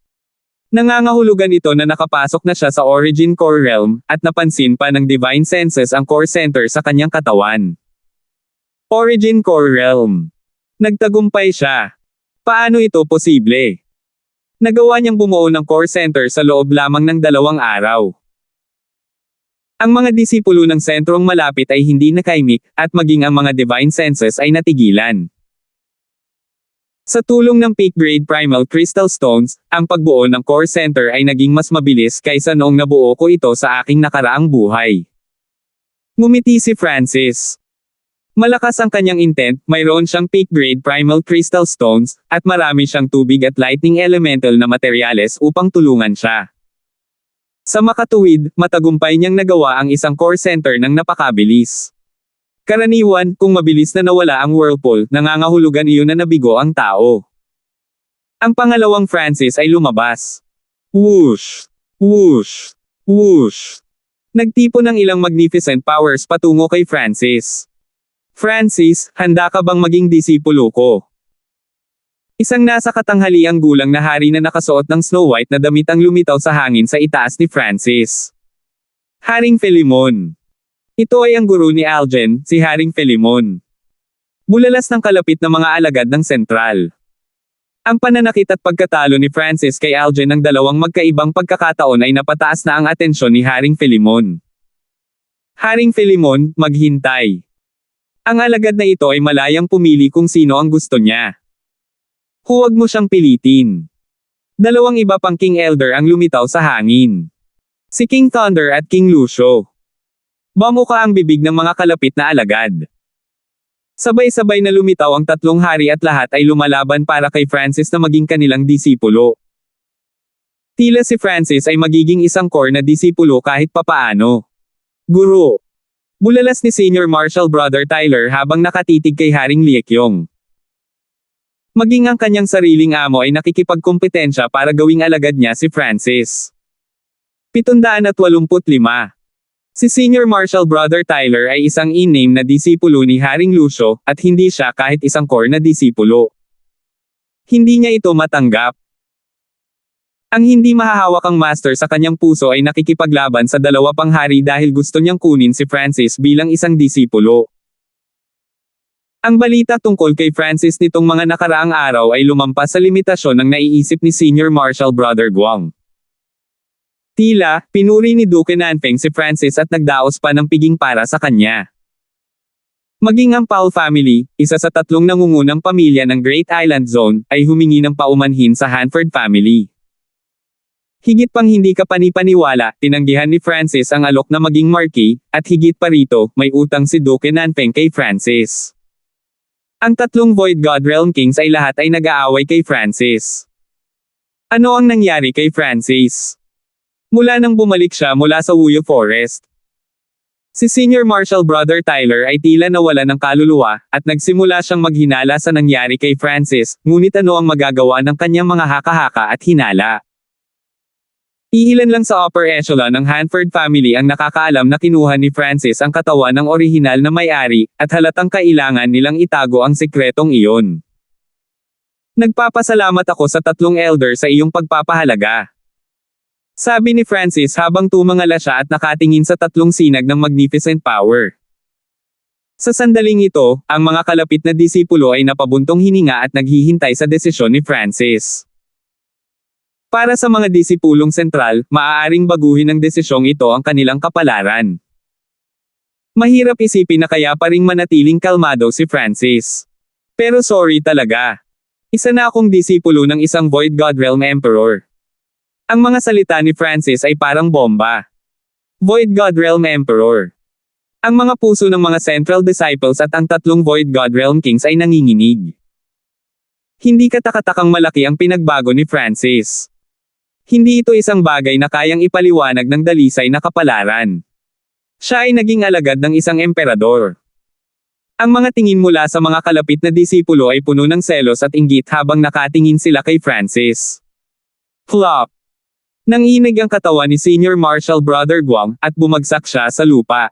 Nangangahulugan ito na nakapasok na siya sa Origin Core Realm, at napansin pa ng divine senses ang core center sa kanyang katawan. Origin Core Realm. Nagtagumpay siya. Paano ito posible? Nagawa niyang bumuo ng core center sa loob lamang ng 2 araw. Ang mga disipulo ng sentrong malapit ay hindi nakaimik, at maging ang mga divine senses ay natigilan. Sa tulong ng peak-grade primal crystal stones, ang pagbuo ng core center ay naging mas mabilis kaysa noong nabuo ko ito sa aking nakaraang buhay. Ngumiti si Francis. Malakas ang kanyang intent, mayroon siyang peak-grade primal crystal stones, at marami siyang tubig at lightning elemental na materyales upang tulungan siya. Sa makatuwid, matagumpay niyang nagawa ang isang core center ng napakabilis. Karaniwan, kung mabilis na nawala ang whirlpool, nangangahulugan iyon na nabigo ang tao. Ang pangalawang Francis ay lumabas. Whoosh! Whoosh! Whoosh! Nagtipo ng ilang magnificent powers patungo kay Francis. Francis, handa ka bang maging disipulo ko? Isang nasa katanghaliang gulang na hari na nakasuot ng Snow White na damit ang lumitaw sa hangin sa itaas ni Francis. Haring Philemon. Ito ay ang guro ni Algen, si Haring Philemon. Bulalas ng kalapit na mga alagad ng sentral. Ang pananakit at pagkatalo ni Francis kay Algen ng 2 magkaibang pagkakataon ay napataas na ang atensyon ni Haring Philemon. Haring Philemon, maghintay. Ang alagad na ito ay malayang pumili kung sino ang gusto niya. Huwag mo siyang pilitin. 2 iba pang King Elder ang lumitaw sa hangin. Si King Thunder at King Lucio. Bamuka ang bibig ng mga kalapit na alagad. Sabay-sabay na lumitaw ang tatlong hari at lahat ay lumalaban para kay Francis na maging kanilang disipulo. Tila si Francis ay magiging isang core na disipulo kahit papaano. Guro. Bulalas ni Senior Marshal Brother Tyler habang nakatitig kay Haring Liekyong. Maging ang kanyang sariling amo ay nakikipagkompetensya para gawing alagad niya si Francis. 785. Si Senior Marshal Brother Tyler ay isang in-name na disipulo ni Haring Lucio, at hindi siya kahit isang core na disipulo. Hindi niya ito matanggap. Ang hindi mahahawak ang master sa kanyang puso ay nakikipaglaban sa dalawa pang hari dahil gusto niyang kunin si Francis bilang isang disipulo. Ang balita tungkol kay Francis nitong mga nakaraang araw ay lumampas sa limitasyon ng naiisip ni Senior Marshal Brother Guang. Tila, pinuri ni Duke Nanfeng si Francis at nagdaos pa ng piging para sa kanya. Maging ang Paul family, isa sa tatlong nangungunang pamilya ng Great Island Zone, ay humingi ng paumanhin sa Hanford family. Higit pang hindi kapanipaniwala, tinanggihan ni Francis ang alok na maging marquis, at higit pa rito, may utang si Duke Nanfeng kay Francis. Ang tatlong Void God Realm Kings ay lahat ay nag-aaway kay Francis. Ano ang nangyari kay Francis? Mula nang bumalik siya mula sa Wuyo Forest, si Senior Marshal Brother Tyler ay tila nawala ng kaluluwa, at nagsimula siyang maghinala sa nangyari kay Francis, ngunit ano ang magagawa ng kanyang mga haka-haka at hinala? Iilan lang sa upper echelon ng Hanford family ang nakakaalam na kinuha ni Francis ang katawan ng orihinal na may-ari, at halatang kailangan nilang itago ang sikretong iyon. Nagpapasalamat ako sa tatlong elder sa iyong pagpapahalaga. Sabi ni Francis habang tumangala siya at nakatingin sa tatlong sinag ng magnificent power. Sa sandaling ito, ang mga kalapit na disipulo ay napabuntong hininga at naghihintay sa desisyon ni Francis. Para sa mga disipulong sentral, maaaring baguhin ng desisyong ito ang kanilang kapalaran. Mahirap isipin na kaya pa ring manatiling kalmado si Francis. Pero sorry talaga. Isa na akong disipulo ng isang Void God Realm Emperor. Ang mga salita ni Francis ay parang bomba. Void God Realm Emperor. Ang mga puso ng mga Central Disciples at ang tatlong Void God Realm Kings ay nanginginig. Hindi katakatakang malaki ang pinagbago ni Francis. Hindi ito isang bagay na kayang ipaliwanag ng dalisay na kapalaran. Siya ay naging alagad ng isang emperador. Ang mga tingin mula sa mga kalapit na disipulo ay puno ng selos at inggit habang nakatingin sila kay Francis. Flop! Nanginig ang katawan ni Senior Marshal Brother Guang, at bumagsak siya sa lupa.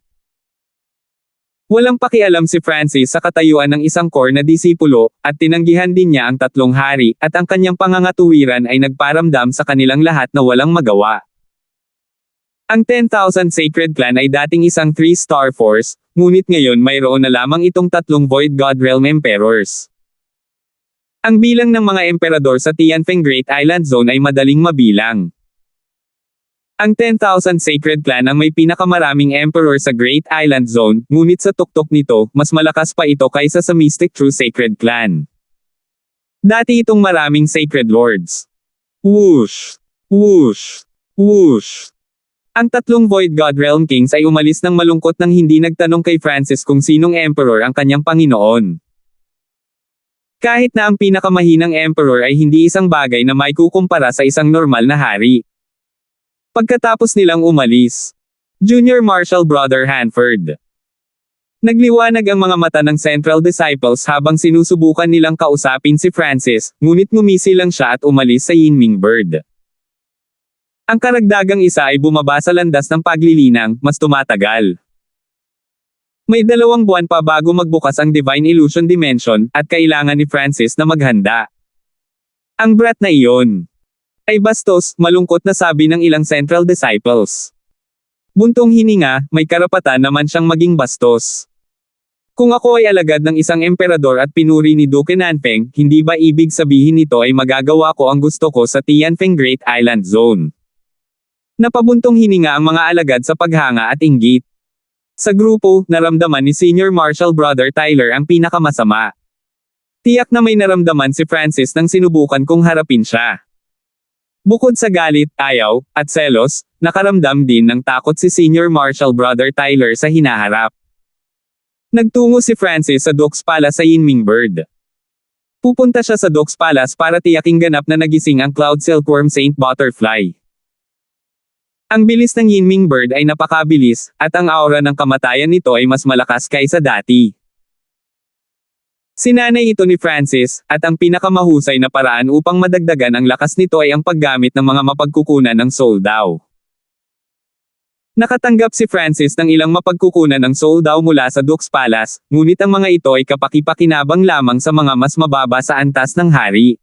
Walang pakialam si Francis sa katayuan ng isang core na disipulo, at tinanggihan din niya ang tatlong hari, at ang kanyang pangangatuwiran ay nagparamdam sa kanilang lahat na walang magawa. Ang 10,000 Sacred Clan ay dating isang 3-star force, ngunit ngayon mayroon na lamang itong tatlong Void God Realm Emperors. Ang bilang ng mga emperador sa Tianfeng Great Island Zone ay madaling mabilang. Ang 10,000 Sacred Clan ang may pinakamaraming emperor sa Great Island Zone, ngunit sa tuktok nito, mas malakas pa ito kaysa sa Mystic True Sacred Clan. Dati itong maraming Sacred Lords. Whoosh! Whoosh! Whoosh! Ang tatlong Void God Realm Kings ay umalis ng malungkot nang hindi nagtanong kay Francis kung sinong emperor ang kanyang Panginoon. Kahit na ang pinakamahinang emperor ay hindi isang bagay na may kukumpara sa isang normal na hari. Pagkatapos nilang umalis, Junior Marshal Brother Hanford. Nagliwanag ang mga mata ng Central Disciples habang sinusubukan nilang kausapin si Francis, ngunit ngumisi lang siya at umalis sa Yinming Bird. Ang karagdagang isa ay bumaba sa landas ng paglilinang, mas tumatagal. May 2 buwan pa bago magbukas ang Divine Illusion Dimension, at kailangan ni Francis na maghanda. Ang brat na iyon ay bastos, malungkot na sabi ng ilang Central Disciples. Buntong hininga, may karapatan naman siyang maging bastos. Kung ako ay alagad ng isang emperador at pinuri ni Duke Nanfeng, hindi ba ibig sabihin nito ay magagawa ko ang gusto ko sa Tianfeng Great Island Zone? Napabuntong hininga ang mga alagad sa paghanga at inggit. Sa grupo, naramdaman ni Senior Marshal Brother Tyler ang pinakamasama. Tiyak na may naramdaman si Francis nang sinubukan kong harapin siya. Bukod sa galit, ayaw, at selos, nakaramdam din ng takot si Senior Marshal Brother Tyler sa hinaharap. Nagtungo si Francis sa Dok's Palace sa Yinmingbird. Pupunta siya sa Dok's Palace para tiyaking ganap na nagising ang Cloud Silkworm Saint Butterfly. Ang bilis ng Yinmingbird ay napakabilis, at ang aura ng kamatayan nito ay mas malakas kaysa dati. Sinanay ito ni Francis, at ang pinakamahusay na paraan upang madagdagan ang lakas nito ay ang paggamit ng mga mapagkukunan ng Soul Daw. Nakatanggap si Francis ng ilang mapagkukunan ng Soul Daw mula sa Dok's Palace, ngunit ang mga ito ay kapaki-pakinabang lamang sa mga mas mababa sa antas ng hari.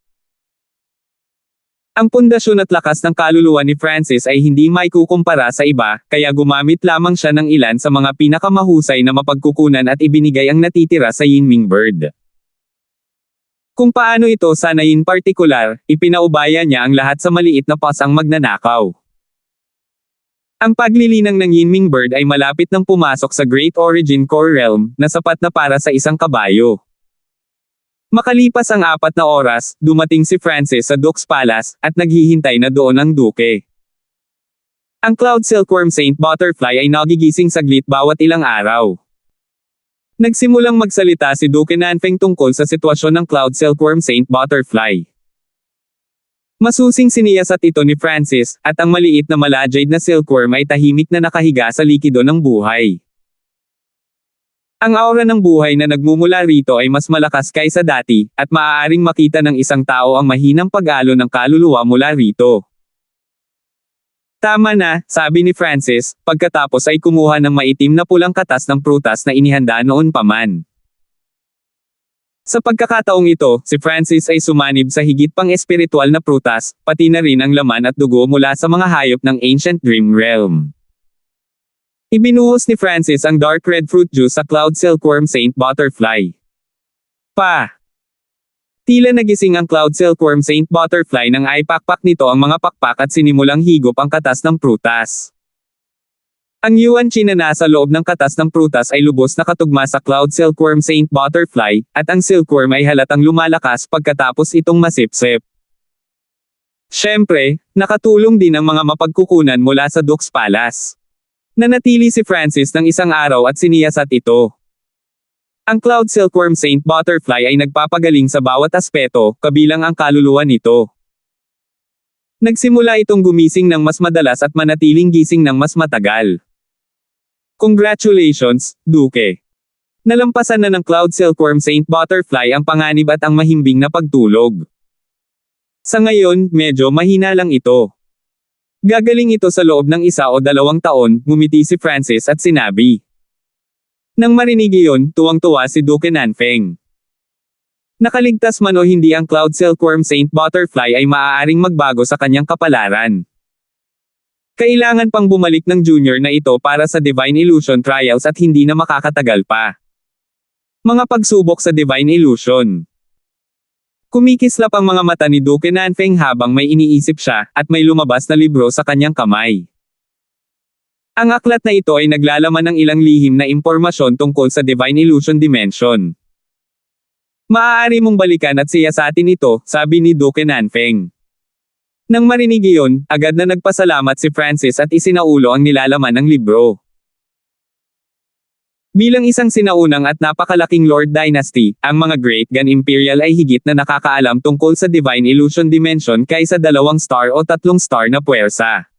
Ang pundasyon at lakas ng kaluluwa ni Francis ay hindi maikukumpara sa iba, kaya gumamit lamang siya ng ilan sa mga pinakamahusay na mapagkukunan at ibinigay ang natitira sa Yinmingbird. Kung paano ito sanayin partikular, ipinaubaya niya ang lahat sa maliit na pasang magnanakaw. Ang paglilinang ng Yinmingbird ay malapit nang pumasok sa Great Origin Core Realm, na sapat na para sa isang kabayo. Makalipas ang 4 na oras, dumating si Francis sa Dok's Palace, at naghihintay na doon ang duke. Ang Cloud Silkworm Saint Butterfly ay nagigising saglit bawat ilang araw. Nagsimulang magsalita si Duke Nanfeng tungkol sa sitwasyon ng Cloud Silkworm Saint Butterfly. Masusing siniyasat ito ni Francis, at ang maliit na malajade na silkworm ay tahimik na nakahiga sa likido ng buhay. Ang aura ng buhay na nagmumula rito ay mas malakas kaysa dati, at maaaring makita ng isang tao ang mahinang pag-alo ng kaluluwa mula rito. Tama na, sabi ni Francis, pagkatapos ay kumuha ng maitim na pulang katas ng prutas na inihanda noon pa man. Sa pagkakataong ito, si Francis ay sumanib sa higit pang espiritual na prutas, pati na rin ang laman at dugo mula sa mga hayop ng Ancient Dream Realm. Ibinuhos ni Francis ang dark red fruit juice sa Cloud Silkworm Saint Butterfly. Tila nagising ang Cloud Silkworm Saint Butterfly nang aipakpak nito ang mga pakpak at sinimulang higop ang katas ng prutas. Ang yuanqi na nasa loob ng katas ng prutas ay lubos na katugma sa Cloud Silkworm Saint Butterfly, at ang silkworm ay halatang lumalakas pagkatapos itong masipsip. Siyempre, nakatulong din ang mga mapagkukunan mula sa Dok's Palace. Nanatili si Francis ng isang araw at siniyasat ito. Ang Cloud Silkworm Saint Butterfly ay nagpapagaling sa bawat aspeto, kabilang ang kaluluwa nito. Nagsimula itong gumising ng mas madalas at manatiling gising ng mas matagal. Congratulations, Duke! Nalampasan na ng Cloud Silkworm Saint Butterfly ang panganib at ang mahimbing na pagtulog. Sa ngayon, medyo mahina lang ito. Gagaling ito sa loob ng 1 o 2 taon, ngumiti si Francis at sinabi. Nang marinig iyon, tuwang-tuwa si Duke Nanfeng. Nakaligtas man o hindi ang Cloud Silkworm Saint Butterfly ay maaaring magbago sa kanyang kapalaran. Kailangan pang bumalik ng junior na ito para sa Divine Illusion Trials at hindi na makakatagal pa. Mga pagsubok sa Divine Illusion. Kumikislap ang mga mata ni Duke Nanfeng habang may iniisip siya, at may lumabas na libro sa kanyang kamay. Ang aklat na ito ay naglalaman ng ilang lihim na impormasyon tungkol sa Divine Illusion Dimension. Maaari mong balikan at siyasatin ito, sabi ni Duke Nanfeng. Nang marinig iyon, agad na nagpasalamat si Francis at isinaulo ang nilalaman ng libro. Bilang isang sinaunang at napakalaking Lord Dynasty, ang mga Great Gun Imperial ay higit na nakakaalam tungkol sa Divine Illusion Dimension kaysa 2 star o 3 star na puwersa.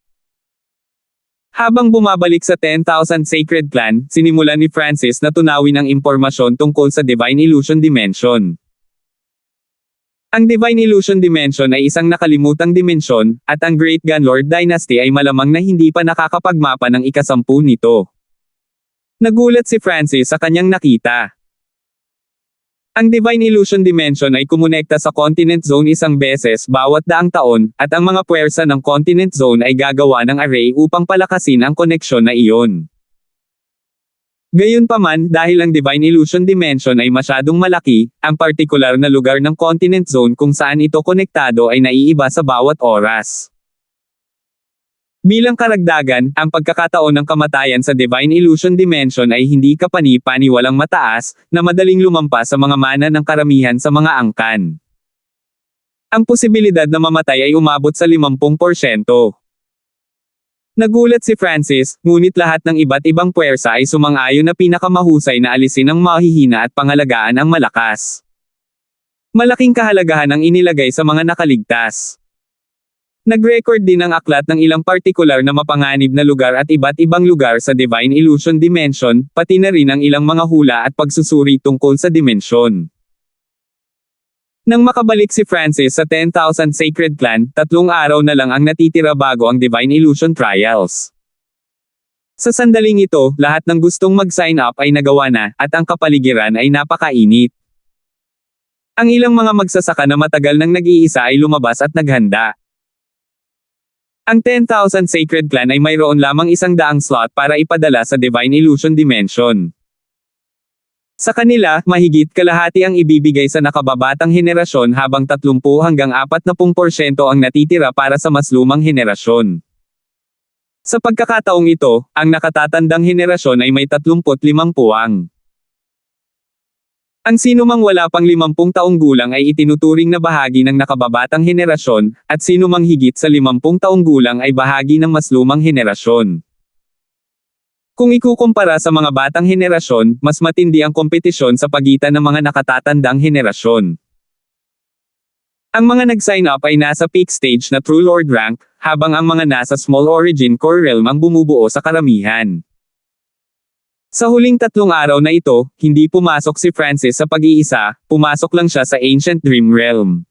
Habang bumabalik sa 10,000 Sacred Clan, sinimulan ni Francis na tunawin ang impormasyon tungkol sa Divine Illusion Dimension. Ang Divine Illusion Dimension ay isang nakalimutang dimensyon, at ang Great Gun Lord Dynasty ay malamang na hindi pa nakakapagmapa ng ika-10 nito. Nagulat si Francis sa kanyang nakita. Ang Divine Illusion Dimension ay kumonekta sa Continent Zone 1 beses bawat 100 taon, at ang mga puwersa ng Continent Zone ay gagawa ng array upang palakasin ang koneksyon na iyon. Gayunpaman, dahil ang Divine Illusion Dimension ay masyadong malaki, ang partikular na lugar ng Continent Zone kung saan ito konektado ay naiiba sa bawat oras. Bilang karagdagan, ang pagkakataon ng kamatayan sa Divine Illusion Dimension ay hindi kapani-paniwalang mataas, na madaling lumampas sa mga mana ng karamihan sa mga angkan. Ang posibilidad na mamatay ay umabot sa 50%. Nagulat si Francis, ngunit lahat ng iba't ibang puwersa ay sumang-ayon na pinakamahusay na alisin ang mahihina at pangalagaan ang malakas. Malaking kahalagahan ang inilagay sa mga nakaligtas. Nag-record din ang aklat ng ilang partikular na mapanganib na lugar at iba't ibang lugar sa Divine Illusion Dimension, pati na rin ang ilang mga hula at pagsusuri tungkol sa dimensyon. Nang makabalik si Francis sa 10,000 Sacred Clan, 3 araw na lang ang natitira bago ang Divine Illusion Trials. Sa sandaling ito, lahat ng gustong mag-sign up ay nagawa na, at ang kapaligiran ay napakainit. Ang ilang mga magsasaka na matagal nang nag-iisa ay lumabas at naghanda. Ang 10,000 Sacred Clan ay mayroon lamang 100 slot para ipadala sa Divine Illusion Dimension. Sa kanila, mahigit kalahati ang ibibigay sa nakababatang henerasyon habang 30 hanggang 40% ang natitira para sa mas lumang henerasyon. Sa pagkakataong ito, ang nakatatandang henerasyon ay may 35 puwang. Ang sinumang wala pang 50 taong gulang ay itinuturing na bahagi ng nakababatang henerasyon, at sinumang higit sa 50 taong gulang ay bahagi ng mas lumang henerasyon. Kung ikukumpara sa mga batang henerasyon, mas matindi ang kompetisyon sa pagitan ng mga nakatatandang henerasyon. Ang mga nag-sign up ay nasa peak stage na True Lord rank, habang ang mga nasa Small Origin Core Realm ang bumubuo sa karamihan. Sa huling 3 araw na ito, hindi pumasok si Francis sa pag-iisa, pumasok lang siya sa Ancient Dream Realm.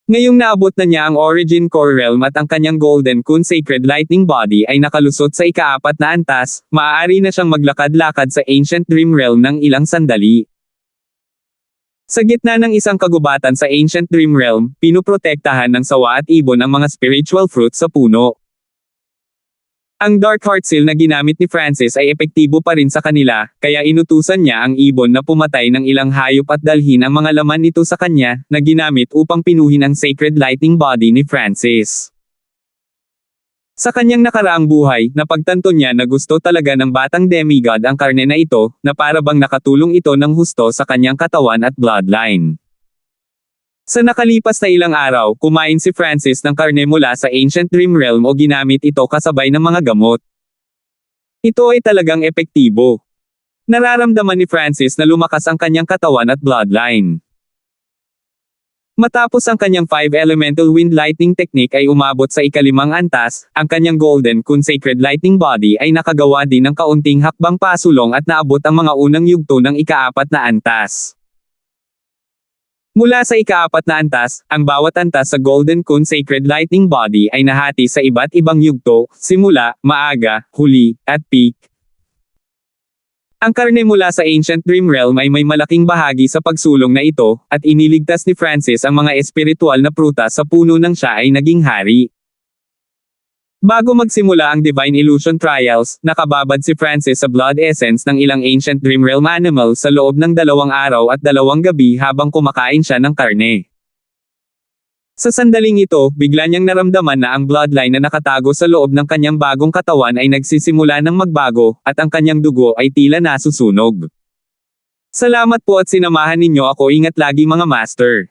Ngayong naabot na niya ang Origin Core Realm at ang kanyang Golden Kun Sacred Lightning Body ay nakalusot sa ika-4 na antas, maaari na siyang maglakad-lakad sa Ancient Dream Realm ng ilang sandali. Sa gitna ng isang kagubatan sa Ancient Dream Realm, pinuprotektahan ng sawa at ibon ang mga spiritual fruits sa puno. Ang Dark Heart Seal na ginamit ni Francis ay epektibo pa rin sa kanila, kaya inutusan niya ang ibon na pumatay ng ilang hayop at dalhin ang mga laman nito sa kanya, na ginamit upang pinuhin ang Sacred Lightning Body ni Francis. Sa kanyang nakaraang buhay, napagtanto niya na gusto talaga ng batang demigod ang karne na ito, na para bang nakatulong ito ng husto sa kanyang katawan at bloodline. Sa nakalipas na ilang araw, kumain si Francis ng karne mula sa Ancient Dream Realm o ginamit ito kasabay ng mga gamot. Ito ay talagang epektibo. Nararamdaman ni Francis na lumakas ang kanyang katawan at bloodline. Matapos ang kanyang 5 Elemental Wind Lightning Technique ay umabot sa ika-5 antas, ang kanyang Golden Kun Sacred Lightning Body ay nakagawa din ng kaunting hakbang pasulong at naabot ang mga unang yugto ng ika-4 na antas. Mula sa ika-4 na antas, ang bawat antas sa Golden Kun Sacred Lightning Body ay nahati sa iba't ibang yugto, simula, maaga, huli, at peak. Ang karne mula sa Ancient Dream Realm ay may malaking bahagi sa pagsulong na ito, at iniligtas ni Francis ang mga espiritual na prutas sa puno nang siya ay naging hari. Bago magsimula ang Divine Illusion Trials, nakababad si Francis sa blood essence ng ilang Ancient Dream Realm animals sa loob ng 2 araw at 2 gabi habang kumakain siya ng karne. Sa sandaling ito, bigla niyang naramdaman na ang bloodline na nakatago sa loob ng kanyang bagong katawan ay nagsisimula ng magbago, at ang kanyang dugo ay tila nasusunog. Salamat po at sinamahan ninyo ako. Ingat lagi mga master.